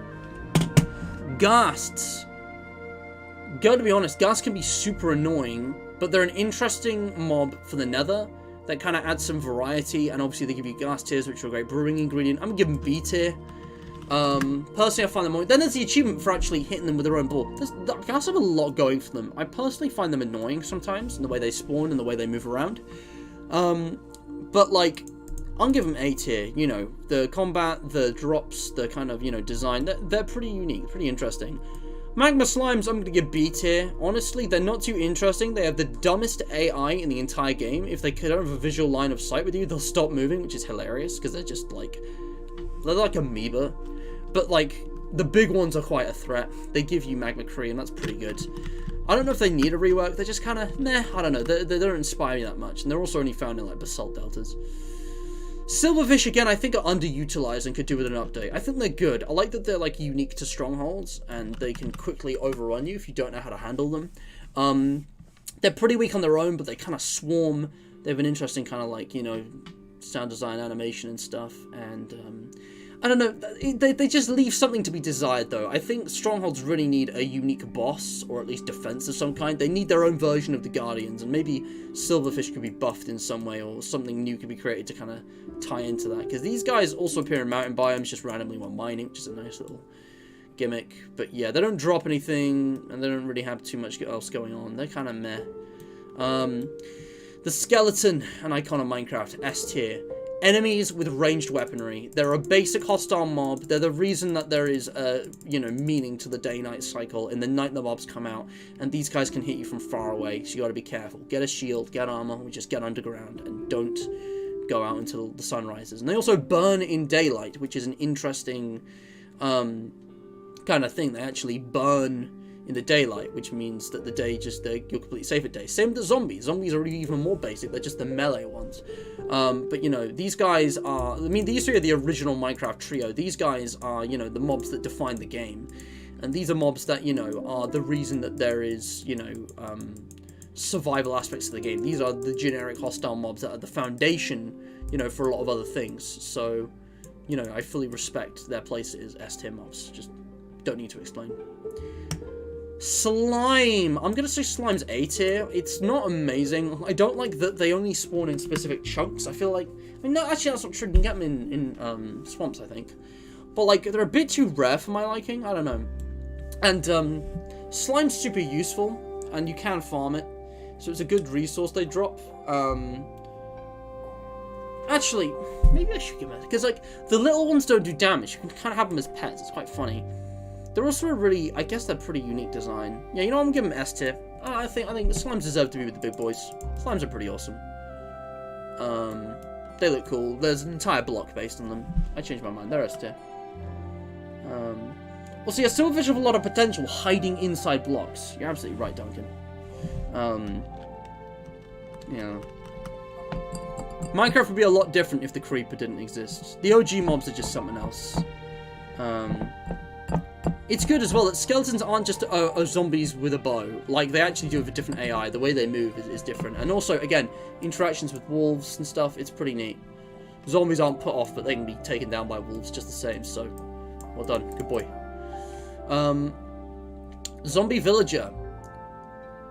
Ghasts. Gotta be honest, ghasts can be super annoying, but they're an interesting mob for the nether that kind of adds some variety, and obviously they give you ghast tiers, which are a great brewing ingredient. I'm gonna give them B tier. Personally, I find them annoying. Then there's the achievement for actually hitting them with their own ball. Ghasts have a lot going for them. I personally find them annoying sometimes, in the way they spawn and the way they move around. But, like, I'll give them A tier. You know, the combat, the drops, the kind of, you know, design, they're pretty unique, pretty interesting. Magma Slimes, I'm going to give B tier. Honestly, they're not too interesting. They have the dumbest AI in the entire game. If they don't have a visual line of sight with you, they'll stop moving, which is hilarious, because they're just, like, they're like amoeba. But, like, the big ones are quite a threat. They give you Magma Cree, and that's pretty good. I don't know if they need a rework. They're just kind of, meh, I don't know. They don't inspire me that much. And they're also only found in, like, basalt deltas. Silverfish, again, I think are underutilized and could do with an update. I think they're good. I like that they're, like, unique to strongholds, and they can quickly overrun you if you don't know how to handle them. They're pretty weak on their own, but they kind of swarm. They have an interesting kind of, like, you know, sound design, animation and stuff, and, I don't know, they just leave something to be desired, though. I think strongholds really need a unique boss, or at least defense of some kind. They need their own version of the Guardians, and maybe Silverfish could be buffed in some way, or something new could be created to kind of tie into that. Because these guys also appear in mountain biomes just randomly while mining, which is a nice little gimmick. But yeah, they don't drop anything, and they don't really have too much else going on. They're kind of meh. The skeleton, an icon of Minecraft, S tier. Enemies with ranged weaponry. They're a basic hostile mob. They're the reason that there is a, you know, meaning to the day-night cycle. In the night the mobs come out, and these guys can hit you from far away, so you gotta be careful. Get a shield, get armor, or just get underground, and don't go out until the sun rises. And they also burn in daylight, which is an interesting kind of thing. They actually burn in the daylight, which means that the day you're completely safe at day. Same with the zombies. Zombies are even more basic. They're just the melee ones. But you know, these guys are, I mean, these three are the original Minecraft trio. These guys are, you know, the mobs that define the game. And these are mobs that, you know, are the reason that there is, you know, survival aspects of the game. These are the generic hostile mobs that are the foundation, you know, for a lot of other things. So, you know, I fully respect their place as S tier mobs. Just don't need to explain. Slime. I'm gonna say Slime's A tier. It's not amazing. I don't like that they only spawn in specific chunks. I feel like, I mean, no, actually that's not true. You can get them in swamps, I think. But like, they're a bit too rare for my liking. I don't know. And Slime's super useful, and you can farm it, so it's a good resource they drop. Actually, maybe I should give it, because like the little ones don't do damage. You can kind of have them as pets. It's quite funny. They're also a really, I guess they're pretty unique design. Yeah, you know, I'm giving them S tier. I think the slimes deserve to be with the big boys. Slimes are pretty awesome. They look cool. There's an entire block based on them. I changed my mind. They're S tier. Well, see, I still envision a lot of potential hiding inside blocks. You're absolutely right, Duncan. Yeah. Minecraft would be a lot different if the creeper didn't exist. The OG mobs are just something else. It's good as well that skeletons aren't just zombies with a bow. Like, they actually do have a different AI. The way they move is different. And also, again, interactions with wolves and stuff, it's pretty neat. Zombies aren't put off, but they can be taken down by wolves just the same, so well done. Good boy. Zombie villager.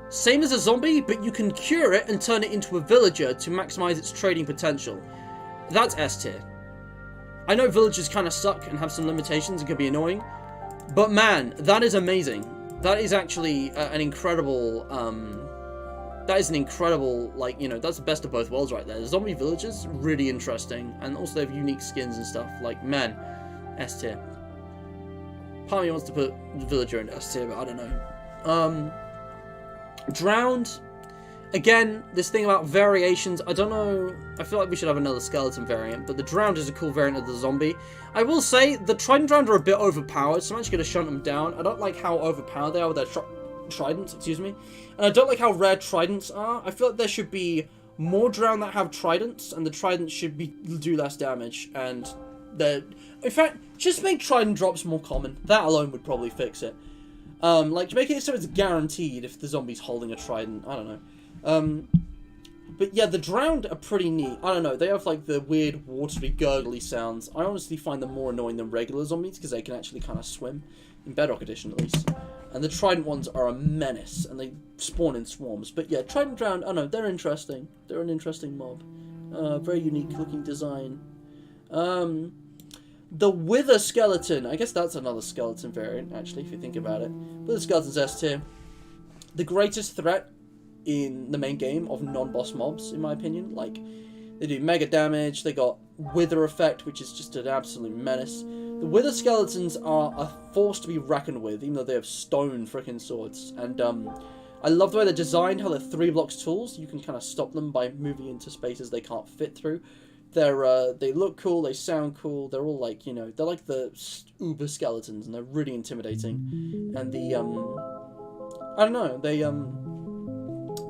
Same as a zombie, but you can cure it and turn it into a villager to maximize its trading potential. That's S tier. I know villagers kind of suck and have some limitations and can be annoying, but man, that is amazing. That is actually an incredible, like, you know, that's the best of both worlds right there. The zombie villagers, really interesting, and also they have unique skins and stuff. Like, man, S tier. Part of me wants to put villager in S tier, but I don't know. Drowned. Again, this thing about variations, I don't know, I feel like we should have another skeleton variant, but the Drowned is a cool variant of the zombie. I will say, the Trident Drowned are a bit overpowered, so I'm actually going to shunt them down. I don't like how overpowered they are with their tridents, excuse me. And I don't like how rare tridents are. I feel like there should be more Drowned that have tridents, and the tridents should do less damage, and in fact, just make trident drops more common. That alone would probably fix it. Like, make it so it's guaranteed if the zombie's holding a trident, I don't know. But yeah, the Drowned are pretty neat. I don't know, they have like the weird watery gurgly sounds. I honestly find them more annoying than regular zombies because they can actually kind of swim, in Bedrock Edition at least. And the Trident ones are a menace and they spawn in swarms. But yeah, Trident Drowned, I don't know, they're interesting. They're an interesting mob. Very unique looking design. The Wither Skeleton, I guess that's another skeleton variant actually if you think about it. Wither Skeleton's S tier. The greatest threat in the main game of non-boss mobs, in my opinion. Like, they do mega damage, they got Wither effect, which is just an absolute menace. The Wither Skeletons are a force to be reckoned with, even though they have stone frickin' swords. And, I love the way they're designed, how they're 3 blocks tools. You can kind of stop them by moving into spaces they can't fit through. They look cool, they sound cool, they're all like, you know, they're like the uber skeletons, and they're really intimidating. And the, I don't know,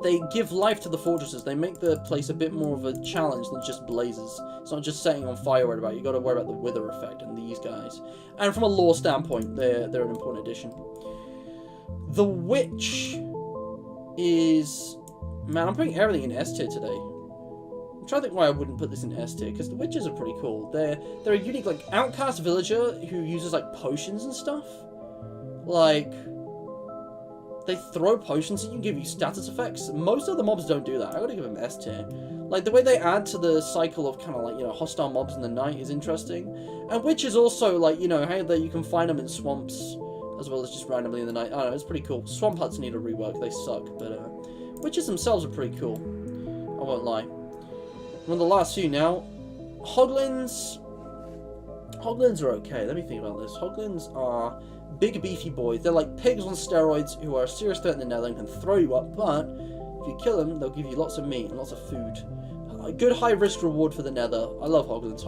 they give life to the fortresses. They make the place a bit more of a challenge than just blazes. It's not just setting on fire worried about. You got to worry about the wither effect and these guys. And from a lore standpoint, they're an important addition. The Witch is, man, I'm putting everything in S tier today. I'm trying to think why I wouldn't put this in S tier because the witches are pretty cool. They're a unique like outcast villager who uses like potions and stuff. Like, they throw potions at you, give you status effects. Most of the mobs don't do that. I gotta give them S tier. Like, the way they add to the cycle of kind of like, you know, hostile mobs in the night is interesting. And witches also, like, you know, how that you can find them in swamps as well as just randomly in the night. I don't know, it's pretty cool. Swamp huts need a rework, they suck, but witches themselves are pretty cool. won't lie. One of the last few now. Hoglins are okay. Let me think about this. Hoglins are big, beefy boys. They're like pigs on steroids who are a serious threat in the nether and can throw you up, but if you kill them, they'll give you lots of meat and lots of food. A good high-risk reward for the nether. I love Hoglins.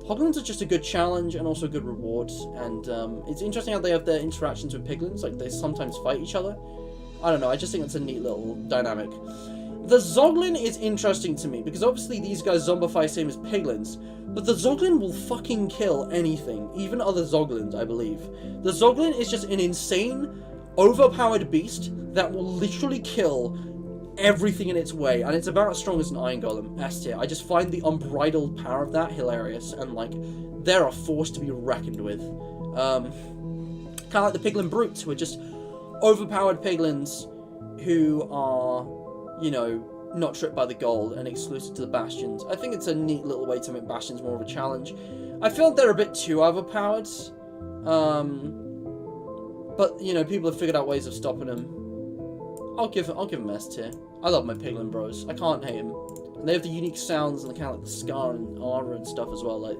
Hoglins are just a good challenge and also good rewards, and it's interesting how they have their interactions with piglins, like they sometimes fight each other. I don't know, I just think it's a neat little dynamic. The Zoglin is interesting to me, because obviously these guys zombify same as piglins, but the Zoglin will fucking kill anything, even other Zoglins, I believe. The Zoglin is just an insane, overpowered beast that will literally kill everything in its way, and it's about as strong as an Iron Golem, S tier. I just find the unbridled power of that hilarious, and like, they're a force to be reckoned with. Kind of like the Piglin Brutes, who are just overpowered piglins who are, you know, not tripped by the gold and exclusive to the Bastions. I think it's a neat little way to make Bastions more of a challenge. I feel like they're a bit too overpowered, but, you know, people have figured out ways of stopping them. I'll give them S tier. I love my Piglin bros. I can't hate them. And they have the unique sounds and the kind of like the scar and armor and stuff as well. Like,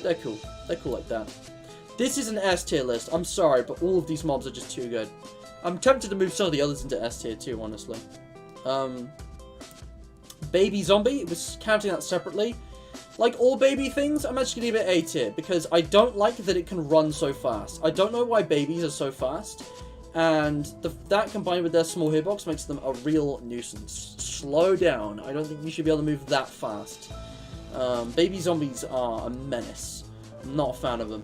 they're cool. They're cool like that. This is an S tier list. I'm sorry, but all of these mobs are just too good. I'm tempted to move some of the others into S tier too, honestly. Baby zombie, was counting that separately. Like all baby things, I'm actually going to give it A tier because I don't like that it can run so fast. I don't know why babies are so fast. And that combined with their small hitbox makes them a real nuisance. Slow down. I don't think you should be able to move that fast. Baby zombies are a menace. I'm not a fan of them.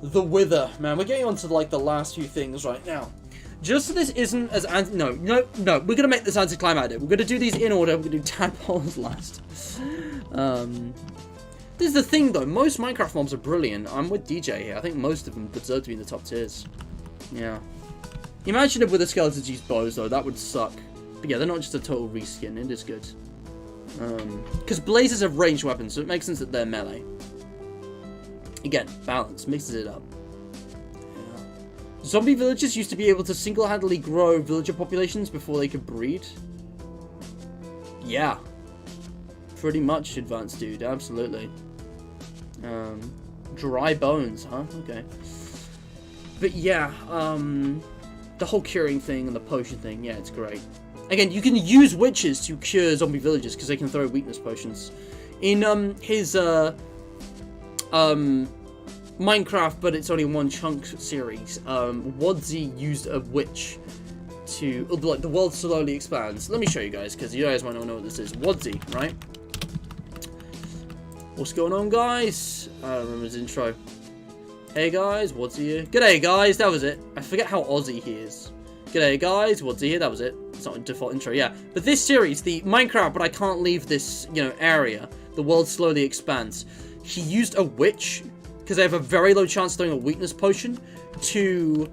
The Wither. Man, we're getting on to like the last few things right now. Just so this isn't as no, we're gonna make this anticlimactic. We're gonna do these in order. We're gonna do tadpoles last. This is the thing though, most Minecraft mobs are brilliant. I'm with DJ here. I think most of them deserve to be in the top tiers. Yeah. Imagine if with the skeletons use bows though, that would suck. But yeah, they're not just a total reskin, it is good. Because blazes have ranged weapons, so it makes sense that they're melee. Again, balance, mixes it up. Yeah. Zombie villagers used to be able to single-handedly grow villager populations before they could breed. Yeah. Pretty much advanced, dude, absolutely. Dry bones, huh? Okay. But yeah, the whole curing thing and the potion thing, yeah, it's great. Again, you can use witches to cure zombie villagers because they can throw weakness potions. In his Minecraft, but it's only one chunk series, Wadzi used a witch to, like, the world slowly expands. Let me show you guys, because you guys might not know what this is. Wadzi, right? What's going on, guys? I don't remember his intro. Hey guys, Wadzi here. G'day guys, that was it. I forget how Aussie he is. G'day guys, Wadzi here, that was it. It's not a default intro, yeah. But this series, the Minecraft, but I can't leave this, you know, area. The world slowly expands. He used a witch, because they have a very low chance of throwing a weakness potion, to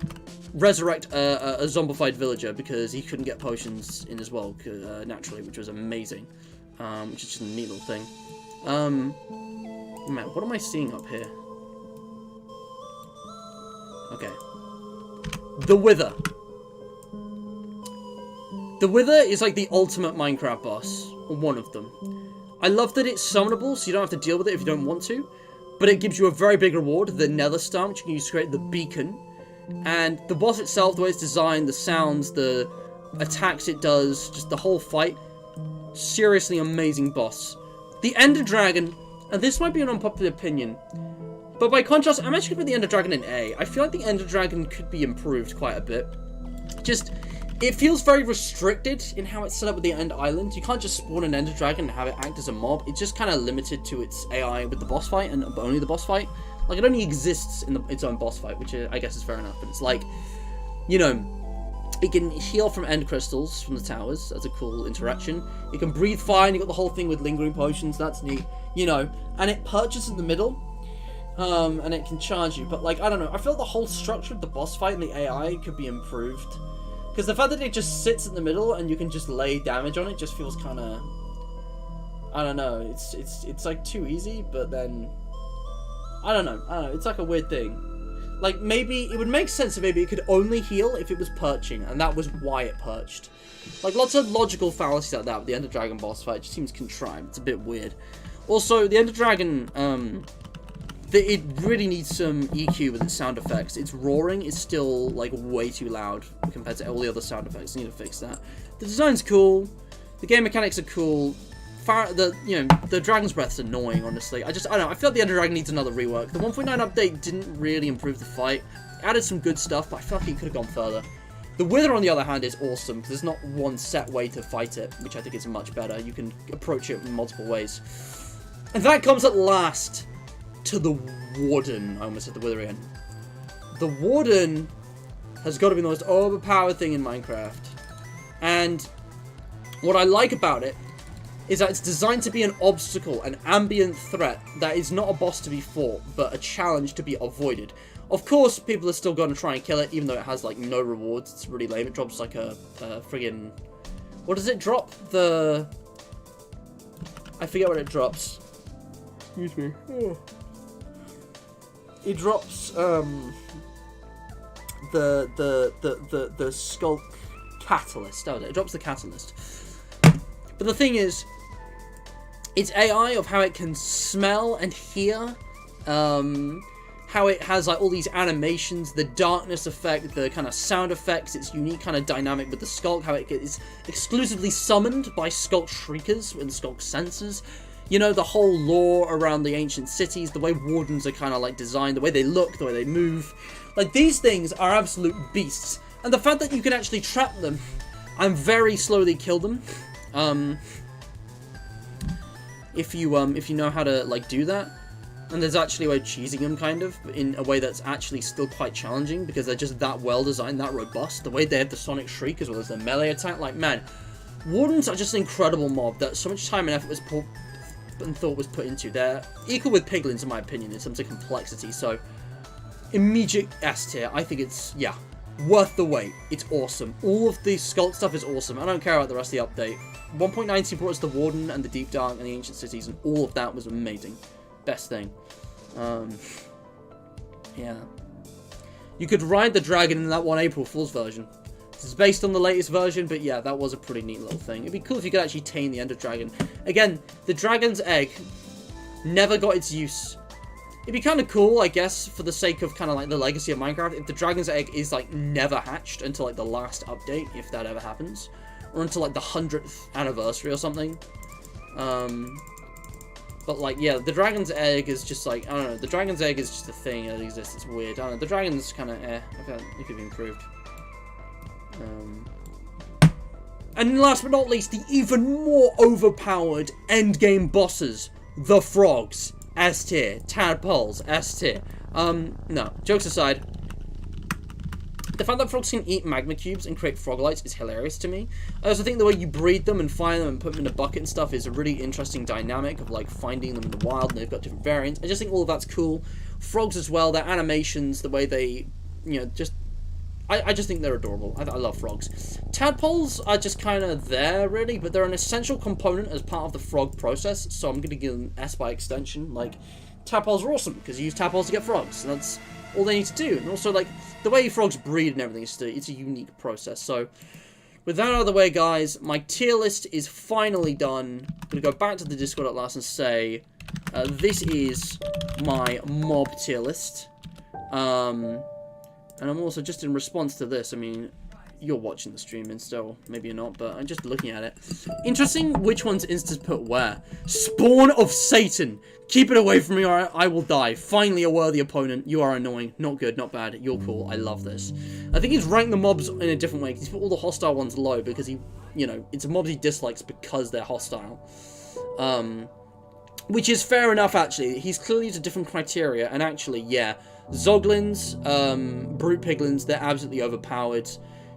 resurrect a zombified villager, because he couldn't get potions in as well, naturally, which was amazing. Which is just a neat little thing. Man, what am I seeing up here? Okay. The Wither. The Wither is like the ultimate Minecraft boss. Or one of them. I love that it's summonable, so you don't have to deal with it if you don't want to. But it gives you a very big reward, the Nether Star, which you can use to create the beacon. And the boss itself, the way it's designed, the sounds, the attacks it does, just the whole fight. Seriously amazing boss. The Ender Dragon, and this might be an unpopular opinion, but by contrast, I'm actually going to put the Ender Dragon in A. I feel like the Ender Dragon could be improved quite a bit. Just, it feels very restricted in how it's set up with the End Island. You can't just spawn an Ender Dragon and have it act as a mob. It's just kind of limited to its AI with the boss fight, and only the boss fight. Like, it only exists in its own boss fight, which I guess is fair enough, but it's like, you know, it can heal from end crystals from the towers. That's a cool interaction. It can breathe fire, and you got the whole thing with lingering potions. That's neat, you know. And it perches in the middle, and it can charge you. But like, I don't know. I feel the whole structure of the boss fight and the AI could be improved, because the fact that it just sits in the middle and you can just lay damage on it just feels kind of, I don't know. It's like too easy, but then I don't know. It's like a weird thing. Like, maybe it would make sense if maybe it could only heal if it was perching, and that was why it perched. Like, lots of logical fallacies like that with the Ender Dragon boss fight. It just seems contrived. It's a bit weird. Also, the Ender Dragon, it really needs some EQ with its sound effects. Its roaring is still, like, way too loud compared to all the other sound effects. I need to fix that. The design's cool. The game mechanics are cool. The Dragon's Breath's annoying, honestly. I don't know. I feel like the Ender Dragon needs another rework. The 1.9 update didn't really improve the fight. It added some good stuff, but I feel like it could have gone further. The Wither, on the other hand, is awesome, because there's not one set way to fight it, which I think is much better. You can approach it in multiple ways. And that comes at last to the Warden. I almost said the Wither again. The Warden has got to be the most overpowered thing in Minecraft. And what I like about it is that it's designed to be an obstacle, an ambient threat that is not a boss to be fought, but a challenge to be avoided. Of course, people are still going to try and kill it, even though it has, like, no rewards. It's really lame. It drops, like, a friggin... What does it drop? I forget what it drops. Excuse me. Oh. It drops, the Skulk Catalyst. That was it. It drops the Catalyst. But the thing is, its AI of how it can smell and hear, how it has like all these animations, the darkness effect, the kind of sound effects, its unique kind of dynamic with the Skulk, how it is exclusively summoned by Skulk Shriekers and Skulk Sensors. You know, the whole lore around the ancient cities, the way Wardens are kind of like designed, the way they look, the way they move. Like, these things are absolute beasts. And the fact that you can actually trap them and very slowly kill them, if you know how to, like, do that. And there's actually a way of cheesing them, kind of, in a way that's actually still quite challenging, because they're just that well designed, that robust. The way they have the Sonic Shriek as well as the melee attack, like, man, Wardens are just an incredible mob that so much time and effort was put and thought was put into. They're equal with Piglins, in my opinion, in terms of complexity, so immediate S tier. I think it's, yeah, worth the wait. It's awesome. All of the Skulk stuff is awesome. I don't care about the rest of the update. 1.19 brought us the Warden and the Deep Dark and the Ancient Cities, and all of that was amazing. Best thing. Yeah. You could ride the dragon in that one April Fool's version. This is based on the latest version, but yeah, that was a pretty neat little thing. It'd be cool if you could actually tame the Ender Dragon. Again, the dragon's egg never got its use. It'd be kind of cool, I guess, for the sake of kind of like the legacy of Minecraft, if the dragon's egg is like never hatched until like the last update, if that ever happens. Or until like the 100th anniversary or something. But like, yeah, the dragon's egg is just like, I don't know, the dragon's egg is just a thing that exists. It's weird. I don't know, the dragon's kind of I feel like it could be improved. And last but not least, the even more overpowered endgame bosses, the frogs, S tier, tadpoles, S tier. No, jokes aside, the fact that frogs can eat magma cubes and create frog lights is hilarious to me. I also think the way you breed them and find them and put them in a bucket and stuff is a really interesting dynamic of like finding them in the wild, and they've got different variants. I just think all of that's cool. Frogs as well, their animations, the way they, you know, just I just think they're adorable. I love frogs. Tadpoles are just kind of there, really, but they're an essential component as part of the frog process, so I'm going to give them S by extension. Like, tadpoles are awesome, because you use tadpoles to get frogs, and that's all they need to do. And also, like, the way frogs breed and everything, it's a unique process. So, with that out of the way, guys, my tier list is finally done. I'm going to go back to the Discord at last and say, this is my mob tier list. And I'm also, just in response to this, I mean, you're watching the stream and still, maybe you're not, but I'm just looking at it. Interesting which one's instance put where. Spawn of Satan. Keep it away from me or I will die. Finally a worthy opponent. You are annoying. Not good, not bad. You're cool. I love this. I think he's ranked the mobs in a different way. He's put all the hostile ones low because he, you know, it's mobs he dislikes because they're hostile. Which is fair enough, actually. He's clearly used a different criteria, and actually, yeah. Zoglins, Brute Piglins, they're absolutely overpowered,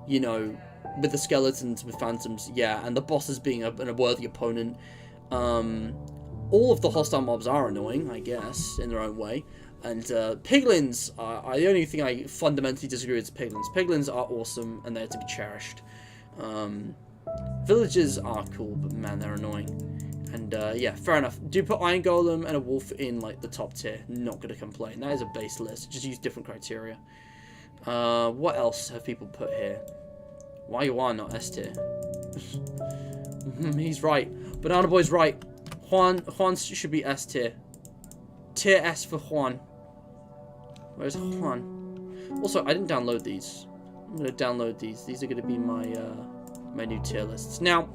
you know, with the skeletons, with phantoms, yeah, and the bosses being a worthy opponent. All of the hostile mobs are annoying, I guess, in their own way, and Piglins, the only thing I fundamentally disagree with is Piglins. Piglins are awesome, and they're to be cherished. Villagers are cool, but man, they're annoying. And yeah, fair enough. Do put Iron Golem and a Wolf in like the top tier. Not gonna complain. That is a base list. Just use different criteria. What else have people put here? Why you are not S tier? He's right. Banana Boy's right. Juan should be S tier. Tier S for Juan. Where's Juan? Also, I didn't download these. I'm gonna download these. These are gonna be my my new tier lists. Now,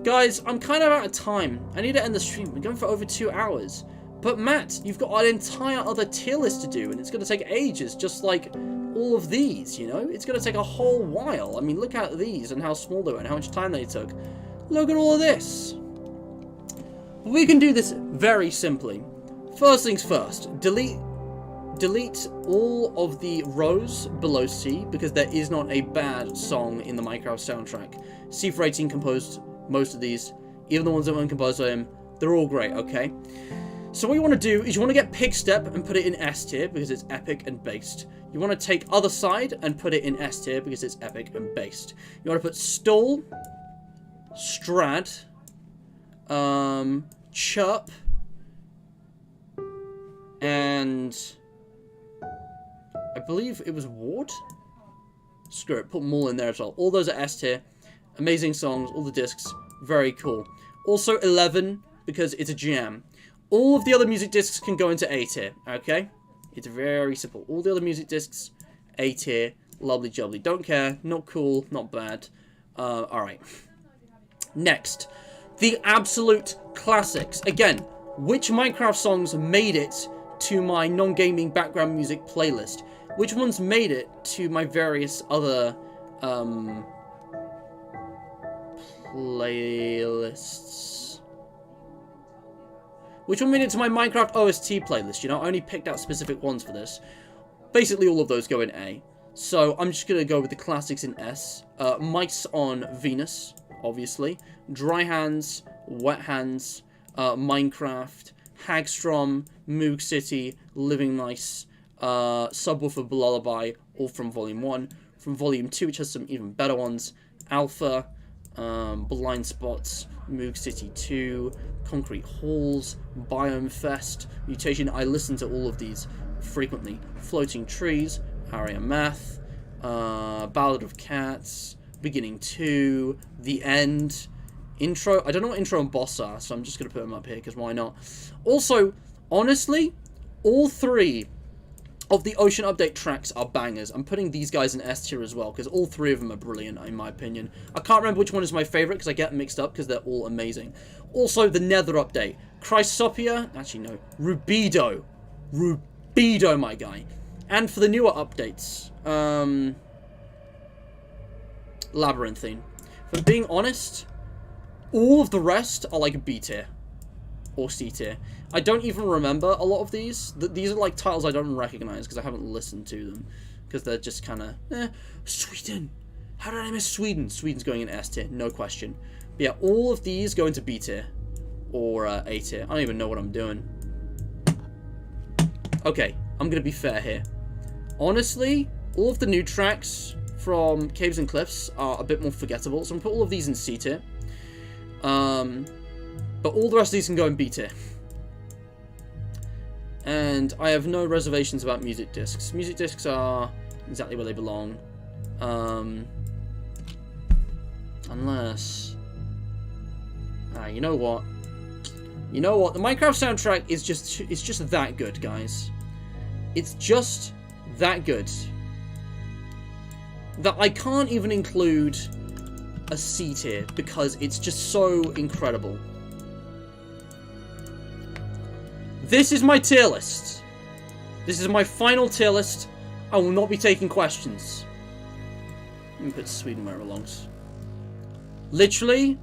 guys, I'm kind of out of time. I need to end the stream. We're going for over 2 hours. But Matt, you've got an entire other tier list to do, and it's gonna take ages, just like all of these, you know? It's gonna take a whole while. I mean, look at these and how small they were and how much time they took. Look at all of this. We can do this very simply. First things first, delete all of the rows below C, because there is not a bad song in the Minecraft soundtrack. C for 18 composed most of these, even the ones that weren't composed by him. They're all great, okay? So what you want to do is you want to get Pigstep and put it in S tier because it's epic and based. You want to take Other Side and put it in S tier because it's epic and based. You want to put Stall, Strad, Chirp, and I believe it was Ward? Screw it, put them all in there as well. All those are S tier. Amazing songs, all the discs, very cool. Also 11, because it's a jam. All of the other music discs can go into A tier, okay? It's very simple. All the other music discs, A tier, lovely jubbly. Don't care, not cool, not bad. Alright. Next, the absolute classics. Again, which Minecraft songs made it to my non-gaming background music playlist? Which ones made it to my various other playlists? Which one made it to my Minecraft OST playlist? You know, I only picked out specific ones for this. Basically, all of those go in A. So, I'm just going to go with the classics in S. Mice on Venus, obviously. Dry Hands, Wet Hands, Minecraft, Hagstrom, Moog City, Living Nice, Subwoofer Lullaby, all from Volume 1. From Volume 2, which has some even better ones, Alpha, Blind Spots, Moog City 2, Concrete Halls, Biome Fest, Mutation. I listen to all of these frequently. Floating Trees, Aria Math, Ballad of Cats, Beginning 2, The End, Intro. I don't know what Intro and Boss are, so I'm just going to put them up here, because why not? Also, honestly, all 3 of the Ocean Update tracks are bangers. I'm putting these guys in S tier as well, because all 3 of them are brilliant, in my opinion. I can't remember which one is my favorite, because I get mixed up, because they're all amazing. Also, the Nether Update. Chrysopia. Actually, no. Rubido. Rubido, my guy. And for the newer updates, Labyrinthine. If I'm being honest, all of the rest are like B tier. Or C tier. I don't even remember a lot of these. These are like titles I don't recognize because I haven't listened to them. Because they're just kind of, Sweden! How did I miss Sweden? Sweden's going in S tier, no question. But yeah, all of these go into B tier. Or A tier. I don't even know what I'm doing. Okay, I'm going to be fair here. Honestly, all of the new tracks from Caves and Cliffs are a bit more forgettable. So I'm going to put all of these in C tier. But all the rest of these can go in B tier. And I have no reservations about music discs. Music discs are exactly where they belong. Unless... you know what? You know what? The Minecraft soundtrack is just that good, guys. It's just that good. That I can't even include a C tier because it's just so incredible. This is my tier list. This is my final tier list. I will not be taking questions. Let me put Sweden where it belongs. Literally,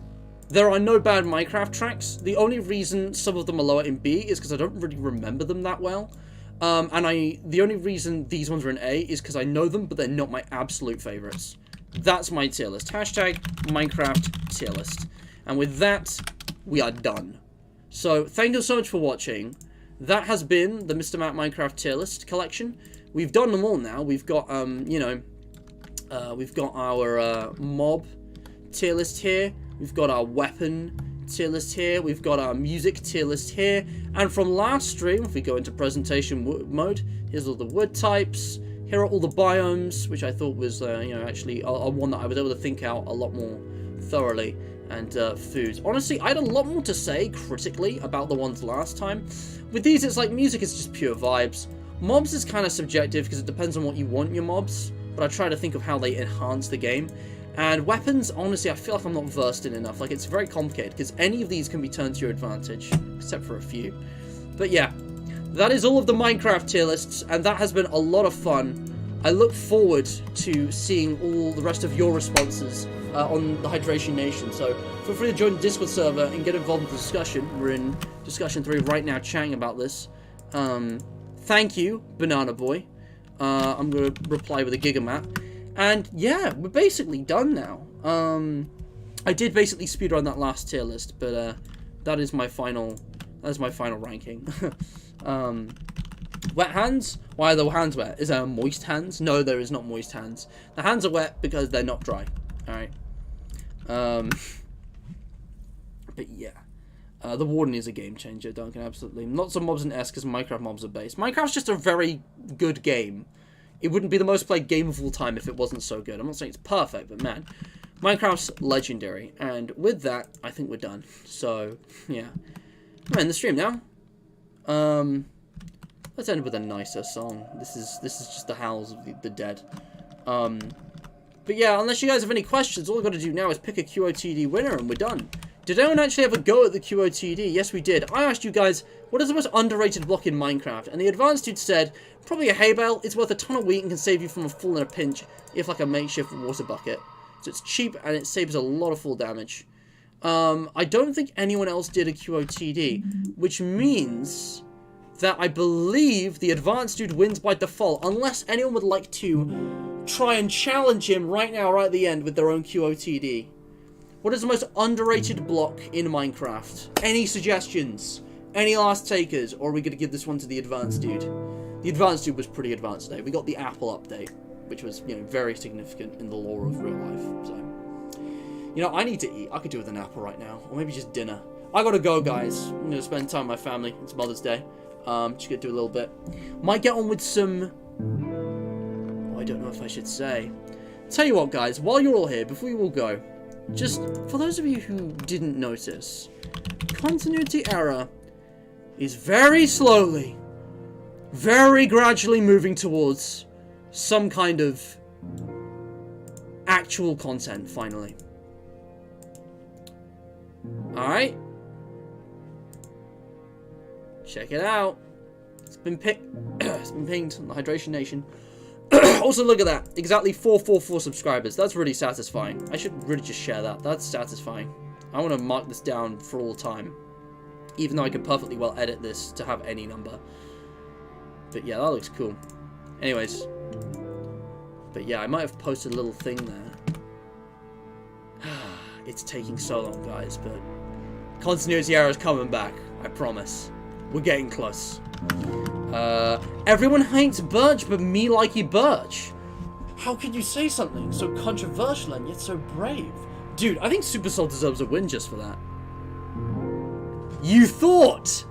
there are no bad Minecraft tracks. The only reason some of them are lower in B is because I don't really remember them that well. The only reason these ones are in A is because I know them, but they're not my absolute favorites. That's my tier list. Hashtag Minecraft tier list. And with that, we are done. So, thank you so much for watching. That has been the Mr. Matt Minecraft tier list collection. We've done them all now. We've got, we've got our mob tier list here. We've got our weapon tier list here. We've got our music tier list here. And from last stream, if we go into presentation mode, here's all the wood types. Here are all the biomes, which I thought was, you know, actually a one that I was able to think out a lot more thoroughly. And foods. Honestly, I had a lot more to say critically about the ones last time. With these, it's like music is just pure vibes. Mobs is kind of subjective because it depends on what you want in your mobs. But I try to think of how they enhance the game. And weapons, honestly, I feel like I'm not versed in enough. Like, it's very complicated because any of these can be turned to your advantage, except for a few. But yeah, that is all of the Minecraft tier lists, and that has been a lot of fun. I look forward to seeing all the rest of your responses on the Hydration Nation. So feel free to join the Discord server and get involved in the discussion. We're in discussion 3 right now, chatting about this. Thank you, Banana Boy. I'm going to reply with a Gigamat. And yeah, we're basically done now. I did basically speedrun that last tier list, but that is my final ranking. Wet hands? Why are the hands wet? Is there moist hands? No, there is not moist hands. The hands are wet because they're not dry. Alright. But yeah. The Warden is a game changer, Duncan, absolutely. Lots of mobs in S because Minecraft mobs are based. Minecraft's just a very good game. It wouldn't be the most played game of all time if it wasn't so good. I'm not saying it's perfect, but man, Minecraft's legendary. And with that, I think we're done. So, yeah. We're in the stream now. Let's end with a nicer song. This is just the howls of the dead. But yeah, unless you guys have any questions, all I've got to do now is pick a QOTD winner and we're done. Did anyone actually have a go at the QOTD? Yes, we did. I asked you guys, what is the most underrated block in Minecraft? And the advanced dude said, probably a hay bale. It's worth a ton of wheat and can save you from a fall in a pinch, if like a makeshift water bucket. So it's cheap and it saves a lot of fall damage. I don't think anyone else did a QOTD, which means that I believe the advanced dude wins by default, unless anyone would like to try and challenge him right now, right at the end, with their own QOTD. What is the most underrated block in Minecraft? Any suggestions? Any last takers? Or are we going to give this one to the advanced dude? The advanced dude was pretty advanced today. We got the Apple update, which was, you know, very significant in the lore of real life. So, you know, I need to eat. I could do with an apple right now. Or maybe just dinner. I gotta go, guys. I'm going to spend time with my family. It's Mother's Day. Just gonna do a little bit. Might get on with some... Oh, I don't know if I should say. Tell you what, guys. While you're all here, before you all go, just for those of you who didn't notice, continuity error is very slowly, very gradually moving towards some kind of actual content, finally. Alright? Check it out. It's been it's been pinged on the Hydration Nation. Also, look at that. Exactly 444 subscribers. That's really satisfying. I should really just share that. That's satisfying. I want to mark this down for all time. Even though I could perfectly well edit this to have any number. But yeah, that looks cool. Anyways. But yeah, I might have posted a little thing there. It's taking so long, guys, but continuity error is coming back. I promise. We're getting close. Everyone hates Birch, but me likey Birch. How could you say something so controversial and yet so brave? Dude, I think Supercell deserves a win just for that. You thought!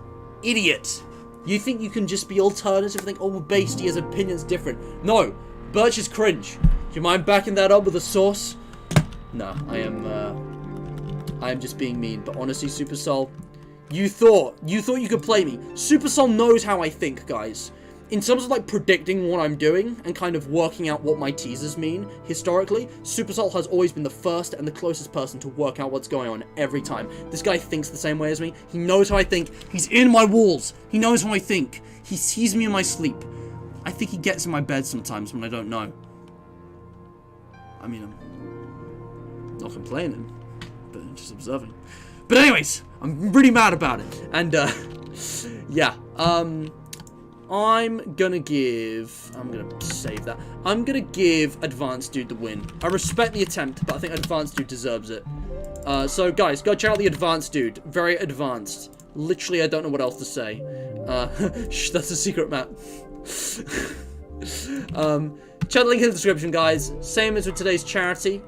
Idiot! You think you can just be alternative and think, oh, Basty has opinions different. No! Birch is cringe. Do you mind backing that up with a source? No, I am just being mean, but honestly, Supercell, you thought you could play me. Supercell knows how I think, guys. In terms of like predicting what I'm doing and kind of working out what my teasers mean, historically, Supercell has always been the first and the closest person to work out what's going on every time. This guy thinks the same way as me. He knows how I think. He's in my walls. He knows how I think. He sees me in my sleep. I think he gets in my bed sometimes when I don't know. I mean, I'm not complaining, but I'm just observing. But anyways, I'm really mad about it. And, yeah, I'm gonna save that. I'm gonna give Advanced Dude the win. I respect the attempt, but I think Advanced Dude deserves it. So guys, go check out the Advanced Dude. Very advanced. Literally, I don't know what else to say. Shh, that's a secret map. Check the link in the description, guys. Same as with today's charity.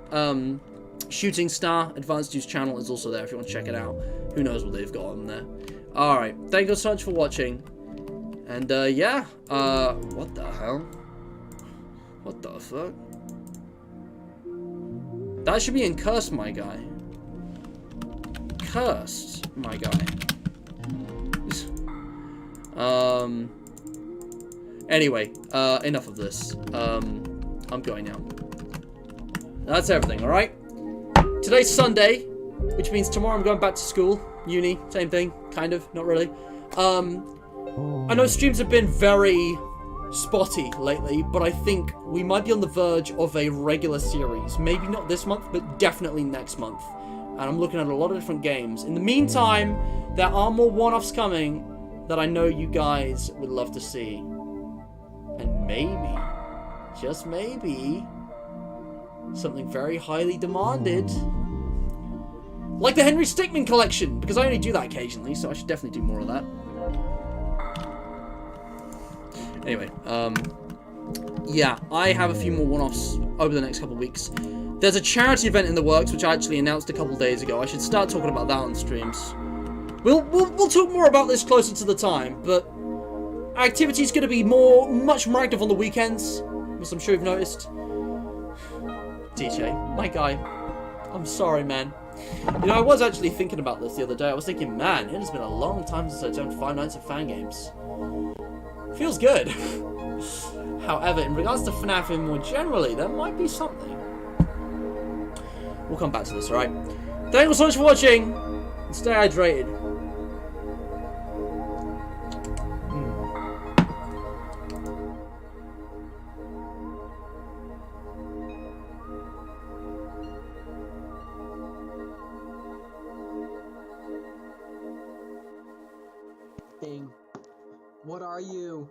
Shooting Star Advanced Use channel is also there if you want to check it out. Who knows what they've got on there. Alright, thank you so much for watching. And, yeah. What the hell? What the fuck? That should be in cursed, my guy. Cursed, my guy. Anyway, enough of this. I'm going now. That's everything, alright? Today's Sunday, which means tomorrow I'm going back to school. Uni, same thing, kind of, not really. I know streams have been very spotty lately, but I think we might be on the verge of a regular series. Maybe not this month, but definitely next month. And I'm looking at a lot of different games. In the meantime, there are more one-offs coming that I know you guys would love to see. And maybe, just maybe, something very highly demanded, like the Henry Stickmin collection, because I only do that occasionally, so I should definitely do more of that. Anyway, yeah, I have a few more one-offs over the next couple of weeks. There's a charity event in the works, which I actually announced a couple days ago. I should start talking about that on streams. We'll talk more about this closer to the time, but activity's going to be much more active on the weekends, as I'm sure you've noticed. DJ, my guy, I'm sorry, man. You know, I was actually thinking about this the other day. I was thinking, man, it has been a long time since I've done 5 nights of fan games. Feels good. However, in regards to FNAF and more generally, there might be something. We'll come back to this, alright? Thank you so much for watching, and stay hydrated. What are you?